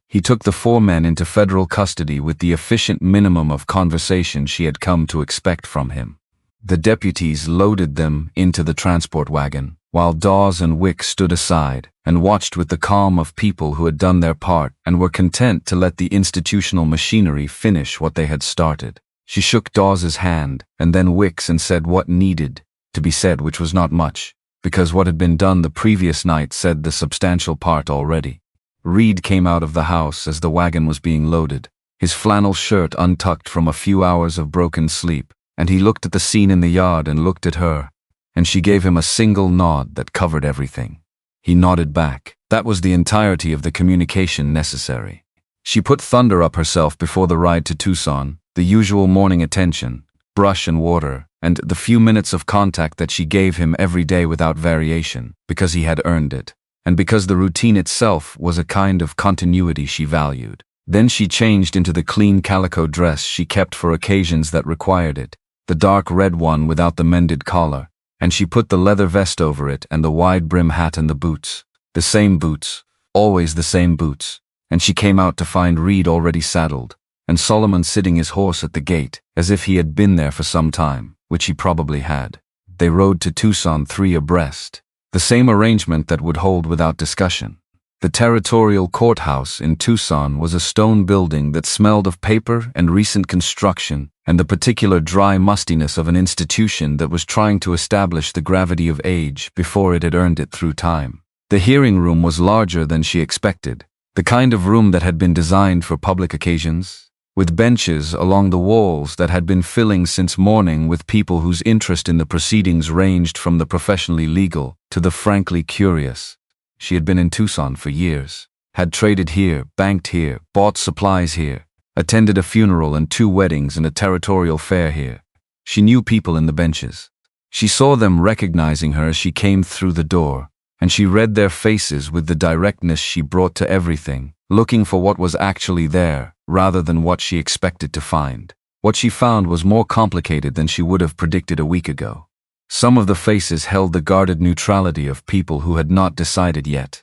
S1: He took the 4 men into federal custody with the efficient minimum of conversation she had come to expect from him. The deputies loaded them into the transport wagon, while Dawes and Wick stood aside and watched with the calm of people who had done their part and were content to let the institutional machinery finish what they had started. She shook Dawes's hand and then Wick's and said what needed to be said, which was not much, because what had been done the previous night said the substantial part already. Reed came out of the house as the wagon was being loaded, his flannel shirt untucked from a few hours of broken sleep, and he looked at the scene in the yard and looked at her, and she gave him a single nod that covered everything. He nodded back. That was the entirety of the communication necessary. She put Thunder up herself before the ride to Tucson, the usual morning attention, brush and water, and the few minutes of contact that she gave him every day without variation, because he had earned it, and because the routine itself was a kind of continuity she valued. Then she changed into the clean calico dress she kept for occasions that required it, the dark red one without the mended collar, and she put the leather vest over it and the wide brim hat and the boots. The same boots, always the same boots, and she came out to find Reed already saddled, and Solomon sitting his horse at the gate, as if he had been there for some time, which he probably had. They rode to Tucson 3 abreast, the same arrangement that would hold without discussion. The territorial courthouse in Tucson was a stone building that smelled of paper and recent construction and the particular dry mustiness of an institution that was trying to establish the gravity of age before it had earned it through time. The hearing room was larger than she expected, the kind of room that had been designed for public occasions, with benches along the walls that had been filling since morning with people whose interest in the proceedings ranged from the professionally legal to the frankly curious. She had been in Tucson for years, had traded here, banked here, bought supplies here, attended a funeral and 2 weddings and a territorial fair here. She knew people in the benches. She saw them recognizing her as she came through the door, and she read their faces with the directness she brought to everything, looking for what was actually there, rather than what she expected to find. What she found was more complicated than she would have predicted a week ago. Some of the faces held the guarded neutrality of people who had not decided yet.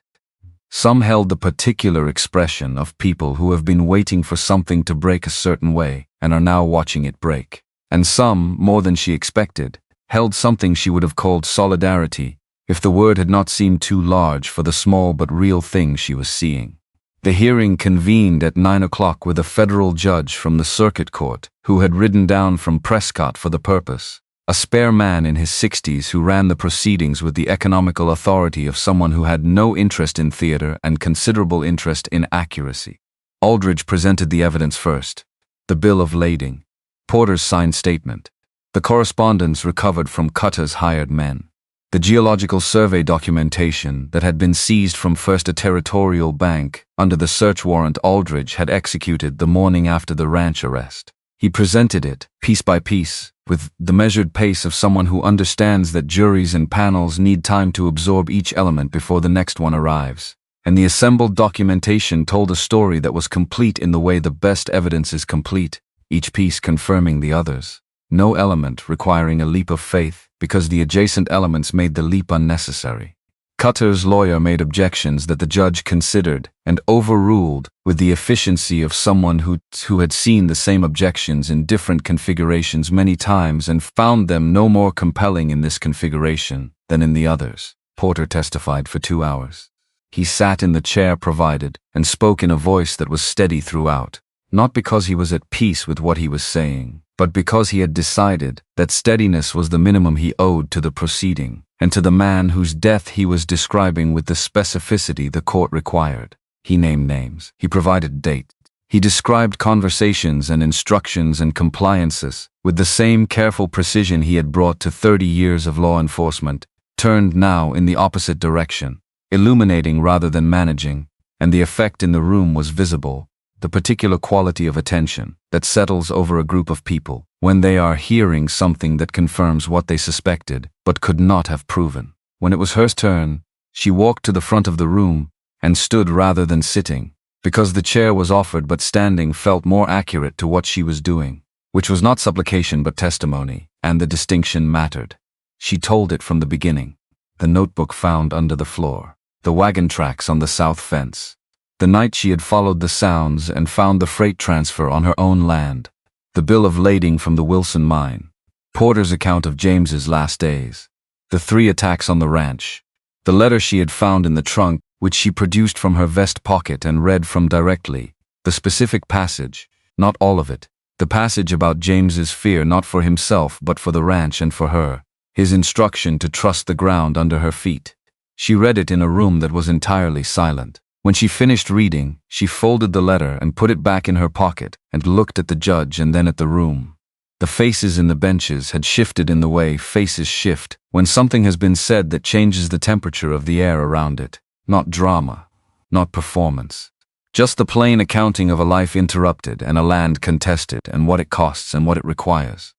S1: Some held the particular expression of people who have been waiting for something to break a certain way and are now watching it break. And some, more than she expected, held something she would have called solidarity, if the word had not seemed too large for the small but real thing she was seeing. The hearing convened at 9 o'clock with a federal judge from the circuit court who had ridden down from Prescott for the purpose. A spare man in his 60s who ran the proceedings with the economical authority of someone who had no interest in theater and considerable interest in accuracy. Aldridge presented the evidence first, the bill of lading, Porter's signed statement, the correspondence recovered from Cutter's hired men, the geological survey documentation that had been seized from first a territorial bank under the search warrant Aldridge had executed the morning after the ranch arrest. He presented it, piece by piece, with the measured pace of someone who understands that juries and panels need time to absorb each element before the next one arrives. And the assembled documentation told a story that was complete in the way the best evidence is complete, each piece confirming the others. No element requiring a leap of faith, because the adjacent elements made the leap unnecessary. Cutter's lawyer made objections that the judge considered and overruled with the efficiency of someone who had seen the same objections in different configurations many times and found them no more compelling in this configuration than in the others. Porter testified for 2 hours. He sat in the chair provided and spoke in a voice that was steady throughout, not because he was at peace with what he was saying, but because he had decided that steadiness was the minimum he owed to the proceeding, and to the man whose death he was describing with the specificity the court required. He named names. He provided dates. He described conversations and instructions and compliances with the same careful precision he had brought to 30 years of law enforcement, turned now in the opposite direction, illuminating rather than managing, and the effect in the room was visible, the particular quality of attention that settles over a group of people when they are hearing something that confirms what they suspected but could not have proven. When it was her turn, she walked to the front of the room and stood rather than sitting, because the chair was offered but standing felt more accurate to what she was doing, which was not supplication but testimony, and the distinction mattered. She told it from the beginning. The notebook found under the floor, the wagon tracks on the south fence, the night she had followed the sounds and found the freight transfer on her own land, the bill of lading from the Wilson mine, Porter's account of James's last days, the 3 attacks on the ranch, the letter she had found in the trunk which she produced from her vest pocket and read from directly, the specific passage, not all of it, the passage about James's fear not for himself but for the ranch and for her, his instruction to trust the ground under her feet. She read it in a room that was entirely silent. When she finished reading, she folded the letter and put it back in her pocket and looked at the judge and then at the room. The faces in the benches had shifted in the way faces shift when something has been said that changes the temperature of the air around it. Not drama, not performance. Just the plain accounting of a life interrupted and a land contested and what it costs and what it requires.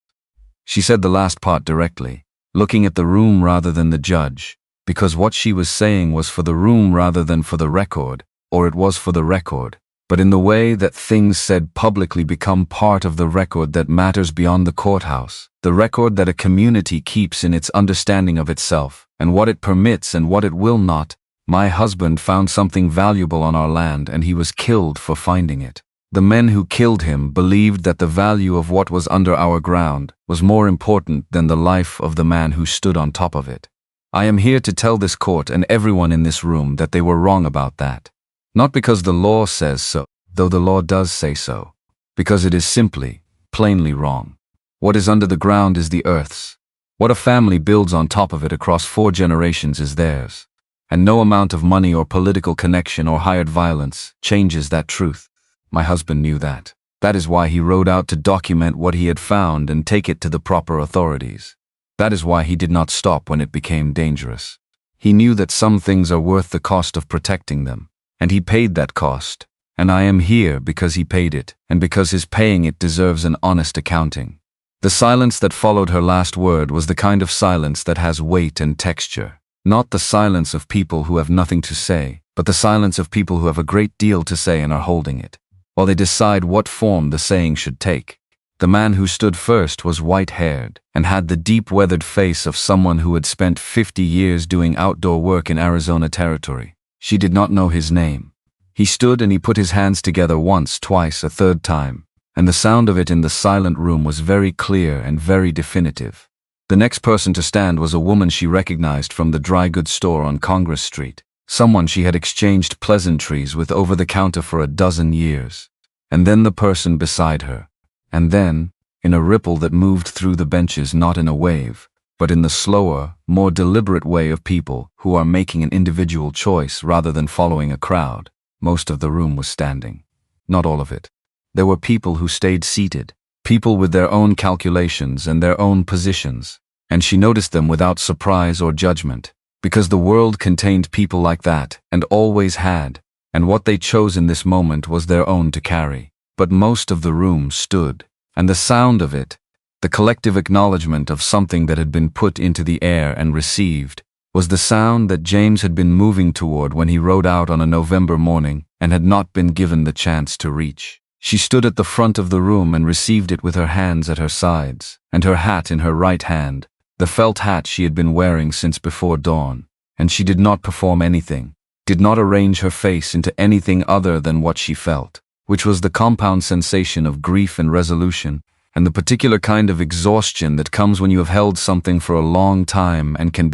S1: She said the last part directly, looking at the room rather than the judge, because what she was saying was for the room rather than for the record, or it was for the record, but in the way that things said publicly become part of the record that matters beyond the courthouse, the record that a community keeps in its understanding of itself, and what it permits and what it will not. My husband found something valuable on our land and he was killed for finding it. The men who killed him believed that the value of what was under our ground was more important than the life of the man who stood on top of it. I am here to tell this court and everyone in this room that they were wrong about that. Not because the law says so, though the law does say so, because it is simply, plainly wrong. What is under the ground is the earth's. What a family builds on top of it across 4 generations is theirs. And no amount of money or political connection or hired violence changes that truth. My husband knew that. That is why he rode out to document what he had found and take it to the proper authorities. That is why he did not stop when it became dangerous. He knew that some things are worth the cost of protecting them, and he paid that cost, and I am here because he paid it, and because his paying it deserves an honest accounting. The silence that followed her last word was the kind of silence that has weight and texture, not the silence of people who have nothing to say, but the silence of people who have a great deal to say and are holding it, while they decide what form the saying should take. The man who stood first was white-haired and had the deep-weathered face of someone who had spent 50 years doing outdoor work in Arizona territory. She did not know his name. He stood and he put his hands together once, twice, a third time, and the sound of it in the silent room was very clear and very definitive. The next person to stand was a woman she recognized from the dry goods store on Congress Street, someone she had exchanged pleasantries with over the counter for a dozen years. And then the person beside her. And then, in a ripple that moved through the benches not in a wave, but in the slower, more deliberate way of people who are making an individual choice rather than following a crowd, most of the room was standing. Not all of it. There were people who stayed seated, people with their own calculations and their own positions, and she noticed them without surprise or judgment, because the world contained people like that, and always had, and what they chose in this moment was their own to carry. But most of the room stood, and the sound of it, the collective acknowledgement of something that had been put into the air and received, was the sound that James had been moving toward when he rode out on a November morning and had not been given the chance to reach. She stood at the front of the room and received it with her hands at her sides, and her hat in her right hand, the felt hat she had been wearing since before dawn, and she did not perform anything, did not arrange her face into anything other than what she felt, which was the compound sensation of grief and resolution, and the particular kind of exhaustion that comes when you have held something for a long time and can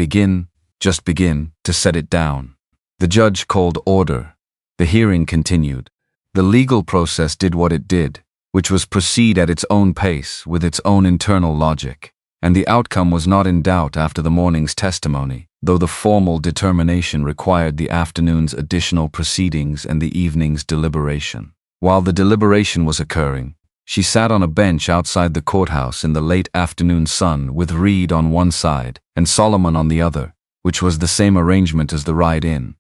S1: just begin, to set it down. The judge called order. The hearing continued. The legal process did what it did, which was proceed at its own pace with its own internal logic, and the outcome was not in doubt after the morning's testimony, though the formal determination required the afternoon's additional proceedings and the evening's deliberation. While the deliberation was occurring, she sat on a bench outside the courthouse in the late afternoon sun with Reed on one side and Solomon on the other, which was the same arrangement as the ride-in,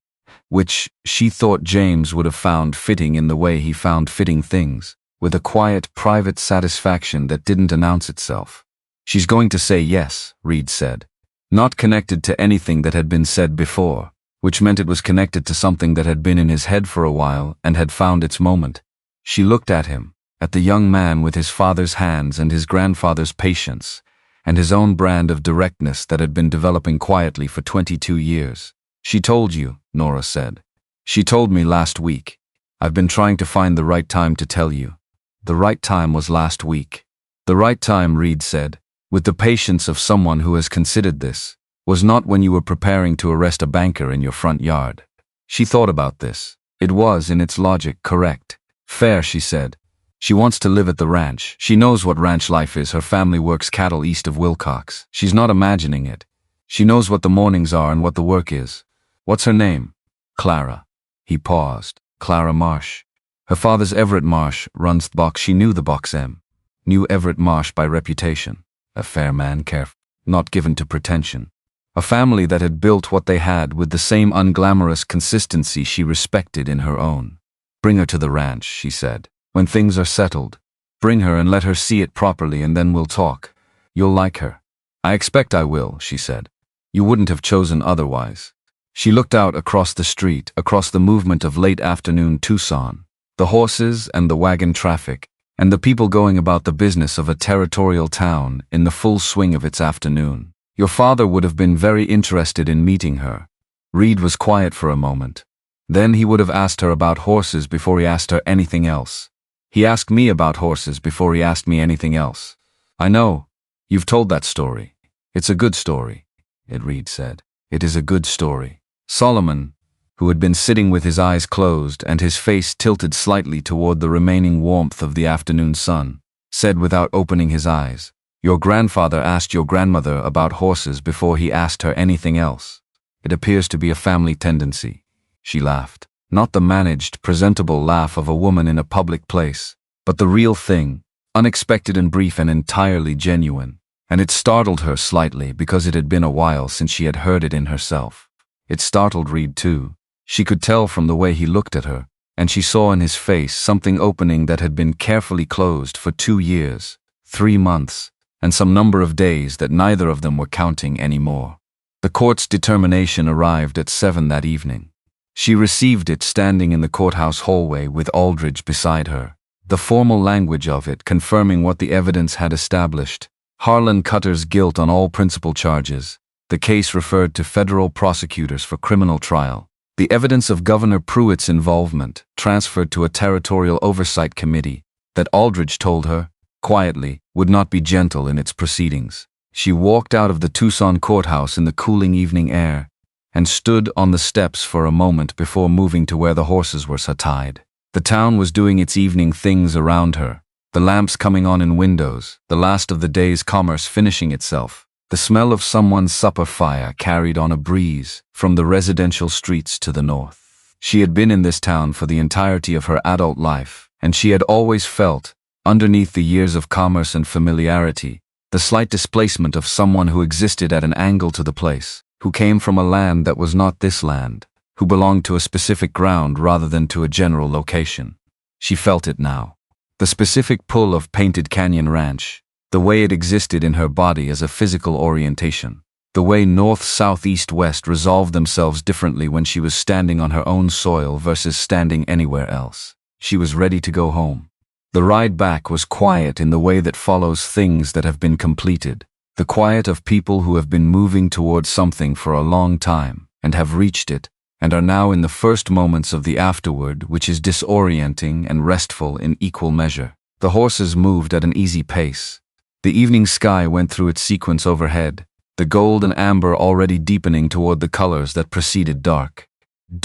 S1: which she thought James would have found fitting in the way he found fitting things, with a quiet, private satisfaction that didn't announce itself. "She's going to say yes," Reed said, not connected to anything that had been said before, which meant it was connected to something that had been in his head for a while and had found its moment. She looked at him, at the young man with his father's hands and his grandfather's patience, and his own brand of directness that had been developing quietly for 22 years. "She told you," Nora said. "She told me last week. I've been trying to find the right time to tell you. The right time was last week." "The right time," Reed said, with the patience of someone who has considered this, "was not when you were preparing to arrest a banker in your front yard." She thought about this. It was, in its logic, correct. "Fair," she said. "She wants to live at the ranch. She knows what ranch life is. Her family works cattle east of Wilcox. She's not imagining it. She knows what the mornings are and what the work is." "What's her name?" "Clara." He paused. "Clara Marsh. Her father's Everett Marsh runs the box." She knew the box M. Knew Everett Marsh by reputation. A fair man, careful, not given to pretension. A family that had built what they had with the same unglamorous consistency she respected in her own. "Bring her to the ranch," she said. "When things are settled. Bring her and let her see it properly, and then we'll talk. You'll like her." "I expect I will," she said. "You wouldn't have chosen otherwise." She looked out across the street, across the movement of late afternoon Tucson, the horses and the wagon traffic, and the people going about the business of a territorial town in the full swing of its afternoon. "Your father would have been very interested in meeting her." Reed was quiet for a moment. "Then he would have asked her about horses before he asked her anything else. He asked me about horses before he asked me anything else." "I know. You've told that story. It's a good story," Reed said. "It is a good story." Solomon, who had been sitting with his eyes closed and his face tilted slightly toward the remaining warmth of the afternoon sun, said without opening his eyes, "Your grandfather asked your grandmother about horses before he asked her anything else. It appears to be a family tendency." She laughed. Not the managed, presentable laugh of a woman in a public place, but the real thing, unexpected and brief and entirely genuine. And it startled her slightly because it had been a while since she had heard it in herself. It startled Reed too. She could tell from the way he looked at her, and she saw in his face something opening that had been carefully closed for 2 years, 3 months, and some number of days that neither of them were counting anymore. The court's determination arrived at 7 that evening. She received it standing in the courthouse hallway with Aldridge beside her, the formal language of it confirming what the evidence had established: Harlan Cutter's guilt on all principal charges. The case referred to federal prosecutors for criminal trial. The evidence of Governor Pruitt's involvement transferred to a territorial oversight committee that Aldridge told her, quietly, would not be gentle in its proceedings. She walked out of the Tucson courthouse in the cooling evening air and stood on the steps for a moment before moving to where the horses were tied. The town was doing its evening things around her, the lamps coming on in windows, the last of the day's commerce finishing itself. The smell of someone's supper fire carried on a breeze from the residential streets to the north. She had been in this town for the entirety of her adult life, and she had always felt, underneath the years of commerce and familiarity, the slight displacement of someone who existed at an angle to the place, who came from a land that was not this land, who belonged to a specific ground rather than to a general location. She felt it now. The specific pull of Painted Canyon Ranch, the way it existed in her body as a physical orientation, the way north, south, east, west resolved themselves differently when she was standing on her own soil versus standing anywhere else. She was ready to go home. The ride back was quiet in the way that follows things that have been completed, the quiet of people who have been moving towards something for a long time, and have reached it, and are now in the first moments of the afterward, which is disorienting and restful in equal measure. The horses moved at an easy pace. The evening sky went through its sequence overhead, the gold and amber already deepening toward the colors that preceded dark.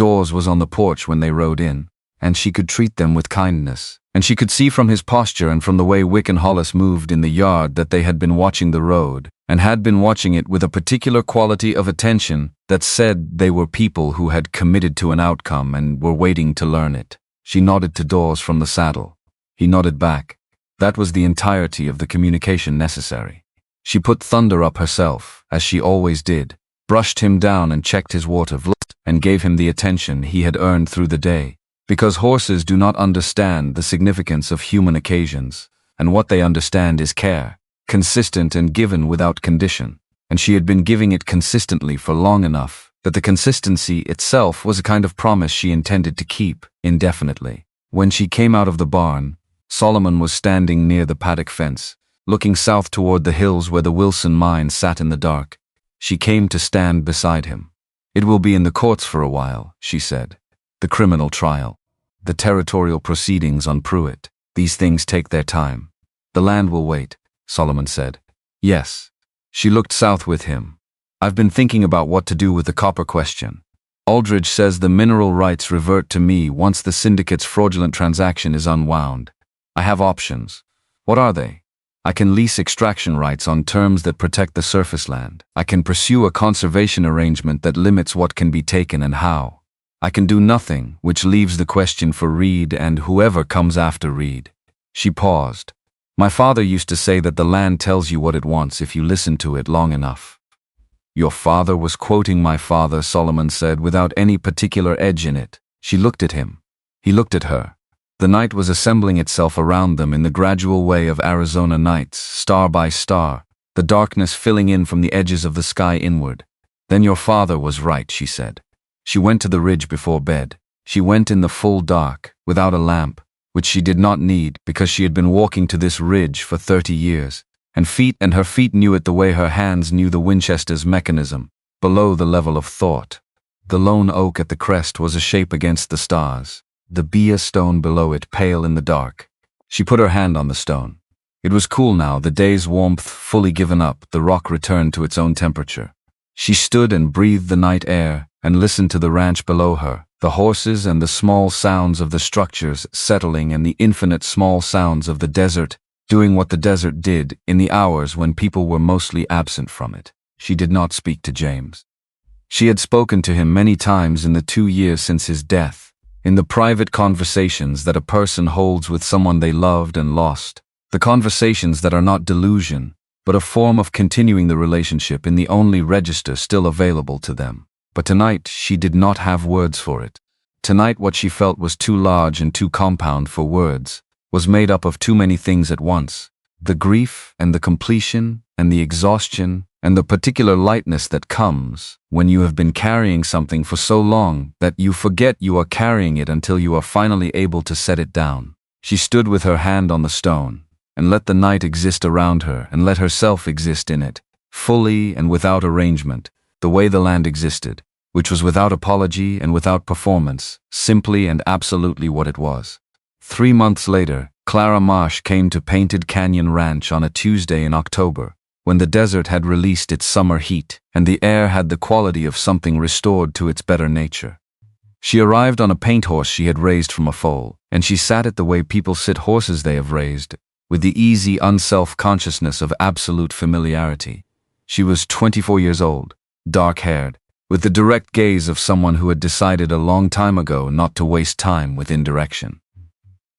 S1: Dawes was on the porch when they rode in, and she could treat them with kindness, and she could see from his posture and from the way Wick and Hollis moved in the yard that they had been watching the road, and had been watching it with a particular quality of attention that said they were people who had committed to an outcome and were waiting to learn it. She nodded to Dawes from the saddle. He nodded back. That was the entirety of the communication necessary. She put Thunder up herself, as she always did, brushed him down and checked his water, and gave him the attention he had earned through the day, because horses do not understand the significance of human occasions, and what they understand is care, consistent and given without condition, and she had been giving it consistently for long enough that the consistency itself was a kind of promise she intended to keep indefinitely. When she came out of the barn, Solomon was standing near the paddock fence, looking south toward the hills where the Wilson mine sat in the dark. She came to stand beside him. "It will be in the courts for a while," she said. "The criminal trial, the territorial proceedings on Pruitt. These things take their time." "The land will wait," Solomon said. "Yes." She looked south with him. "I've been thinking about what to do with the copper question. Aldridge says the mineral rights revert to me once the syndicate's fraudulent transaction is unwound. I have options. What are they? I can lease extraction rights on terms that protect the surface land. I can pursue a conservation arrangement that limits what can be taken and how. I can do nothing, which leaves the question for Reed and whoever comes after Reed." She paused. "My father used to say that the land tells you what it wants if you listen to it long enough." "Your father was quoting my father," Solomon said, without any particular edge in it. She looked at him. He looked at her. The night was assembling itself around them in the gradual way of Arizona nights, star by star, the darkness filling in from the edges of the sky inward. "Then your father was right," she said. She went to the ridge before bed. She went in the full dark, without a lamp, which she did not need because she had been walking to this ridge for 30 years, and her feet knew it the way her hands knew the Winchester's mechanism, below the level of thought. The lone oak at the crest was a shape against the stars, the Bia stone below it pale in the dark. She put her hand on the stone. It was cool now, the day's warmth fully given up, the rock returned to its own temperature. She stood and breathed the night air and listened to the ranch below her, the horses and the small sounds of the structures settling and the infinite small sounds of the desert doing what the desert did in the hours when people were mostly absent from it. She did not speak to James. She had spoken to him many times in the 2 years since his death, in the private conversations that a person holds with someone they loved and lost, the conversations that are not delusion, but a form of continuing the relationship in the only register still available to them. But tonight she did not have words for it. Tonight what she felt was too large and too compound for words, was made up of too many things at once. The grief and the completion and the exhaustion and the particular lightness that comes when you have been carrying something for so long that you forget you are carrying it until you are finally able to set it down. She stood with her hand on the stone, and let the night exist around her and let herself exist in it, fully and without arrangement, the way the land existed, which was without apology and without performance, simply and absolutely what it was. 3 months later, Clara Marsh came to Painted Canyon Ranch on a Tuesday in October, when the desert had released its summer heat, and the air had the quality of something restored to its better nature. She arrived on a paint horse she had raised from a foal, and she sat it the way people sit horses they have raised, with the easy unself-consciousness of absolute familiarity. She was 24 years old, dark-haired, with the direct gaze of someone who had decided a long time ago not to waste time with indirection.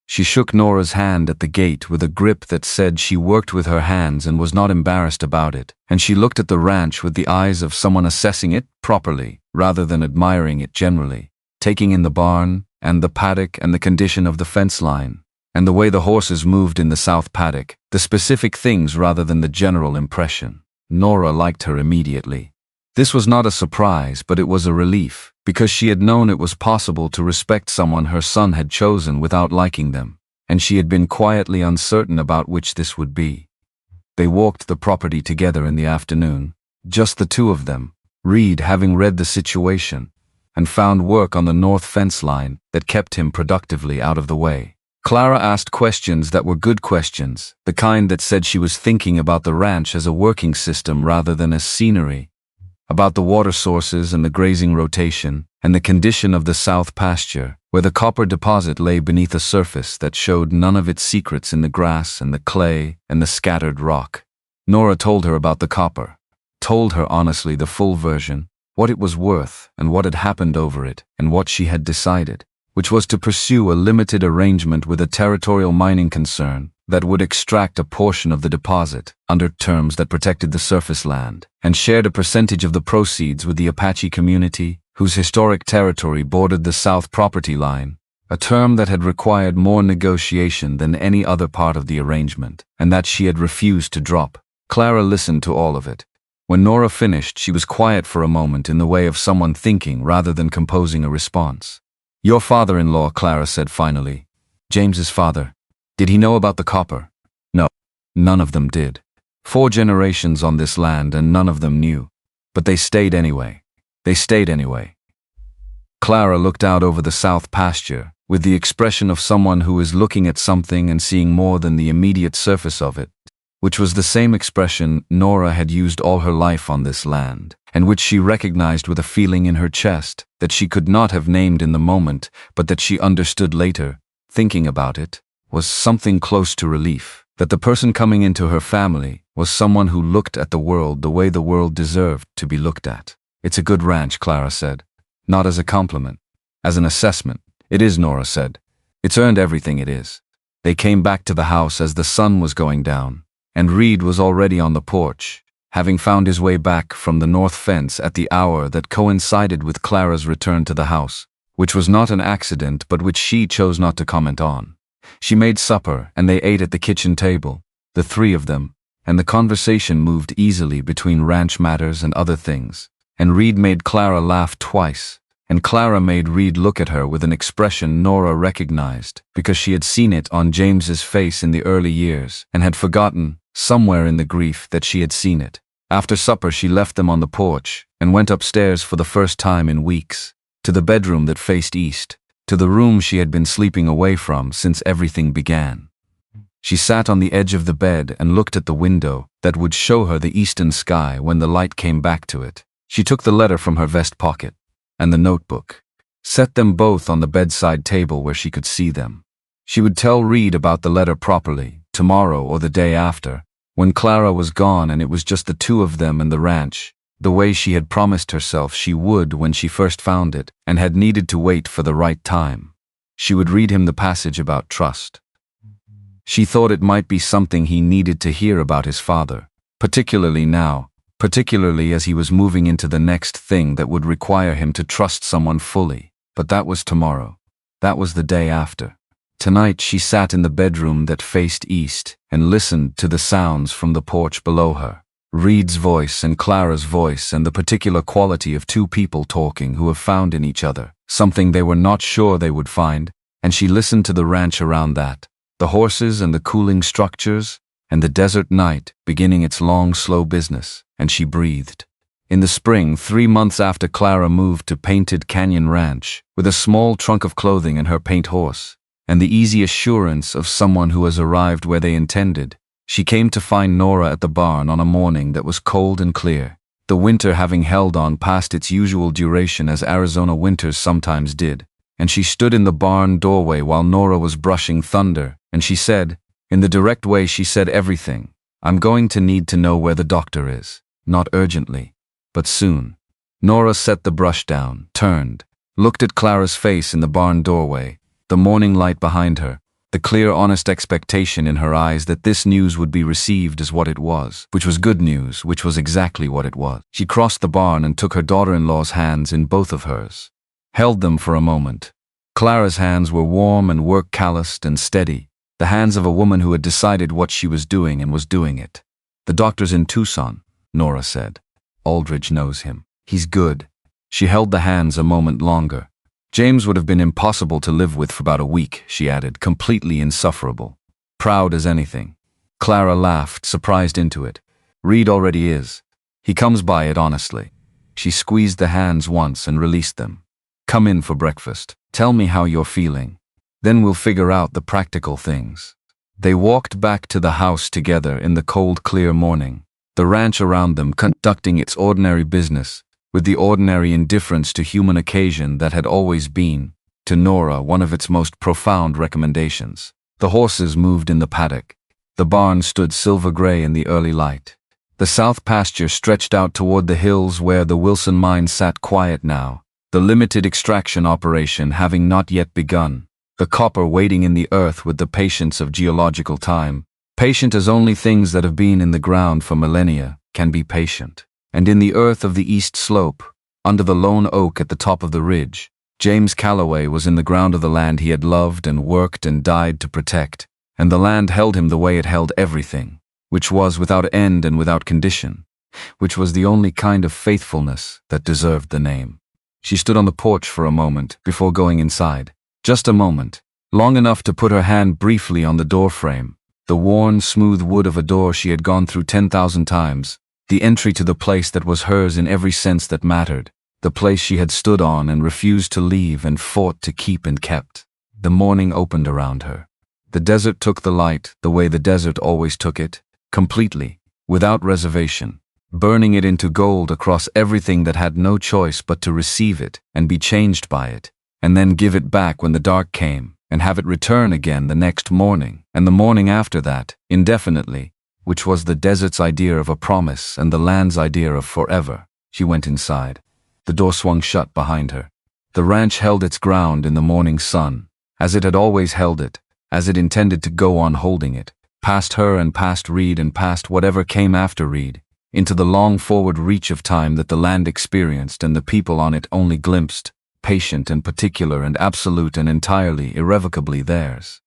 S1: She shook Nora's hand at the gate with a grip that said she worked with her hands and was not embarrassed about it, and she looked at the ranch with the eyes of someone assessing it properly, rather than admiring it generally, taking in the barn, and the paddock and the condition of the fence line, and the way the horses moved in the south paddock, the specific things rather than the general impression. Nora liked her immediately. This was not a surprise, but it was a relief, because she had known it was possible to respect someone her son had chosen without liking them, and she had been quietly uncertain about which this would be. They walked the property together in the afternoon, just the two of them, Reed, having read the situation, and found work on the north fence line that kept him productively out of the way. Clara asked questions that were good questions, the kind that said she was thinking about the ranch as a working system rather than as scenery, about the water sources and the grazing rotation, and the condition of the south pasture, where the copper deposit lay beneath a surface that showed none of its secrets in the grass and the clay and the scattered rock. Nora told her about the copper, told her honestly the full version, what it was worth and what had happened over it and what she had decided, which was to pursue a limited arrangement with a territorial mining concern that would extract a portion of the deposit under terms that protected the surface land, and shared a percentage of the proceeds with the Apache community, whose historic territory bordered the south property line, a term that had required more negotiation than any other part of the arrangement, and that she had refused to drop. Clara listened to all of it. When Nora finished, she was quiet for a moment in the way of someone thinking rather than composing a response. "Your father-in-law," Clara said finally. "James's father. Did he know about the copper?" "No. None of them did. 4 generations on this land and none of them knew. But they stayed anyway. They stayed anyway." Clara looked out over the south pasture, with the expression of someone who is looking at something and seeing more than the immediate surface of it, which was the same expression Nora had used all her life on this land, and which she recognized with a feeling in her chest that she could not have named in the moment, but that she understood later, thinking about it, was something close to relief, that the person coming into her family was someone who looked at the world the way the world deserved to be looked at. "It's a good ranch," Clara said. "Not as a compliment. As an assessment. It is," Nora said. "It's earned everything it is." They came back to the house as the sun was going down, and Reed was already on the porch, having found his way back from the north fence at the hour that coincided with Clara's return to the house, which was not an accident but which she chose not to comment on. She made supper and they ate at the kitchen table, the 3 of them, and the conversation moved easily between ranch matters and other things, and Reed made Clara laugh twice, and Clara made Reed look at her with an expression Nora recognized because she had seen it on James's face in the early years and had forgotten, somewhere in the grief, that she had seen it. After supper she left them on the porch and went upstairs for the first time in weeks, to the bedroom that faced east, to the room she had been sleeping away from since everything began. She sat on the edge of the bed and looked at the window that would show her the eastern sky when the light came back to it. She took the letter from her vest pocket and the notebook, set them both on the bedside table where she could see them. She would tell Reed about the letter properly, tomorrow or the day after, when Clara was gone and it was just the 2 of them and the ranch, the way she had promised herself she would when she first found it and had needed to wait for the right time. She would read him the passage about trust. She thought it might be something he needed to hear about his father, particularly now, particularly as he was moving into the next thing that would require him to trust someone fully. But that was tomorrow. That was the day after. Tonight she sat in the bedroom that faced east and listened to the sounds from the porch below her. Reed's voice and Clara's voice and the particular quality of 2 people talking who have found in each other something they were not sure they would find, and she listened to the ranch around that, the horses and the cooling structures, and the desert night beginning its long, slow business, and she breathed. In the spring, 3 months after Clara moved to Painted Canyon Ranch, with a small trunk of clothing and her paint horse, and the easy assurance of someone who has arrived where they intended, she came to find Nora at the barn on a morning that was cold and clear, the winter having held on past its usual duration as Arizona winters sometimes did, and she stood in the barn doorway while Nora was brushing thunder, and she said, in the direct way she said everything, "I'm going to need to know where the doctor is, not urgently, but soon." Nora set the brush down, turned, looked at Clara's face in the barn doorway, the morning light behind her, the clear, honest expectation in her eyes that this news would be received as what it was, which was good news, which was exactly what it was. She crossed the barn and took her daughter-in-law's hands in both of hers, held them for a moment. Clara's hands were warm and work-calloused and steady, the hands of a woman who had decided what she was doing and was doing it. "The doctor's in Tucson," Nora said. "Aldridge knows him. He's good." She held the hands a moment longer. "James would have been impossible to live with for about a week," she added, "completely insufferable. Proud as anything." Clara laughed, surprised into it. "Reed already is. He comes by it honestly." She squeezed the hands once and released them. "Come in for breakfast. Tell me how you're feeling. Then we'll figure out the practical things." They walked back to the house together in the cold, clear morning, the ranch around them conducting its ordinary business, with the ordinary indifference to human occasion that had always been, to Nora, one of its most profound recommendations. The horses moved in the paddock. The barn stood silver-gray in the early light. The south pasture stretched out toward the hills where the Wilson mine sat quiet now, the limited extraction operation having not yet begun, the copper waiting in the earth with the patience of geological time, patient as only things that have been in the ground for millennia can be patient. And in the earth of the east slope, under the lone oak at the top of the ridge, James Calloway was in the ground of the land he had loved and worked and died to protect, and the land held him the way it held everything, which was without end and without condition, which was the only kind of faithfulness that deserved the name. She stood on the porch for a moment before going inside. Just a moment, long enough to put her hand briefly on the doorframe, the worn, smooth wood of a door she had gone through 10,000 times, the entry to the place that was hers in every sense that mattered, the place she had stood on and refused to leave and fought to keep and kept. The morning opened around her. The desert took the light the way the desert always took it, completely, without reservation, burning it into gold across everything that had no choice but to receive it and be changed by it, and then give it back when the dark came, and have it return again the next morning, and the morning after that, indefinitely, which was the desert's idea of a promise and the land's idea of forever. She went inside. The door swung shut behind her. The ranch held its ground in the morning sun, as it had always held it, as it intended to go on holding it, past her and past Reed and past whatever came after Reed, into the long forward reach of time that the land experienced and the people on it only glimpsed, patient and particular and absolute and entirely, irrevocably theirs.